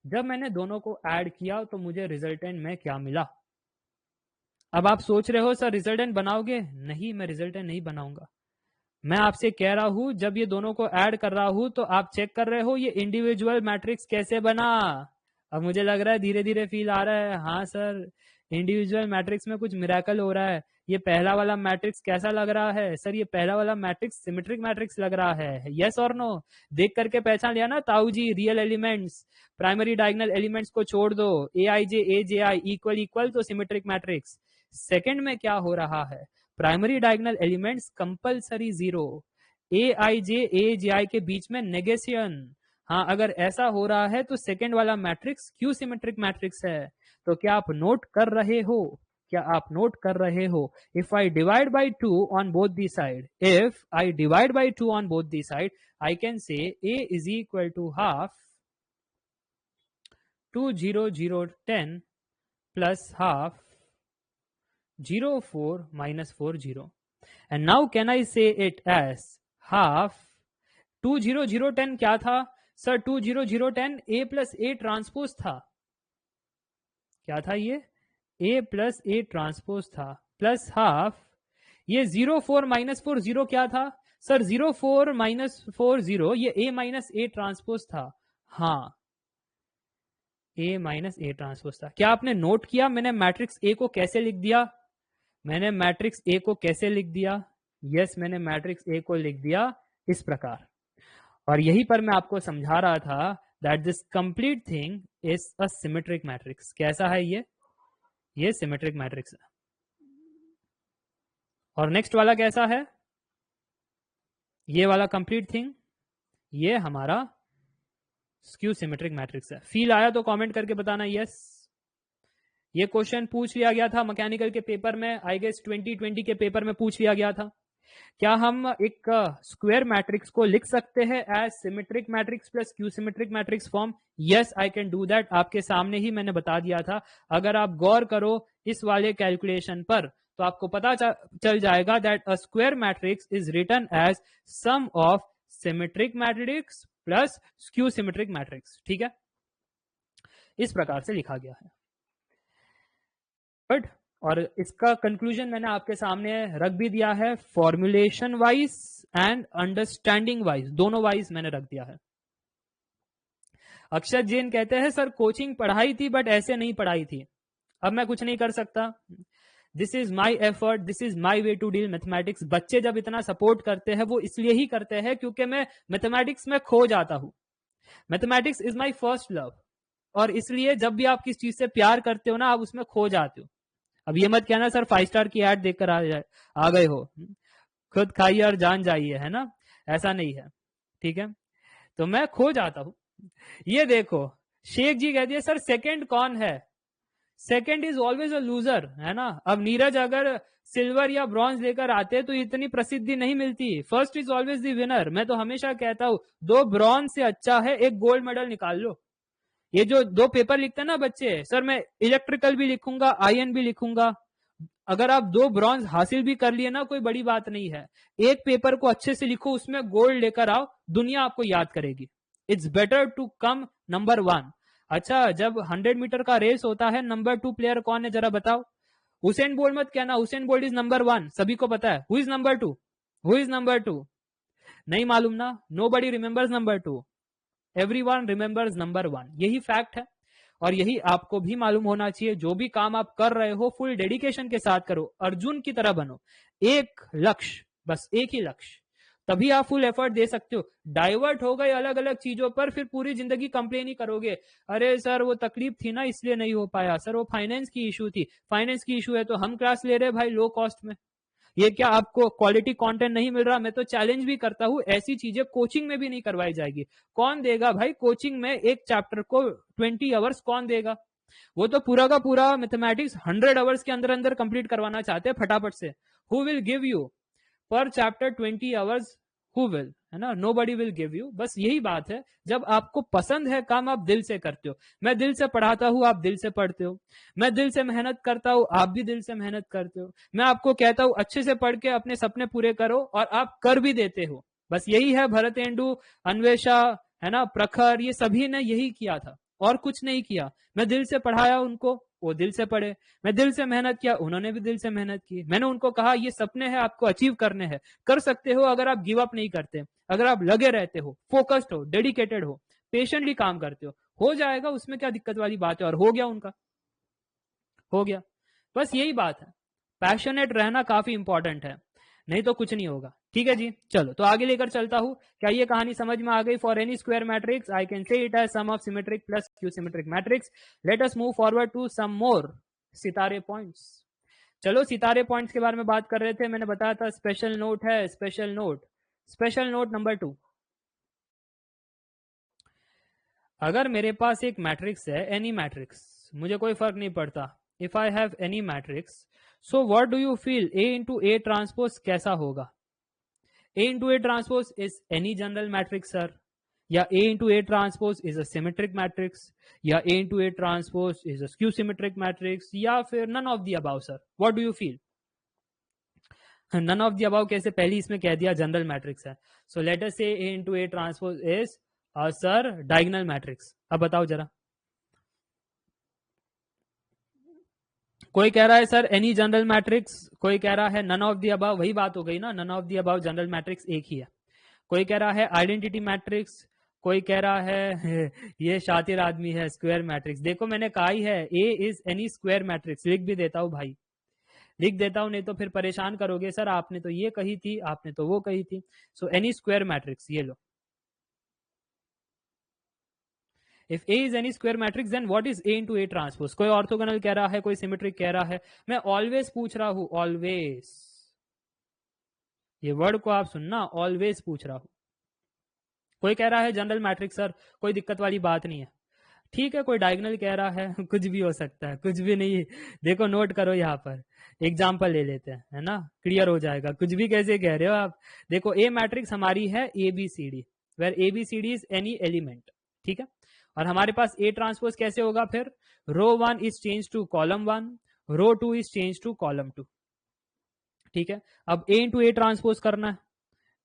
जब मैंने दोनों को ऐड किया तो मुझे रिजल्टेंट में क्या मिला? अब आप सोच रहे हो सर रिजल्टेंट बनाओगे? नहीं, मैं रिजल्टेंट नहीं बनाऊंगा। मैं आपसे कह रहा हूं जब ये दोनों को ऐड कर रहा हूं तो आप चेक कर रहे हो ये इंडिविजुअल मैट्रिक्स कैसे बना। अब मुझे लग रहा है धीरे धीरे फील आ रहा है, हाँ सर इंडिविजुअल मैट्रिक्स में कुछ मिरेकल हो रहा है। ये पहला वाला मैट्रिक्स कैसा लग रहा है सर? ये पहला वाला मैट्रिक्स सिमेट्रिक मैट्रिक्स लग रहा है। यस और नो? देख करके पहचान लिया ना ताऊ जी? Real elements, primary diagonal elements को छोड़ दो, A I J A J I equal equal तो सिमेट्रिक मैट्रिक्स। सेकंड में क्या हो रहा है? Primary diagonal elements compulsory 0, A I J A J I के बीच में नेगेशन। हाँ, अगर ऐसा हो रहा है तो सेकंड वाला मैट्रिक्स क्यू सिमेट्रिक मैट्रिक्स है। तो क्या आप नोट कर रहे हो? क्या आप नोट कर रहे हो? If I divide by 2 on both the side, if I divide by 2 on both the side, I can say a is equal to half 2 0 0 10 plus half 0 4 minus 4 0. And now can I say it as half 2 0 0 10 क्या था sir? 2 0 0 10 a plus a transpose था। क्या था ये? a प्लस a ट्रांसपोज था, प्लस हाफ ये 0 4 minus 4 0 क्या था सर? 0 4 minus 4 0 ये a माइनस a ट्रांसपोज था। हाँ, a माइनस a ट्रांसपोज था। क्या आपने नोट किया मैंने मैट्रिक्स a को कैसे लिख दिया? मैंने मैट्रिक्स ए को कैसे लिख दिया? यस, मैंने मैट्रिक्स ए को लिख दिया इस प्रकार। और यही पर मैं आपको समझा रहा था that this complete thing is a symmetric matrix. कैसा है ये सिमेट्रिक मैट्रिक्स है। और नेक्स्ट वाला कैसा है? ये वाला कंप्लीट थिंग, ये हमारा स्क्यू सिमेट्रिक मैट्रिक्स है। फील आया तो कमेंट करके बताना यस। ये क्वेश्चन पूछ लिया गया था मैकेनिकल के पेपर में, आई गेस 2020 के पेपर में पूछ लिया गया था। क्या हम एक स्क्वायर मैट्रिक्स को लिख सकते हैं as symmetric matrix plus skew symmetric matrix form? Yes, I can do that. आपके सामने ही मैंने बता दिया था। अगर आप गौर करो इस वाले कैलकुलेशन पर तो आपको पता चल जाएगा that a square matrix is written as sum of symmetric matrix plus skew symmetric matrix. ठीक है, इस प्रकार से लिखा गया है। बट और इसका कंक्लूजन मैंने आपके सामने रख भी दिया है, formulation wise and understanding wise, दोनों वाइज मैंने रख दिया है। अक्षत जैन कहते हैं सर कोचिंग पढ़ाई थी बट ऐसे नहीं पढ़ाई थी। अब मैं कुछ नहीं कर सकता। This is my effort, this is my way to deal mathematics. बच्चे जब इतना सपोर्ट करते हैं वो इसलिए ही करते हैं क्योंकि मैं मैथमेटिक्स में खो जाता हूं। Mathematics is my first love, और इसलिए जब भी आप किस चीज से प्यार करते हो ना, आप उसमें खो जाते हो। अब ये मत कहना सर 5 स्टार की एड देखकर आ गए हो, खुद खाइए और जान जाइए, है ना, ऐसा नहीं है, ठीक है। तो मैं खो जाता हूं। ये देखो, शेख जी कहती है सर सेकंड कौन है, second is always a loser, है ना। अब नीरज अगर सिल्वर या ब्रॉन्ज लेकर आते तो इतनी प्रसिद्धि नहीं मिलती। First is always the winner. मैं तो हमेशा कहता हूं 2 ब्रॉन्ज से अच्छा है 1 गोल्ड मेडल निकाल लो। ये जो 2 पेपर लिखते हैं ना बच्चे, सर मैं इलेक्ट्रिकल भी लिखूंगा, आईएन भी लिखूंगा, अगर आप 2 ब्रॉन्ज हासिल भी कर लिए ना, कोई बड़ी बात नहीं है। एक पेपर को अच्छे से लिखो, उसमें गोल्ड लेकर आओ, दुनिया आपको याद करेगी। It's better to come number 1। अच्छा, जब 100 मीटर का रेस होता है, नंबर 2 प्लेयर कौन है जरा बताओ। हुसैन बोल्ट मत कहना, हुसैन बोल्ट इज नंबर 1, सभी को पता है। Who is number 2? Who is number 2? नहीं मालूम ना। Nobody remembers number 2, everyone remembers number 1। यही फैक्ट है, और यही आपको भी मालूम होना चाहिए। जो भी काम आप कर रहे हो फुल डेडिकेशन के साथ करो, अर्जुन की तरह बनो। एक लक्ष्य, बस एक ही लक्ष्य, तभी आप फुल एफर्ट दे सकते हो। डाइवर्ट हो गए अलग अलग चीजों पर, फिर पूरी जिंदगी कंप्लेन ही करोगे, अरे सर वो तकलीफ थी ना इसलिए नहीं हो पाया, सर वो फाइनेंस की इशू थी। फाइनेंस की इशू है तो हम क्लास ले रहे भाई लो कॉस्ट में, ये क्या आपको क्वालिटी कंटेंट नहीं मिल रहा? मैं तो चैलेंज भी करता हूं, ऐसी चीजें कोचिंग में भी नहीं करवाई जाएगी। कौन देगा भाई कोचिंग में एक चैप्टर को 20 आवर्स, कौन देगा? वो तो पूरा का पूरा मैथमेटिक्स 100 आवर्स के अंदर अंदर कंप्लीट करवाना चाहते हैं फटाफट से। Who will give you per chapter 20 hours? Who will, है ना, nobody will give you. बस यही बात है, जब आपको पसंद है काम, आप दिल से करते हो। मैं दिल से पढ़ाता हूं, आप दिल से पढ़ते हो। मैं दिल से मेहनत करता हूं, आप भी दिल से मेहनत करते हो। मैं आपको कहता हूं अच्छे से पढ़ के अपने सपने पूरे करो, और आप कर भी देते हो। बस यही है भरतेंदु, अन्वेषा, है ना, प्रखर, ये सभी ने यही किया था और कुछ नहीं किया। मैं दिल से पढ़ाया उनको, वो दिल से पढ़े। मैं दिल से मेहनत किया, उन्होंने भी दिल से मेहनत की। मैंने उनको कहा ये सपने हैं, आपको अचीव करने हैं, कर सकते हो अगर आप गिव अप नहीं करते, अगर आप लगे रहते हो, फोकस्ड हो, डेडिकेटेड हो, पेशेंटली काम करते हो जाएगा। उसमें क्या दिक्कत वाली बात है? और हो गया उनका, हो गया। बस यही बात है, पैशनेट रहना काफी इंपॉर्टेंट है, नहीं तो कुछ नहीं होगा। ठीक है जी, चलो तो आगे लेकर चलता हूं। क्या ये कहानी समझ में आ गई? For any square matrix I can say it as sum of symmetric plus skew symmetric matrix. Let us move forward to some more सितारे पॉइंट्स। चलो सितारे पॉइंट्स के बारे में बात कर रहे थे, मैंने बताया था स्पेशल नोट है, special note. Special note number 2, अगर मेरे पास एक मैट्रिक्स है, एनी मैट्रिक्स, मुझे कोई फर्क नहीं पड़ता, if I have any matrix, so what do you feel a into A transpose कैसा होगा? A into A transpose is any general matrix sir, या A into A transpose is a symmetric matrix, या A into A transpose is a skew symmetric matrix, या फिर none of the above sir, what do you feel? none of the above कैसे? पहली इसमें कह दिया जनरल मैट्रिक्स है, so let us say A into A transpose is a sir diagonal matrix। अब बताओ जरा, कोई कह रहा है सर एनी जनरल मैट्रिक्स, कोई कह रहा है नन ऑफ दी अबव। वही बात हो गई ना, none of the above, general matrix एक ही है। कोई कह रहा है आइडेंटिटी मैट्रिक्स, कोई कह रहा है ये शातिर आदमी है, स्क्वायर मैट्रिक्स। देखो मैंने कहा ही है ए इज एनी स्क्वायर मैट्रिक्स, लिख भी देता हूं भाई, लिख देता हूं, नहीं तो फिर परेशान करोगे सर आपने तो ये कही थी, आपने तो वो कही थी। सो एनी स्क्वायर मैट्रिक्स, ये लो। If A is any square matrix then what is A into A transpose? कोई ऑर्थोगोनल कह रहा है, कोई सिमेट्रिक कह रहा है। मैं ऑलवेज पूछ रहा हूं, ऑलवेज, ये वर्ड को आप सुनना, ऑलवेज पूछ रहा हूं। कोई कह रहा है जनरल मैट्रिक्स सर, कोई दिक्कत वाली बात नहीं है। ठीक है, कोई डायगोनल कह रहा है, कुछ भी हो सकता है, कुछ भी नहीं। देखो नोट करो, यहाँ पर एग्जाम्पल ले लेते हैं, है ना, क्लियर हो जाएगा। कुछ भी कैसे कह रहे हो आप? देखो ए मैट्रिक्स हमारी है A B C D, where A B C D is any element, ठीक है। और हमारे पास ए ट्रांसपोज कैसे होगा फिर? Row 1 is change to column 1, row 2 is change to column 2, ठीक है। अब ए इंटू ए ट्रांसपोज करना है,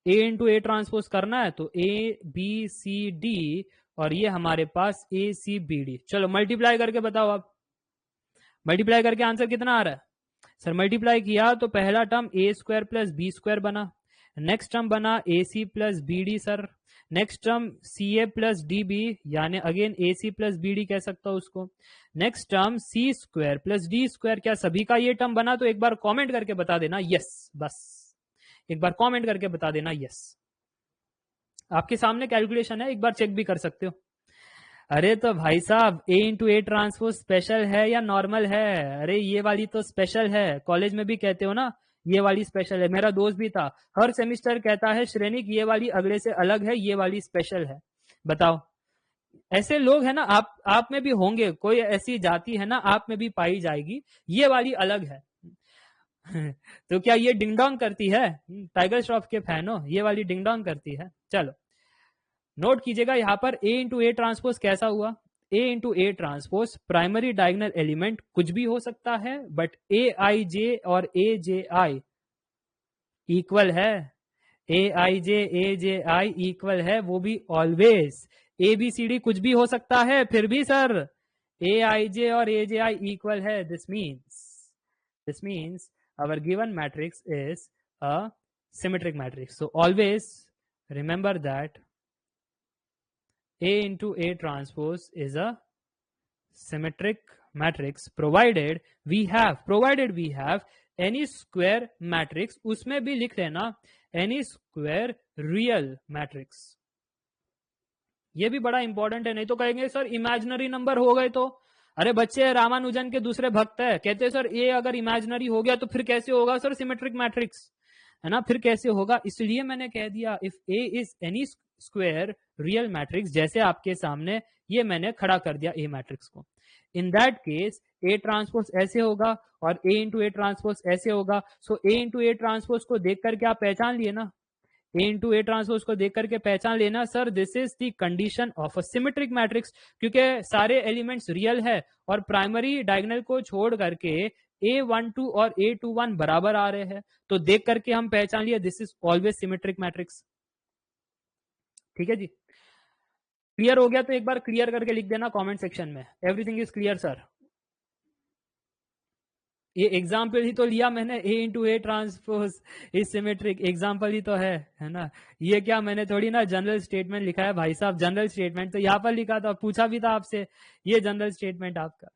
ए इंटू ए ट्रांसपोज करना है, तो ए बी सी डी, और ये हमारे पास ए सी बी डी। चलो मल्टीप्लाई करके बताओ आप, मल्टीप्लाई करके आंसर कितना आ रहा है? सर मल्टीप्लाई किया तो पहला term A square plus B square बना, नेक्स्ट टर्म बना A C plus B D sir, next term C A plus D B, यानी again A C plus B D कह सकता हूं उसको। Next term C square plus D square, क्या सभी का ये टर्म बना? तो एक बार कमेंट करके बता देना यस, बस एक बार कमेंट करके बता देना यस। आपके सामने कैलकुलेशन है, एक बार चेक भी कर सकते हो। अरे तो भाई साहब ए इंटू ए ट्रांसपोज स्पेशल है या नॉर्मल है? अरे ये वाली तो स्पेशल है, कॉलेज में भी कहते हो ना ये वाली स्पेशल है। मेरा दोस्त भी था, हर सेमिस्टर कहता है श्रेणिक ये वाली अगले से अलग है, ये वाली स्पेशल है। बताओ, ऐसे लोग है ना आप में भी होंगे, कोई ऐसी जाति है ना आप में भी पाई जाएगी, ये वाली अलग है। तो क्या ये डिंग डोंग करती है? टाइगर श्रॉफ के फैन हो, ये वाली डिंग डोंग करती है। चलो नोट कीजिएगा यहाँ पर ए इंटू ए ट्रांसपोज कैसा हुआ। A into A transpose primary diagonal element कुछ भी हो सकता है, बट ए आई जे और ए जे आई इक्वल है। ए आई जे आई इक्वल है, वो भी always. A B C D कुछ भी हो सकता है, फिर भी सर ए आई जे और ए जे आई इक्वल है। This means our given matrix is a symmetric matrix. So always remember that A into A transpose is a symmetric matrix provided we have any square matrix, उसमें भी लिख लेना any square real matrix। ये भी बड़ा इंपॉर्टेंट है, नहीं तो कहेंगे सर इमेजिनरी नंबर हो गए तो। अरे बच्चे रामानुजन के दूसरे भक्त है, कहते हैं सर ए अगर इमेजिनरी हो गया तो फिर कैसे होगा सर सिमेट्रिक मैट्रिक्स, है ना, फिर कैसे होगा? इसलिए मैंने कह दिया if A is any square real matrix, जैसे आपके सामने ये मैंने खड़ा कर दिया ए मैट्रिक्स को, इन दैट केस ए ट्रांसपोज ऐसे होगा और ए इंटू ए ट्रांसपोज ऐसे होगा। सो ए इंटू ए ट्रांसपोज को देख करके आप पहचान लिए ना, ए इंटू ए ट्रांसपोज को देख करके पहचान लेना sir this is the condition of a symmetric matrix, क्योंकि सारे एलिमेंट्स रियल है और प्राइमरी डायगोनल को छोड़ करके A12 और A21 बराबर आ रहे हैं, तो देख करके हम पहचान लिया this is always symmetric matrix. ठीक है जी, क्लियर हो गया? तो एक बार क्लियर करके लिख देना कमेंट सेक्शन में, एवरीथिंग इज क्लियर सर। ये एग्जाम्पल ही तो लिया मैंने, A into A transpose is symmetric, example ही तो है ना। ये क्या मैंने थोड़ी ना जनरल स्टेटमेंट लिखा है भाई साहब, जनरल स्टेटमेंट तो यहाँ पर लिखा था, पूछा भी था आपसे ये जनरल स्टेटमेंट आपका,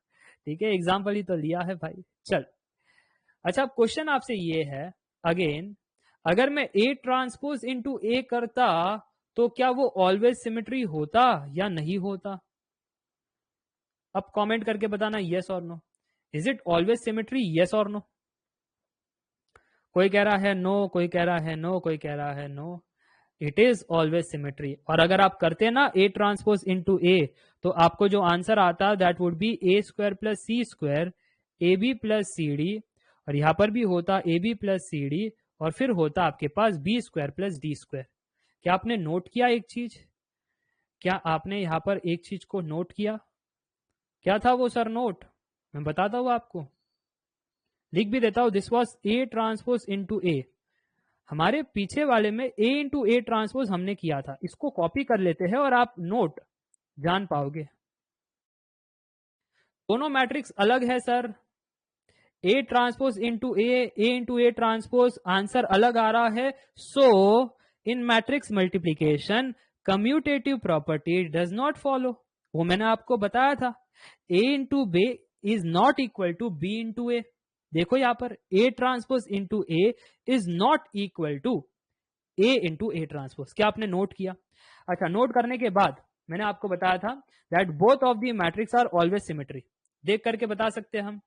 ठीक है, एग्जाम्पल ही तो लिया है भाई। चल अच्छा, क्वेश्चन आपसे ये है अगेन, अगर मैं ए ट्रांसपोज इंटू ए करता तो क्या वो ऑलवेज सिमेट्री होता या नहीं होता? अब कमेंट करके बताना यस और no, is it always symmetry, yes और नो? कोई कह रहा है नो, कोई कह रहा है नो, कोई कह रहा है no, it is always symmetry. और अगर आप करते ना ए ट्रांसपोज इनटू ए, तो आपको जो आंसर आता that would be A square plus C square A B plus C D, और यहां पर भी होता A B plus C D, और फिर होता आपके पास B square plus D square. क्या आपने नोट किया एक चीज? क्या आपने यहां पर एक चीज को नोट किया? क्या था वो सर नोट? मैं बताता हूं आपको, लिख भी देता हूं, this was A transpose into A. हमारे पीछे वाले में ए इंटू ए ट्रांसपोज हमने किया था, इसको कॉपी कर लेते हैं और आप नोट जान पाओगे। दोनों मैट्रिक्स अलग है sir, A transpose into A into A transpose, answer अलग आ रहा है। So in matrix multiplication commutative property does not follow, वो मैंने आपको बताया था। A into B is not equal to B into A. देखो यहां पर A transpose into A is not equal to A into A transpose. क्या आपने नोट किया? अच्छा, नोट करने के बाद मैंने आपको बताया था that both of the matrix are always symmetry. देख करके बता सकते हैं हम,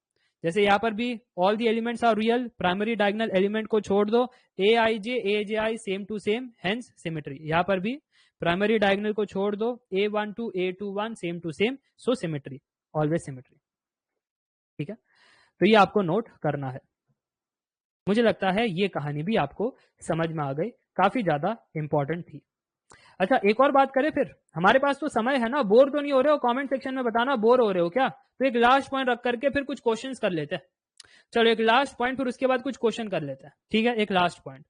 जैसे यहां पर भी all the elements are real, primary diagonal element को छोड़ दो, A I J I same to same, hence symmetry. यहां पर भी प्राइमरी डायगोनल को छोड़ दो, A12 A21 same to same, so symmetry, always symmetry. ठीक है, तो ये आपको नोट करना है। मुझे लगता है ये कहानी भी आपको समझ में आ गई, काफी ज्यादा इंपॉर्टेंट थी। अच्छा, एक और बात करें फिर, हमारे पास तो समय है ना, बोर तो नहीं हो रहे हो? कमेंट सेक्शन में बताना बोर हो रहे हो क्या? तो एक लास्ट पॉइंट रख करके फिर कुछ क्वेश्चंस कर लेते हैं। चलो एक लास्ट पॉइंट, फिर उसके बाद कुछ क्वेश्चन कर लेते हैं। ठीक है, एक लास्ट पॉइंट,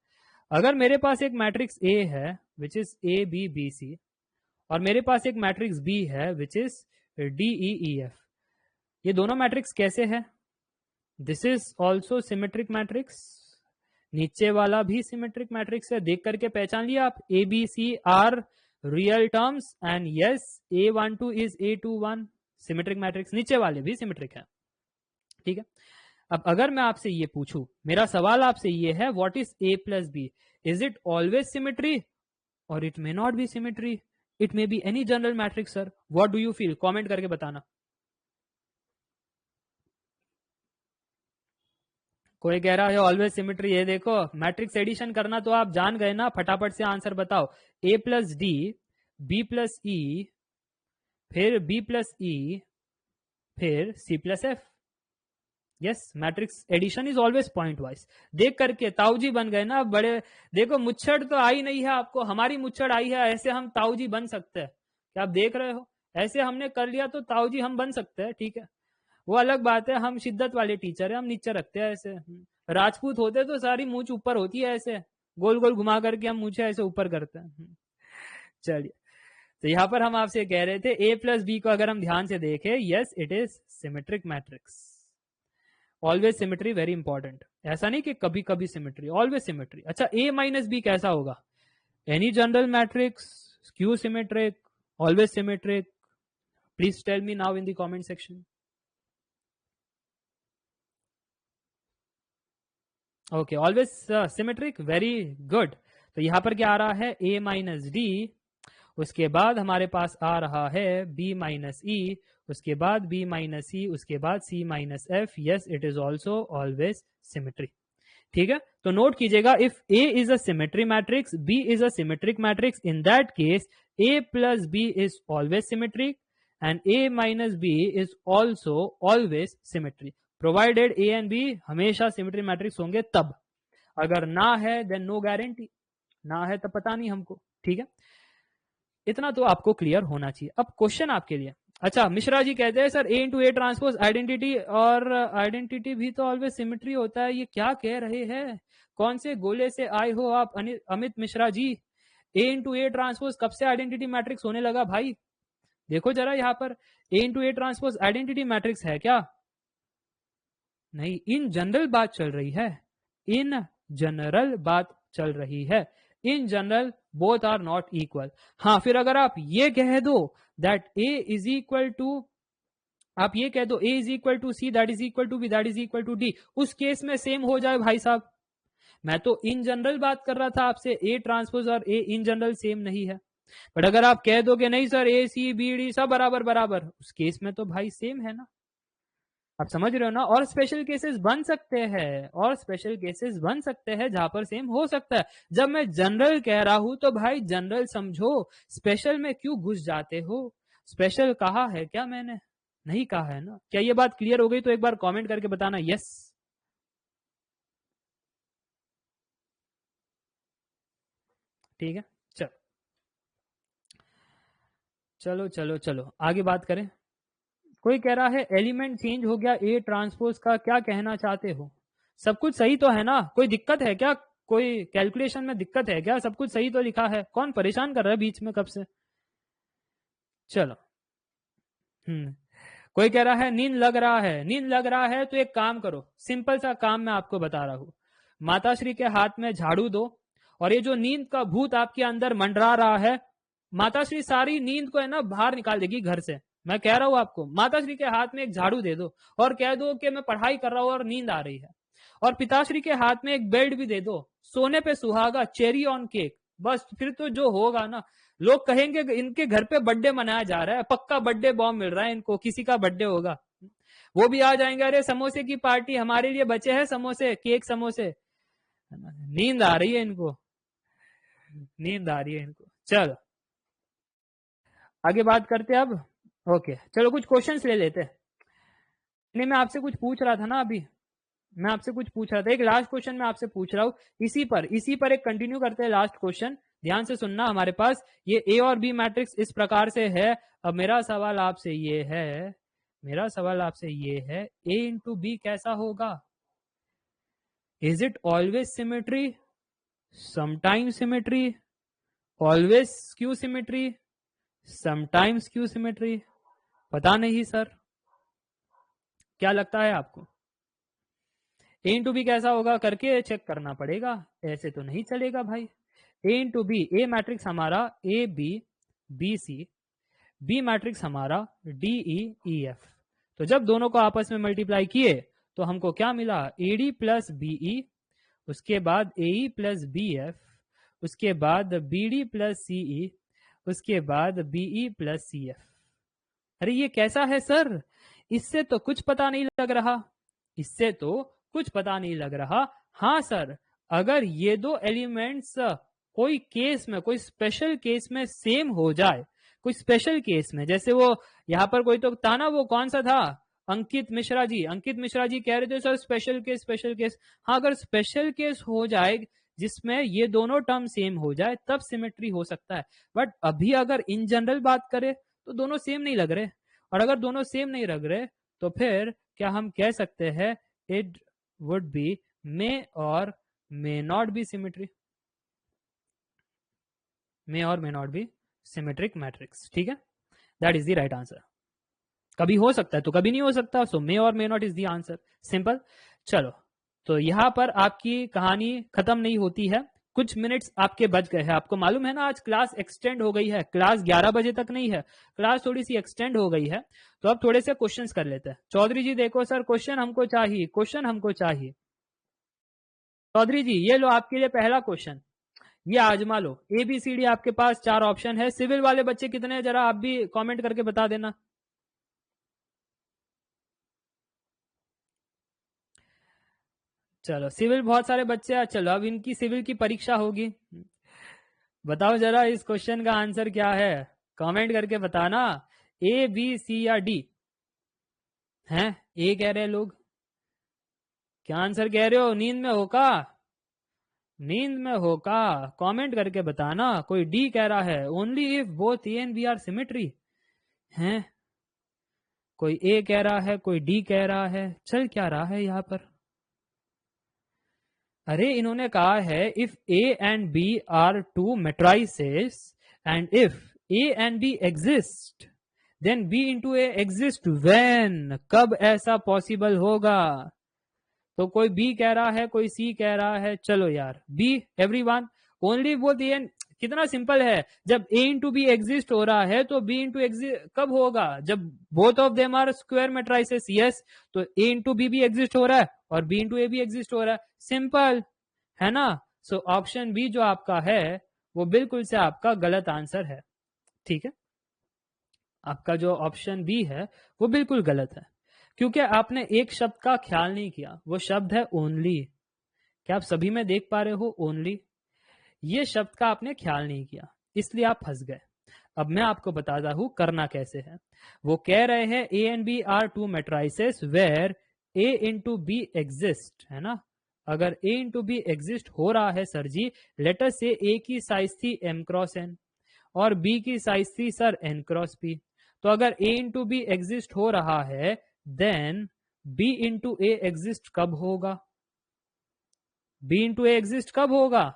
अगर मेरे पास एक मैट्रिक्स ए है which is A B B C, और मेरे पास एक मैट्रिक्स बी है which is D E E F, ये दोनों मैट्रिक्स कैसे है? This is also symmetric matrix, नीचे वाला भी सिमेट्रिक मैट्रिक्स है, देख करके पहचान लिया आप, A B C are real terms and yes A12 is A21 symmetric matrix, नीचे वाले भी सिमेट्रिक है। ठीक है, अब अगर मैं आपसे ये पूछूं, मेरा सवाल आपसे ये है, what is A plus B, is it always symmetry और it may not be symmetry, it may be any general matrix sir, what do you feel, comment करके बताना। कोई कह रहा है ऑलवेज सिमेट्री, ये देखो मैट्रिक्स एडिशन करना तो आप जान गए ना, फटाफट से आंसर बताओ। A plus D, B plus E, फिर बी प्लस ई, फिर C plus F. Yes, matrix addition is always point wise. देख करके ताऊजी बन गए ना बड़े, देखो मुच्छड़ तो आई नहीं है आपको, हमारी मुच्छड़ आई है, ऐसे हम ताऊजी बन सकते हैं, क्या आप देख रहे हो, ऐसे हमने कर लिया तो ताऊजी हम बन सकते हैं। ठीक है, वो अलग बात है, हम शिद्दत वाले टीचर है, हम नीचे रखते हैं ऐसे। राजपूत होते तो सारी मूछ ऊपर होती है, ऐसे गोल गोल घुमा करके हम मूछे ऐसे ऊपर करते हैं। चलिए, तो यहां पर हम आपसे कह रहे थे A प्लस बी को अगर हम ध्यान से देखें, yes it is symmetric matrix, always symmetry, very important. ऐसा नहीं कि कभी कभी सिमेट्री, ऑलवेज सिमेट्री। अच्छा, A माइनस बी कैसा होगा, any general matrix, skew symmetric, always symmetric, please tell me now in the comment section. Okay, always symmetric, very good. तो यहां पर क्या आ रहा है, A माइनस डी, उसके बाद हमारे पास आ रहा है B माइनस ई, उसके बाद B माइनस ई, उसके बाद C minus F. Yes, it is also always symmetry. ठीक है, तो नोट कीजिएगा, if A is a symmetry matrix, B is a symmetric matrix, in that case A plus B is always symmetric and A minus B is also always symmetry, provided A and B हमेशा सिमेट्री मैट्रिक्स होंगे तब, अगर ना है देन नो गारंटी, ना है तो पता नहीं हमको। ठीक है, इतना तो आपको क्लियर होना चाहिए। अब क्वेश्चन आपके लिए, अच्छा मिश्रा जी कहते हैं sir A into A transpose identity, और आइडेंटिटी भी तो ऑलवेज सिमेट्री होता है, ये क्या कह रहे हैं, कौन से गोले से आए हो आप Amit Mishra ji, A into A transpose कब से आइडेंटिटी मैट्रिक्स होने लगा भाई, देखो जरा यहाँ पर, A into A transpose identity matrix है क्या, नहीं, इन जनरल बात चल रही है, इन जनरल बात चल रही है, in general both are not equal. हाँ, फिर अगर आप ये कह दो that A is equal to, आप ये कह दो A is equal to C, that is equal to B, that is equal to D, उस केस में सेम हो जाए भाई साहब। मैं तो इन जनरल बात कर रहा था आपसे, A ट्रांसपोज और A इन जनरल सेम नहीं है, बट अगर आप कह दो कि नहीं sir A C B D सब बराबर बराबर, उस केस में तो भाई सेम है ना, आप समझ रहे हो ना। और स्पेशल केसेस बन सकते हैं, और स्पेशल केसेस बन सकते हैं जहां पर सेम हो सकता है। जब मैं जनरल कह रहा हूं तो भाई जनरल समझो, स्पेशल में क्यों घुस जाते हो, स्पेशल कहा है क्या मैंने, नहीं कहा है ना। क्या ये बात क्लियर हो गई, तो एक बार कमेंट करके बताना यस। ठीक है, चलो चलो चलो चलो आगे बात करें। कोई कह रहा है एलिमेंट चेंज हो गया A ट्रांसपोज का, क्या कहना चाहते हो, सब कुछ सही तो है ना, कोई दिक्कत है क्या, कोई कैलकुलेशन में दिक्कत है क्या, सब कुछ सही तो लिखा है, कौन परेशान कर रहा है बीच में कब से। चलो, कोई कह रहा है नींद लग रहा है, नींद लग रहा है तो एक काम करो, सिंपल सा काम मैं आपको बता रहा हूं, माताश्री के हाथ में झाड़ू दो, और ये जो नींद का भूत आपके अंदर मंडरा रहा है, माताश्री सारी नींद को है ना बाहर निकाल देगी घर से, मैं कह रहा हूं आपको। माताश्री के हाथ में एक झाड़ू दे दो और कह दो कि मैं पढ़ाई कर रहा हूं और नींद आ रही है, और पिताश्री के हाथ में एक बेल्ट भी दे दो, सोने पे सुहागा, चेरी ऑन केक, बस फिर तो जो होगा ना, लोग कहेंगे इनके घर पे बर्थडे मनाया जा रहा है, पक्का बर्थडे बॉम्ब मिल रहा है इनको, किसी का बर्थडे होगा, वो भी आ जाएंगे, अरे समोसे की पार्टी हमारे लिए बचे हैं, समोसे, केक समोसे। नींद आ रही है इनको, नींद आ रही है इनको। चलो आगे बात करते हैं अब। ओके, चलो कुछ क्वेश्चंस ले लेते हैं। नहीं, मैं आपसे कुछ पूछ रहा था ना अभी, मैं आपसे कुछ पूछ रहा था, एक लास्ट क्वेश्चन मैं आपसे पूछ रहा हूँ, इसी पर एक कंटिन्यू करते हैं, लास्ट क्वेश्चन ध्यान से सुनना। हमारे पास ये A और B मैट्रिक्स इस प्रकार से है। अब मेरा सवाल आपसे ये है, मेरा सवाल आपसे ये है, A इंटू बी कैसा होगा, is it always symmetry, sometime symmetry, always skew symmetry, sometimes skew symmetry, पता नहीं सर, क्या लगता है आपको, A इंटू बी कैसा होगा, करके चेक करना पड़ेगा, ऐसे तो नहीं चलेगा भाई। A into B, A matrix हमारा A B B C, B matrix हमारा डी ई ई एफ। तो जब दोनों को आपस में मल्टीप्लाई किए तो हमको क्या मिला, ए डी प्लस बीई, उसके बाद ए प्लस बी एफ, उसके बाद बी डी प्लस सीई, उसके बाद बीई प्लस सी एफ। अरे ये कैसा है सर, इससे तो कुछ पता नहीं लग रहा, इससे तो कुछ पता नहीं लग रहा। हाँ सर, अगर ये दो एलिमेंट्स कोई केस में, कोई स्पेशल केस में सेम हो जाए, कोई स्पेशल केस में, जैसे वो यहाँ पर कोई तो था ना, वो कौन सा था, अंकित मिश्रा जी, अंकित मिश्रा जी कह रहे थे sir special case, special case. हाँ, अगर स्पेशल केस हो जाए जिसमें ये दोनों टर्म सेम हो जाए तब सिमेट्री हो सकता है। बट अभी अगर इन जनरल बात करें तो दोनों सेम नहीं लग रहे, और अगर दोनों सेम नहीं लग रहे तो फिर क्या हम कह सकते हैं, इट वुड बी मे और मे नॉट बी सिमेट्री, मे और मे नॉट बी सिमेट्रिक मैट्रिक्स। ठीक है, that is the right answer. कभी हो सकता है तो कभी नहीं हो सकता, सो मे और may not is the answer, simple. चलो, तो यहां पर आपकी कहानी खत्म नहीं होती है, कुछ मिनट्स आपके बच गए हैं। आपको मालूम है ना, आज क्लास एक्सटेंड हो गई है, क्लास 11 बजे तक नहीं है, क्लास थोड़ी सी एक्सटेंड हो गई है। तो अब थोड़े से क्वेश्चंस कर लेते हैं। चौधरी जी देखो सर, क्वेश्चन हमको चाहिए, क्वेश्चन हमको चाहिए। चौधरी जी ये लो आपके लिए पहला क्वेश्चन, ये आजमा लो। ए बी सी डी आपके पास 4 ऑप्शन है। सिविल वाले बच्चे कितने हैं जरा आप भी कमेंट करके बता देना। चलो सिविल बहुत सारे बच्चे हैं, चलो अब इनकी सिविल की परीक्षा होगी। बताओ जरा इस क्वेश्चन का आंसर क्या है, कमेंट करके बताना। ए बी सी या डी हैं, ए कह रहे हैं लोग, क्या आंसर कह रहे हो, नींद में हो का, नींद में हो का, कमेंट करके बताना। कोई डी कह रहा है, only if both A and B are symmetry हैं, कोई ए कह रहा है, कोई डी कह रहा है, चल क्या रहा है यहाँ पर। अरे इन्होंने कहा है if A and B are two matrices and if A and B exist then B into A exist when, कब ऐसा पॉसिबल होगा। तो कोई बी कह रहा है, कोई सी कह रहा है, चलो यार B everyone, only both A and, कितना सिंपल है, जब ए इंटू बी एग्जिस्ट हो रहा है तो बी इंटू एग्जिस्ट कब होगा, जब both of them are square matrices. Yes, तो ए इंटू बी भी एग्जिस्ट हो रहा है और बी इंटू ए भी एग्जिस्ट हो रहा है, सिंपल है ना। सो ऑप्शन बी जो आपका है वो बिल्कुल से आपका गलत आंसर है। ठीक है, आपका जो ऑप्शन बी है वो बिल्कुल गलत है, क्योंकि आपने एक शब्द का ख्याल नहीं किया, वो शब्द है ओनली। क्या आप सभी में देख पा रहे हो, ओनली, ये शब्द का आपने ख्याल नहीं किया, इसलिए आप फंस गए। अब मैं आपको बताता हूं करना कैसे है। वो कह रहे हैं A and B are two matrices where A into B exist, है ना। अगर ए इंटू बी एग्जिस्ट हो रहा है सर जी, लेटर से ए की साइज थी एम क्रॉस एन और बी की साइज थी सर एन क्रॉस पी। तो अगर ए इंटू बी एग्जिस्ट हो रहा है then B into A exist कब होगा, बी इंटू ए एग्जिस्ट कब होगा,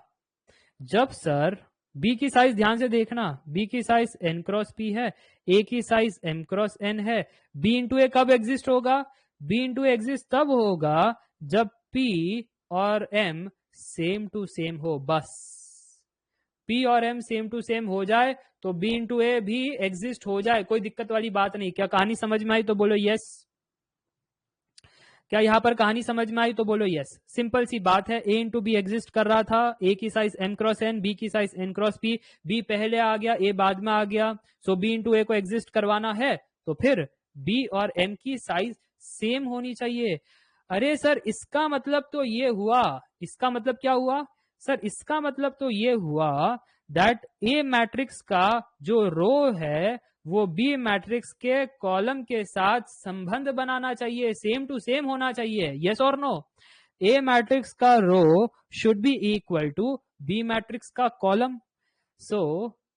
जब सर बी की साइज ध्यान से देखना, बी की साइज एन क्रॉस पी है, ए की साइज एम क्रॉस एन है, बी इंटू ए कब एग्जिस्ट होगा, बी इंटू ए एग्जिस्ट तब होगा जब पी और एम सेम टू सेम हो, बस पी और एम सेम टू सेम हो जाए तो बी इंटू ए भी एग्जिस्ट हो जाए, कोई दिक्कत वाली बात नहीं। क्या कहानी समझ में आई तो बोलो यस, क्या यहां पर कहानी समझ में आई तो बोलो यस। सिंपल सी बात है, ए इंटू बी एग्जिस्ट कर रहा था, ए की size M cross N, B की size N cross P, B पहले आ गया, ए बाद में आ गया, सो बी इंटू ए को एग्जिस्ट करवाना है तो फिर बी और एम की साइज सेम होनी चाहिए। अरे सर इसका मतलब तो ये हुआ, इसका मतलब क्या हुआ सर, इसका मतलब तो ये हुआ दैट ए मैट्रिक्स का जो रो है वो बी मैट्रिक्स के कॉलम के साथ संबंध बनाना चाहिए, सेम टू सेम होना चाहिए, यस और नो। ए मैट्रिक्स का row should be equal to B matrix का कॉलम। सो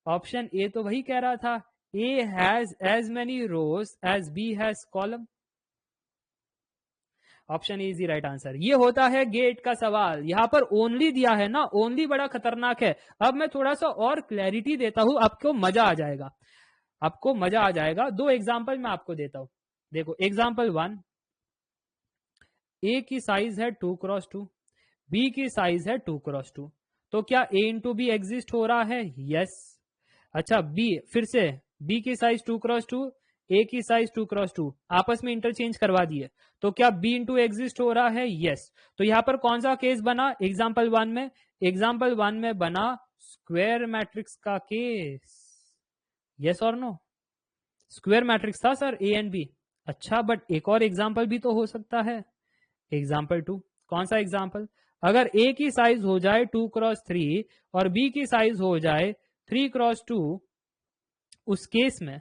ऑप्शन ए तो वही कह रहा था, A has as many rows as B has column, option is the right answer. ये होता है गेट का सवाल, यहां पर ओनली दिया है ना, ओनली बड़ा खतरनाक है। अब मैं थोड़ा सा और क्लैरिटी देता हूं, आपको मजा आ जाएगा, आपको मजा आ जाएगा। 2 एग्जाम्पल मैं आपको देता हूं, देखो एग्जाम्पल 1, ए की साइज है 2 क्रॉस 2, बी की साइज है 2 क्रॉस 2, तो क्या ए इंटू बी एग्जिस्ट हो रहा है, यस। अच्छा बी, फिर से बी की साइज 2x2, ए की साइज 2x2, आपस में इंटरचेंज करवा दिए, तो क्या बी इंटू एग्जिस्ट हो रहा है? यस। तो यहां पर कौन सा केस बना एग्जाम्पल 1 में? एग्जाम्पल 1 में बना स्क्वायर मैट्रिक्स का केस। यस और नो? स्क्वायर मैट्रिक्स था सर ए एंड बी। अच्छा, बट एक और एग्जाम्पल भी तो हो सकता है, एग्जाम्पल 2। कौन सा एग्जाम्पल? अगर ए की साइज हो जाए 2x3 और बी की साइज हो जाए 3x2, उस केस में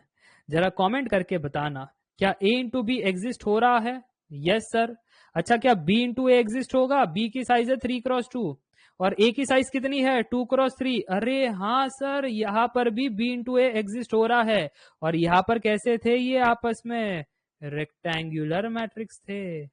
जरा कमेंट करके बताना, क्या ए इंटू बी एग्जिस्ट हो रहा है? Yes sir. अच्छा, क्या बी इंटू ए एग्जिस्ट होगा? बी की साइज है 3x2 और ए की साइज कितनी है? 2x3। अरे हाँ सर, यहां पर भी बी इंटू ए एग्जिस्ट हो रहा है। और यहां पर कैसे थे ये आपस में? रेक्टेंगुलर मैट्रिक्स थे।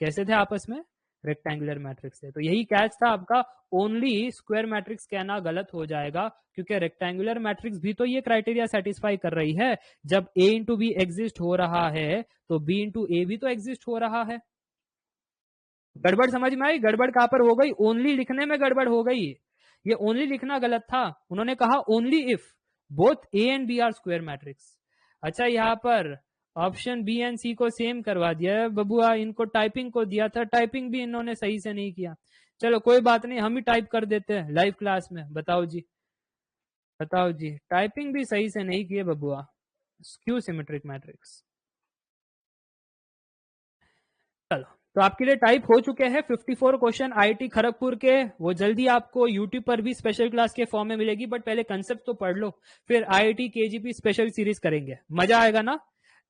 कैसे थे आपस में? रेक्टेंगुलर मैट्रिक्स थे। तो यही कैच था आपका, ओनली स्क्वायर मैट्रिक्स कहना गलत हो जाएगा, क्योंकि रेक्टेंगुलर मैट्रिक्स भी तो ये क्राइटेरिया सेटिस्फाई कर रही है। जब ए इंटू बी एग्जिस्ट हो रहा है तो बी इंटू ए भी तो एग्जिस्ट हो रहा है। गड़बड़ समझ में आई? गड़बड़ कहां पर हो गई? ओनली लिखने में गड़बड़ हो गई। ये ओनली लिखना गलत था। उन्होंने कहा only if both A and B are square matrix. अच्छा, यहाँ पर ऑप्शन बी एंड सी को सेम करवा दिया है बबुआ। इनको टाइपिंग को दिया था, टाइपिंग भी इन्होंने सही से नहीं किया। चलो कोई बात नहीं, हम ही टाइप कर देते हैं लाइव क्लास में। बताओ जी, बताओ जी, टाइपिंग भी सही से नहीं किए बबुआ। Skew symmetric matrix. चलो, तो आपके लिए टाइप हो चुके हैं 54 क्वेश्चन आईआईटी खड़गपुर के। वो जल्दी आपको यूट्यूब पर भी स्पेशल क्लास के फॉर्म में मिलेगी, बट पहले कंसेप्ट तो पढ़ लो, फिर आईआईटी केजीपी स्पेशल सीरीज करेंगे। मजा आएगा ना?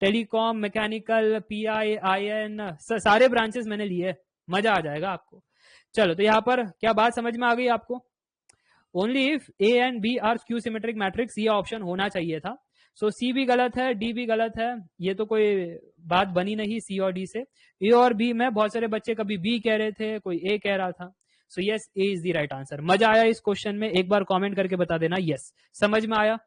टेलीकॉम, मैकेनिकल, पीआई, आईएन, सारे ब्रांचेस मैंने लिए, मजा आ जाएगा आपको। चलो, तो यहाँ पर क्या बात समझ में आ गई आपको? Only if A and B are skew symmetric matrix, ये ऑप्शन होना चाहिए था। सो सी भी गलत है, डी भी गलत है, ये तो कोई बात बनी नहीं सी और डी से। ए और बी में बहुत सारे बच्चे कभी बी कह रहे थे, कोई ए कह रहा था। So yes, A is the right answer. मजा आया इस क्वेश्चन में? एक बार कमेंट करके बता देना यस। समझ में आया?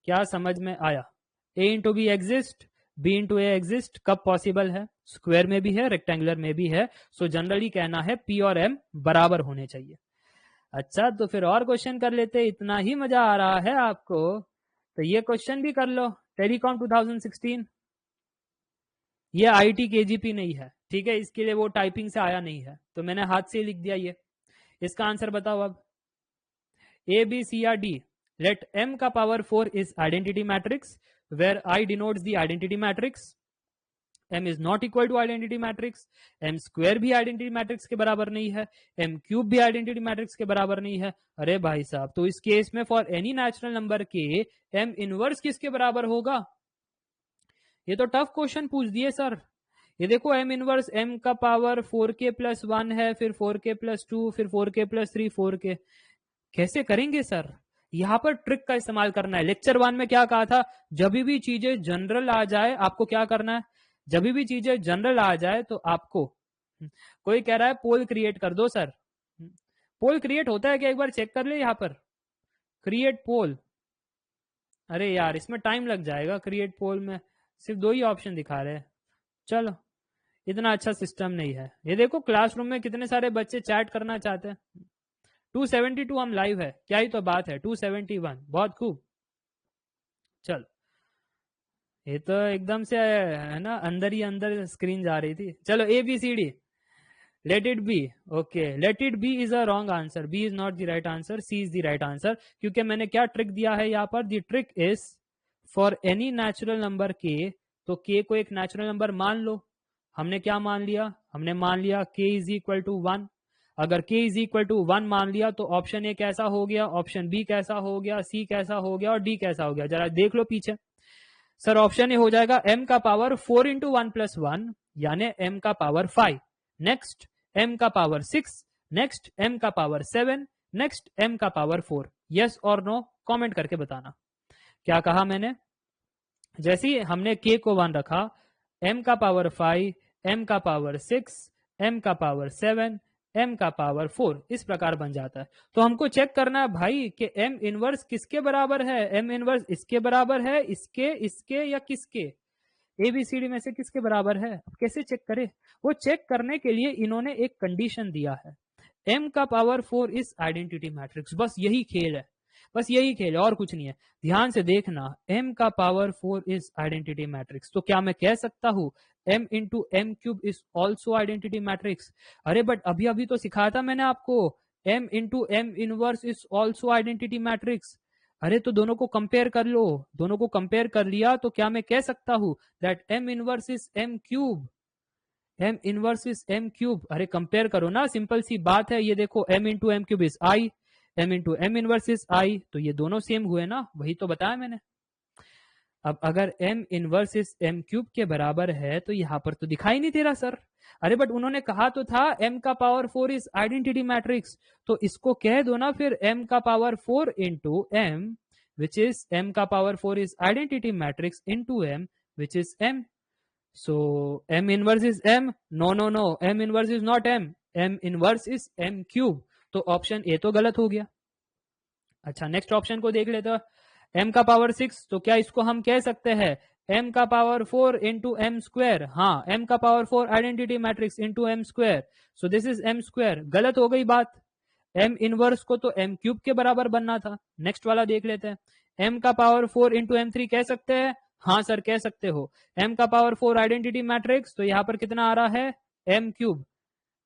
क्या समझ में आया? A into B exist, B into A exist कब पॉसिबल है? स्क्वायर में भी है, रेक्टेंगुलर में भी है। सो जनरली कहना है पी और एम बराबर होने चाहिए। अच्छा, तो फिर और क्वेश्चन कर लेते। इतना ही मजा आ रहा है आपको तो ये क्वेश्चन भी कर लो। टेलीकॉम 2016, ये आईटी केजीपी नहीं है, ठीक है? इसके लिए वो टाइपिंग से आया नहीं है, तो मैंने हाथ से लिख दिया ये। इसका आंसर बताओ अब। ए बी सी या डी? लेट m का power 4 is identity matrix where I denotes the identity matrix. m is not equal to identity matrix. m square भी आइडेंटिटी मैट्रिक्स के बराबर नहीं है, m क्यूब भी आइडेंटिटी मैट्रिक्स के बराबर नहीं है। अरे भाई साहब, तो इस केस में फॉर एनी नेचुरल नंबर के m इनवर्स किसके बराबर होगा? ये तो टफ क्वेश्चन पूछ दिए सर। ये देखो, m इनवर्स m का पावर 4k प्लस 1 है, फिर 4k प्लस 2, फिर 4k प्लस 3, 4k। कैसे करेंगे सर? यहां पर ट्रिक का इस्तेमाल करना है। लेक्चर 1 में क्या कहा था? जब भी चीजें जनरल आ जाए आपको क्या करना है? जब भी चीजें जनरल आ जाए तो आपको, कोई कह रहा है पोल क्रिएट कर दो सर। पोल क्रिएट होता है क्या? एक बार चेक कर ले यहां पर, क्रिएट पोल। अरे यार, इसमें टाइम लग जाएगा। क्रिएट पोल में सिर्फ 2 ही ऑप्शन दिखा रहे हैं। चलो, इतना अच्छा सिस्टम नहीं है। ये देखो, क्लासरूम में कितने सारे बच्चे चैट करना चाहते हैं। 272 हम लाइव है, क्या ही तो बात है। 271, बहुत खूब। चलो, ये तो एकदम से है ना, अंदर ही अंदर स्क्रीन जा रही थी। चलो, A B C D, let it be. Okay, let it be is a wrong answer. B is not the right answer, C is the right answer. क्योंकि मैंने क्या ट्रिक दिया है यहाँ पर? The trick is for any natural number K, तो के को एक नेचुरल नंबर मान लो। हमने क्या मान लिया? हमने मान लिया के इज इक्वल टू 1। अगर k इज इक्वल टू 1 मान लिया तो ऑप्शन ए कैसा हो गया, ऑप्शन बी कैसा हो गया, सी कैसा हो गया और डी कैसा हो गया? जरा देख लो पीछे। सर, ऑप्शन ए हो जाएगा m का पावर 4 इंटू 1 प्लस 1, यानी m का पावर 5। नेक्स्ट m का पावर 6, नेक्स्ट m का पावर 7, नेक्स्ट m का पावर 4। यस और नो कमेंट करके बताना। क्या कहा मैंने? जैसे ही हमने k को 1 रखा, m का पावर 5, m का पावर 6, m का पावर 7, m का पावर 4, इस प्रकार बन जाता है। तो हमको चेक करना है भाई कि m इनवर्स किसके बराबर है? m इनवर्स इसके बराबर है, इसके, इसके या किसके? ABCD में से किसके बराबर है? अब कैसे चेक करें? वो चेक करने के लिए इन्होंने एक कंडीशन दिया है, m का पावर 4 इज आइडेंटिटी मैट्रिक्स। बस यही खेल है। बस यही खेल है और कुछ नहीं है। ध्यान से देखना, m का पावर 4 इज आइडेंटिटी मैट्रिक्स, तो क्या मैं कह सकता हूं m into M cube is also identity matrix? अरे बट अभी अभी तो सिखाया था मैंने आपको, m into M inverse is also identity matrix. अरे तो दोनों को कंपेयर कर लो, दोनों को कंपेयर कर लिया तो क्या मैं कह सकता हूं that m inverse is m cube, m inverse is m cube. अरे कंपेयर करो ना, सिंपल सी बात है, ये देखो m into M cube is i, m into M inverse is i, तो ये दोनों सेम हुए ना, वही तो बताया मैंने। अब अगर m inverse is m cube के बराबर है तो यहां पर तो दिखाई नहीं दे रहा सर। अरे बट उन्होंने कहा तो था m का पावर 4 इज आइडेंटिटी मैट्रिक्स, तो इसको कह दो ना फिर m का power 4 into m which is m का power 4 is identity matrix into m which is m। So m inverse is m, no, m inverse is not m inverse is m cube, तो ऑप्शन ए तो गलत हो गया। अच्छा नेक्स्ट ऑप्शन को देख लेते हैं, m का पावर 6, तो क्या इसको हम कह सकते हैं m का पावर 4 इंटू एम स्क्वायर? हाँ, m का power 4 identity matrix into M square, so this is m square. गलत हो गई बात, m इनवर्स को तो m क्यूब के बराबर बनना था। नेक्स्ट वाला देख लेते हैं, m का पावर 4 इंटू एम थ्री कह सकते हैं? हाँ सर कह सकते हो। m का पावर 4 आइडेंटिटी मैट्रिक्स, तो यहाँ पर कितना आ रहा है m क्यूब।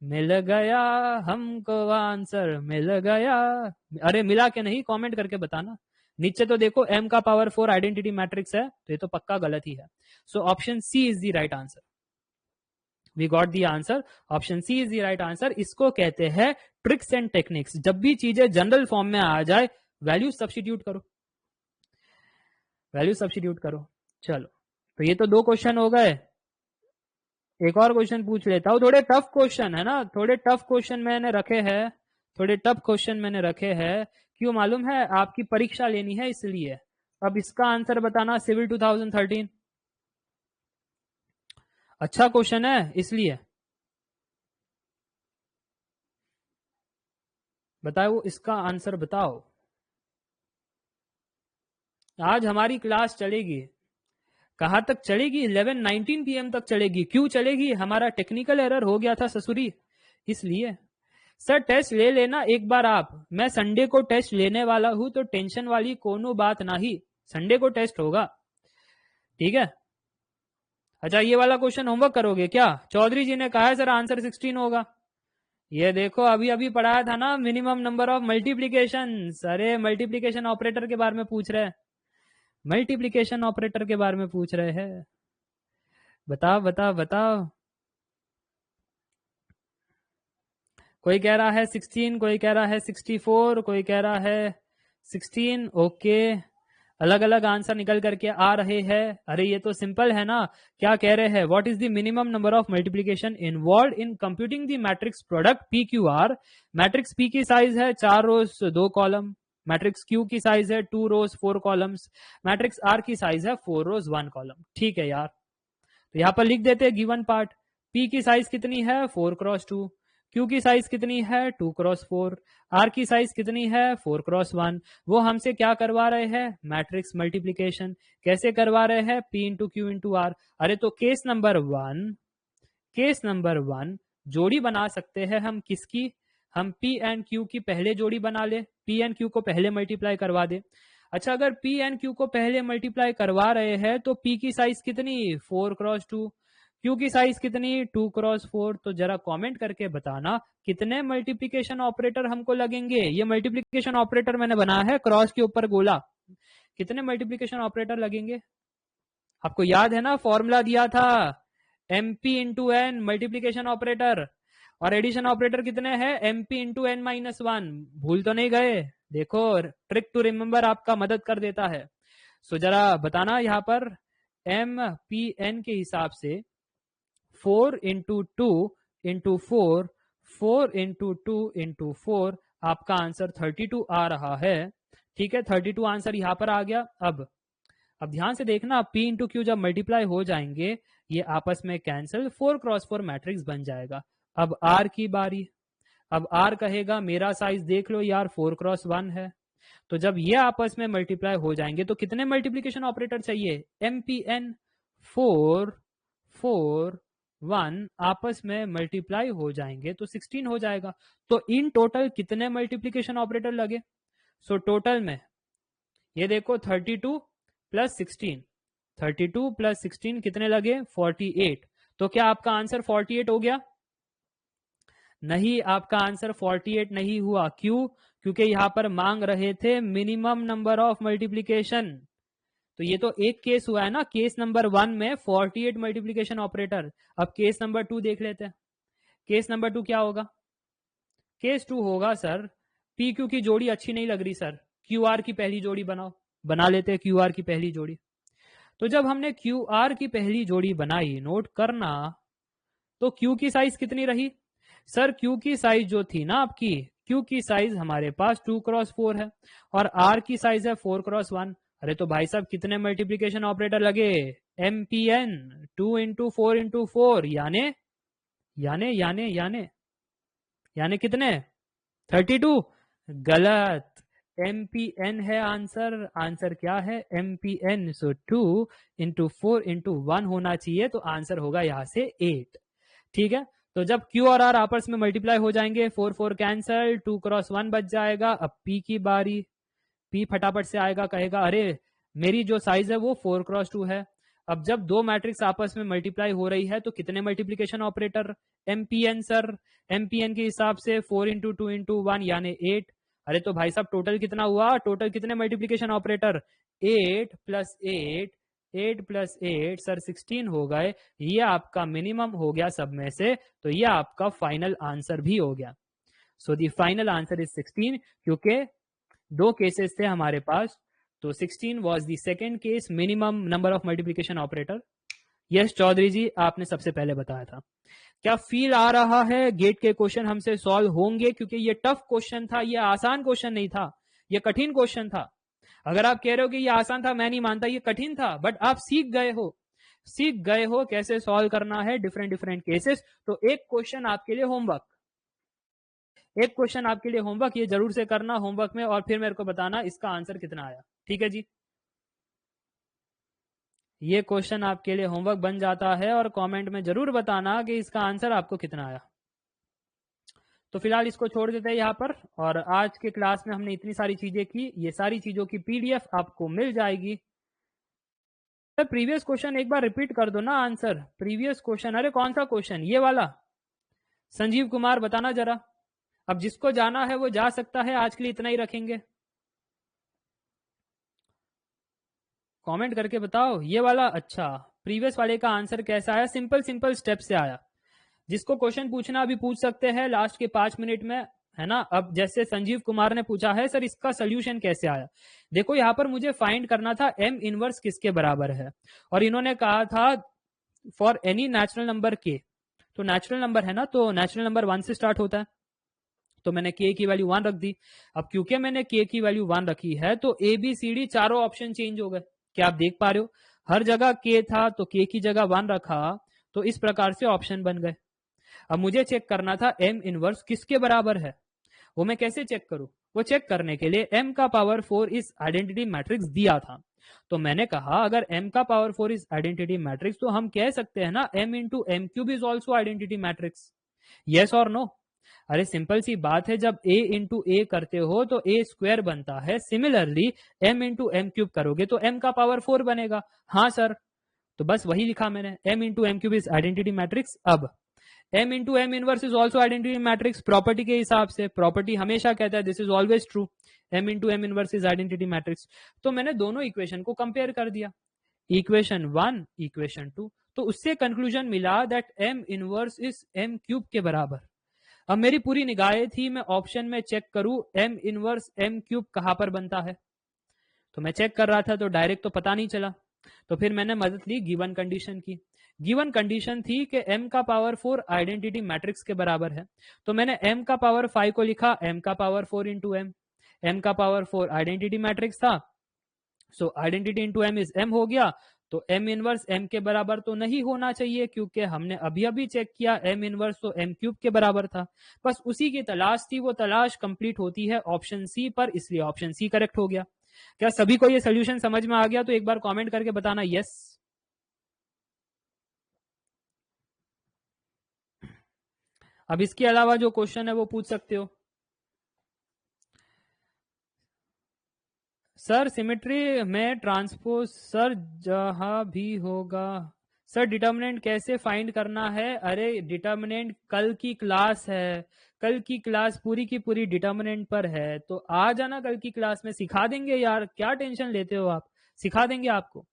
मिल गया हमको आंसर, मिल गया। अरे मिला के नहीं, कमेंट करके बताना। नीचे तो देखो m का पावर 4 आइडेंटिटी मैट्रिक्स है, तो ये तो पक्का गलत ही है। So option C is the right answer. We got the answer, option C is the right answer. इसको कहते हैं ट्रिक्स एंड टेक्निक्स। जब भी चीजें जनरल फॉर्म में आ जाए, वैल्यू सब्स्टिट्यूट करो, वैल्यू सब्स्टिट्यूट करो। चलो तो ये तो दो क्वेश्चन हो गए, एक और क्वेश्चन पूछ लेता हूँ। थोड़े टफ क्वेश्चन है ना, थोड़े टफ क्वेश्चन मैंने रखे हैं, थोड़े टफ क्वेश्चन मैंने रखे हैं। क्यों मालूम है? आपकी परीक्षा लेनी है इसलिए। अब इसका आंसर बताना, सिविल 2013 अच्छा क्वेश्चन है इसलिए। बताओ इसका आंसर बताओ। आज हमारी क्लास चलेगी, कहाँ तक चलेगी? 11:19 PM तक चलेगी। क्यों चलेगी? हमारा टेक्निकल एरर हो गया था ससुरी, इसलिए। सर टेस्ट ले लेना एक बार आप, मैं संडे को टेस्ट लेने वाला हूं, तो टेंशन वाली कोनो बात नहीं, संडे को टेस्ट होगा, ठीक है। अच्छा ये वाला क्वेश्चन होमवर्क करोगे क्या? चौधरी जी ने कहा है सर आंसर 16 होगा। ये देखो अभी अभी पढ़ाया था ना, मिनिमम नंबर ऑफ मल्टीप्लीकेशन। अरे मल्टीप्लीकेशन ऑपरेटर के बारे में पूछ रहे हैं, मल्टीप्लीकेशन ऑपरेटर के बारे में पूछ रहे हैं। बताओ बताओ बताओ। कोई कह रहा है 16, कोई कह रहा है 64, कोई कह रहा है 16। ओके, अलग अलग आंसर निकल करके आ रहे हैं। अरे ये तो सिंपल है ना, क्या कह रहे हैं? What is the minimum number of multiplication involve in computing the matrix product P Q R. Matrix P की साइज है 4 रोज 2 कॉलम, मैट्रिक्स क्यू की साइज है 2 रोज 4 कॉलम्स, मैट्रिक्स आर की साइज है 4 रोज 1 कॉलम। ठीक है यार, तो यहाँ पर लिख देते हैं गिवन पार्ट। पी की साइज कितनी है? 4x2। क्यू की साइज कितनी है? 2x4। आर की साइज कितनी है? 4x1। वो हमसे क्या करवा रहे हैं? Matrix multiplication. कैसे करवा रहे हैं? P into Q into R. अरे तो केस नंबर 1, केस नंबर 1 जोड़ी बना सकते हैं हम किसकी? हम P एंड Q की पहले जोड़ी बना ले, P एंड Q को पहले मल्टीप्लाई करवा दे। अच्छा अगर P एंड Q को पहले मल्टीप्लाई करवा रहे हैं तो P की साइज कितनी? 4x2। Q की साइज कितनी? 2x4। तो जरा कमेंट करके बताना कितने मल्टीप्लिकेशन ऑपरेटर हमको लगेंगे। ये मल्टीप्लिकेशन ऑपरेटर मैंने बनाया है क्रॉस के ऊपर गोला, कितने मल्टीप्लिकेशन ऑपरेटर लगेंगे? आपको याद है ना, फॉर्मूला दिया था MP into N multiplication operator, और एडिशन ऑपरेटर कितने हैं? MP into N minus 1। भूल तो नहीं गए? देखो ट्रिक टू रिमेंबर आपका मदद कर देता है। सो जरा बताना यहाँ पर MPN के हिसाब से 4 इंटू 2 इंटू 4, 4 इंटू 2 इंटू 4, आपका आंसर 32 आ रहा है। ठीक है, 32 आंसर यहाँ पर आ गया। अब ध्यान से देखना, P इंटू क्यू जब मल्टीप्लाई हो जाएंगे ये आपस में कैंसिल, 4x4 मैट्रिक्स बन जाएगा। अब R की बारी। अब R कहेगा मेरा साइज देख लो यार 4x1 है, तो जब ये आपस में मल्टीप्लाई हो जाएंगे तो कितने मल्टीप्लीकेशन ऑपरेटर चाहिए? MPN 4 4 1 आपस में मल्टीप्लाई हो जाएंगे तो 16 हो जाएगा। तो इन टोटल कितने मल्टीप्लीकेशन ऑपरेटर लगे? सो टोटल में ये देखो 32 प्लस 16, 32 प्लस 16 कितने लगे 48। तो क्या आपका आंसर 48 हो गया? नहीं, आपका आंसर 48 नहीं हुआ। क्यों? क्योंकि यहां पर मांग रहे थे मिनिमम नंबर ऑफ मल्टीप्लीकेशन। तो ये तो एक केस हुआ है ना, केस नंबर 1 में 48 मल्टीप्लीकेशन ऑपरेटर। अब केस नंबर 2 देख लेते हैं। केस नंबर 2 क्या होगा? केस 2 होगा सर, पी क्यू की जोड़ी अच्छी नहीं लग रही सर, क्यू आर की पहली जोड़ी बनाओ। बना लेते हैं क्यू आर की पहली जोड़ी। तो जब हमने क्यू आर की पहली जोड़ी बनाई, नोट करना, तो क्यू की साइज कितनी रही सर? क्यू की साइज जो थी ना आपकी, क्यू की साइज हमारे पास 2x4 है और आर की साइज है 4x1। अरे तो भाई साहब कितने मल्टीप्लीकेशन ऑपरेटर लगे? एमपीएन 2 × 4 × 4 याने कितने? 32। गलत, एमपीएन है आंसर। आंसर क्या है? एमपीएन। सो 2 × 4 × 1 होना चाहिए, तो आंसर होगा यहां से 8। ठीक है, तो जब Q और R आपस में मल्टीप्लाई हो जाएंगे, 4 4 कैंसल, 2x1 बच जाएगा। अब P की बारी। P फटाफट से आएगा, कहेगा अरे मेरी जो साइज है वो 4x2 है। अब जब दो मैट्रिक्स आपस में मल्टीप्लाई हो रही है तो कितने multiplication operator? MPN sir. MPN के हिसाब से 4 × 2 × 1 यानी 8। अरे तो भाई साहब टोटल कितना हुआ? टोटल कितने मल्टीप्लीकेशन ऑपरेटर? 8 + 8, 8 + 8 सर 16 हो गए। ये आपका मिनिमम हो गया सब में से, तो ये आपका फाइनल आंसर भी हो गया। So the final answer is 16, क्योंकि दो केसेस थे हमारे पास। तो 16 was the second case, minimum number of multiplication operator. Yes Chaudhary ji, आपने सबसे पहले बताया था। क्या फील आ रहा है गेट के क्वेश्चन हमसे सॉल्व होंगे? क्योंकि ये टफ क्वेश्चन था, ये आसान क्वेश्चन नहीं था, ये कठिन क्वेश्चन था। अगर आप कह रहे हो कि ये आसान था, मैं नहीं मानता, ये कठिन था, बट आप सीख गए हो कैसे सॉल्व करना है डिफरेंट डिफरेंट केसेस। तो एक क्वेश्चन आपके लिए होमवर्क, एक क्वेश्चन आपके लिए होमवर्क, ये जरूर से करना होमवर्क में, और फिर मेरे को बताना इसका आंसर कितना आया। ठीक है जी, ये क्वेश्चन आपके लिए होमवर्क बन जाता है, और कमेंट में जरूर बताना कि इसका आंसर आपको कितना आया। तो फिलहाल इसको छोड़ देते हैं यहाँ पर, और आज के क्लास में हमने इतनी सारी चीजें की, ये सारी चीजों की पीडीएफ आपको मिल जाएगी। सर प्रीवियस क्वेश्चन एक बार रिपीट कर दो ना आंसर, प्रीवियस क्वेश्चन। अरे कौन सा क्वेश्चन? ये वाला? संजीव कुमार बताना जरा। अब जिसको जाना है वो जा सकता है, आज के लिए इतना ही रखेंगे। कमेंट करके बताओ ये वाला। अच्छा, प्रीवियस वाले का आंसर कैसा आया? सिंपल सिंपल स्टेप से आया। जिसको क्वेश्चन पूछना अभी पूछ सकते हैं लास्ट के 5 मिनट में, है ना। अब जैसे संजीव कुमार ने पूछा है सर इसका सोल्यूशन कैसे आया। देखो यहाँ पर मुझे फाइंड करना था m इनवर्स किसके बराबर है, और इन्होंने कहा था for any natural number k। तो नेचुरल नंबर है ना, तो नेचुरल नंबर 1 से स्टार्ट होता है, तो मैंने k की वैल्यू 1 रख दी। अब क्योंकि मैंने k की वैल्यू 1 रखी है, तो ए बी सी डी चारों ऑप्शन चेंज हो गए। क्या आप देख पा रहे हो? हर जगह k था तो k की जगह 1 रखा, तो इस प्रकार से ऑप्शन बन गए। अब मुझे चेक करना था m इनवर्स किसके बराबर है। वो मैं कैसे चेक करूं? वो चेक करने के लिए m का पावर 4 इस आइडेंटिटी मैट्रिक्स दिया था, तो मैंने कहा अगर m का पावर 4 इज आइडेंटिटी मैट्रिक्स, तो हम कह सकते हैं ना m into M cube is also identity matrix. Yes और नो? अरे सिंपल सी बात है, जब a इंटू ए करते हो तो a स्क्वायर बनता है, similarly m into M cube करोगे तो m का पावर 4 बनेगा। हाँ सर, तो बस वही लिखा मैंने, m into M cube is identity matrix. अब m into M inverse is also identity matrix, property के हिसाब से, प्रॉपर्टी हमेशा कहता है this is always true, m into M inverse is identity matrix. तो मैंने दोनों इक्वेशन को कंपेयर कर दिया, इक्वेशन 1 इक्वेशन 2, तो उससे कंक्लूजन मिला that m inverse is m cube के बराबर। अब मेरी पूरी निगाहें थी मैं ऑप्शन में चेक करूं m इनवर्स m क्यूब कहां पर बनता है, तो मैं चेक कर रहा था तो डायरेक्ट तो पता नहीं चला। तो फिर मैंने मदद ली गिवन कंडीशन की। गिवन कंडीशन थी कि m का पावर 4 आइडेंटिटी मैट्रिक्स के बराबर है, तो मैंने m का पावर 5 को लिखा m का पावर 4 इंटू एम। m का पावर 4 आइडेंटिटी मैट्रिक्स था, सो identity into m is m हो गया। तो m इनवर्स m के बराबर तो नहीं होना चाहिए, क्योंकि हमने अभी अभी चेक किया m इनवर्स तो m क्यूब के बराबर था। बस उसी की तलाश थी, वो तलाश कंप्लीट होती है ऑप्शन सी पर, इसलिए ऑप्शन सी करेक्ट हो गया। क्या सभी को ये सोल्यूशन समझ में आ गया? तो एक बार कमेंट करके बताना यस। अब इसके अलावा जो क्वेश्चन है वो पूछ सकते हो। सर सिमेट्री में ट्रांसपोज सर जहां भी होगा। सर डिटर्मिनेंट कैसे फाइंड करना है? अरे डिटर्मिनेंट कल की क्लास है, कल की क्लास पूरी की पूरी डिटर्मिनेंट पर है, तो आ जाना कल की क्लास में, सिखा देंगे यार, क्या टेंशन लेते हो आप, सिखा देंगे आपको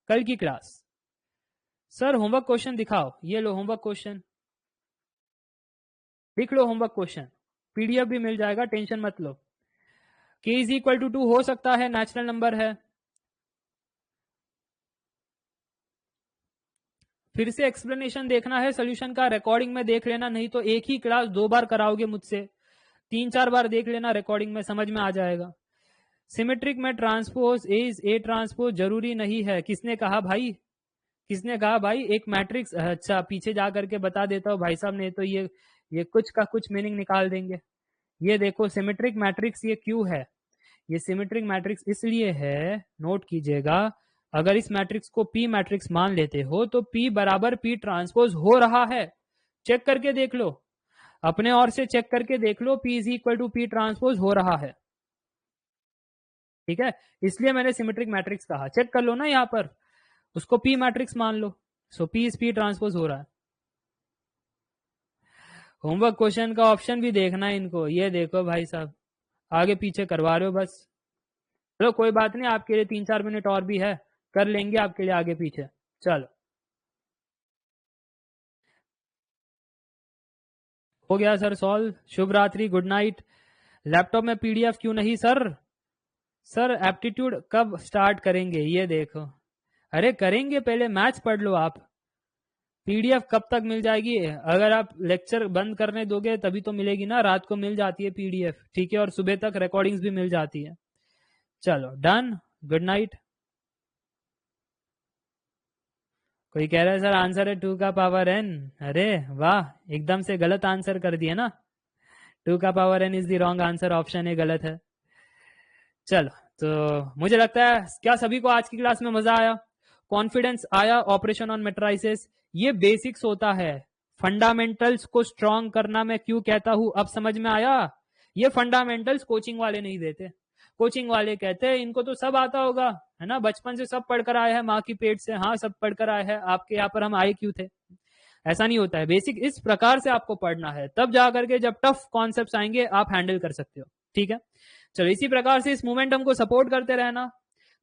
कल की क्लास। सर होमवर्क क्वेश्चन दिखाओ, ये लो होमवर्क क्वेश्चन, लिख लो होमवर्क क्वेश्चन, पीडीएफ भी मिल जाएगा, टेंशन मत लो। k इज इक्वल टू 2 हो सकता है, नेचुरल नंबर है। फिर से एक्सप्लेनेशन देखना है सोल्यूशन का, रिकॉर्डिंग में देख लेना, नहीं तो एक ही क्लास 2 बार कराओगे मुझसे, 3-4 बार देख लेना, रिकॉर्डिंग में समझ में आ जाएगा। सिमेट्रिक में ट्रांसपोज इज ए ट्रांसपोज जरूरी नहीं है, किसने कहा भाई, किसने कहा भाई? एक मैट्रिक्स, अच्छा पीछे जा करके बता देता हूँ भाई साहब, ने तो ये कुछ का कुछ मीनिंग निकाल देंगे। ये देखो सिमेट्रिक मैट्रिक्स ये क्यों है, ये सिमेट्रिक मैट्रिक्स इसलिए है, नोट कीजिएगा, अगर इस मैट्रिक्स को पी मैट्रिक्स मान लेते हो तो पी बराबर पी ट्रांसपोज हो रहा है, चेक करके देख लो, अपने और से चेक करके देख लो, P is equal to P transpose हो रहा है, ठीक है, इसलिए मैंने सिमेट्रिक मैट्रिक्स कहा, चेक कर लो ना यहाँ पर, उसको पी मैट्रिक्स मान लो, सो पी इज पी ट्रांसपोज हो रहा है। होमवर्क क्वेश्चन का ऑप्शन भी देखना है इनको, ये देखो भाई साहब, आगे पीछे करवा रहे हो बस, चलो कोई बात नहीं, आपके लिए 3-4 मिनट और भी है, कर लेंगे आपके लिए आगे पीछे। चलो हो गया सर सॉल्व, शुभ रात्रि, गुड नाइट। लैपटॉप में पीडीएफ क्यों नहीं सर? सर एप्टीट्यूड कब स्टार्ट करेंगे ये देखो, अरे करेंगे, पहले मैथ्स पढ़ लो आप, पीडीएफ कब तक मिल जाएगी? अगर आप लेक्चर बंद करने दोगे तभी तो मिलेगी ना, रात को मिल जाती है पीडीएफ, ठीक है, और सुबह तक रिकॉर्डिंग्स भी मिल जाती है। चलो डन, गुड नाइट। कोई कह रहा है सर आंसर है 2 का पावर n, अरे वाह, एकदम से गलत आंसर कर दिया ना, 2 का power n is the wrong answer, option A गलत है। चलो तो मुझे लगता है क्या सभी को आज की क्लास में मजा आया, कॉन्फिडेंस आया, ऑपरेशन ऑन मैट्रिसेस ये बेसिक्स होता है, फंडामेंटल्स को स्ट्रॉन्ग करना मैं क्यों कहता हूं, अब समझ में आया? ये फंडामेंटल्स कोचिंग वाले नहीं देते, कोचिंग वाले कहते हैं इनको तो सब आता होगा, है ना, बचपन से सब पढ़कर आए हैं माँ की पेट से, हाँ सब पढ़कर आए हैं, आपके यहाँ पर हम आए क्यों थे? ऐसा नहीं होता है, बेसिक इस प्रकार से आपको पढ़ना है, तब जाकर के जब टफ कॉन्सेप्ट्स आएंगे आप हैंडल कर सकते हो, ठीक है। चलो इसी प्रकार से इस मोमेंटम को सपोर्ट करते रहना,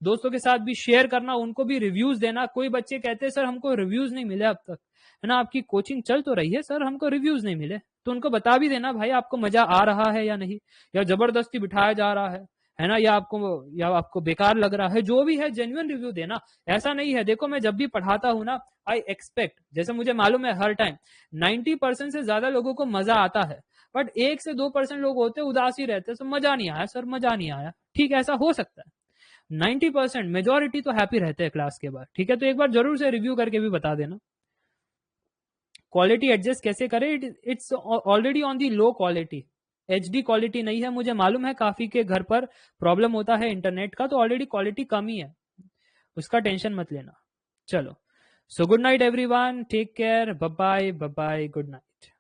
दोस्तों के साथ भी शेयर करना, उनको भी रिव्यूज देना। कोई बच्चे कहते हैं सर हमको रिव्यूज नहीं मिले अब तक, है ना, आपकी कोचिंग चल तो रही है सर, हमको रिव्यूज नहीं मिले, तो उनको बता भी देना भाई आपको मजा आ रहा है या नहीं, या जबरदस्ती बिठाया जा रहा है ना, या आपको बेकार लग रहा है, जो भी है जेन्युइन रिव्यू देना। ऐसा नहीं है, देखो मैं जब भी पढ़ाता हूं ना, आई एक्सपेक्ट, जैसे मुझे मालूम है हर टाइम 90% से ज्यादा लोगों को मजा आता है, बट 1 से 2% लोग होते उदास ही रहते, तो मजा नहीं आया सर, मजा नहीं आया, ठीक है, ऐसा हो सकता है। 90% मेजोरिटी तो हैप्पी रहते हैं क्लास के बाद, ठीक है, तो एक बार जरूर से रिव्यू करके भी बता देना। क्वालिटी एडजस्ट कैसे करें, it's already on the low quality, HD quality नहीं है, मुझे मालूम है काफी के घर पर प्रॉब्लम होता है इंटरनेट का, तो ऑलरेडी क्वालिटी कम ही है, उसका टेंशन मत लेना। चलो so good night everyone, take care, bye bye, good night.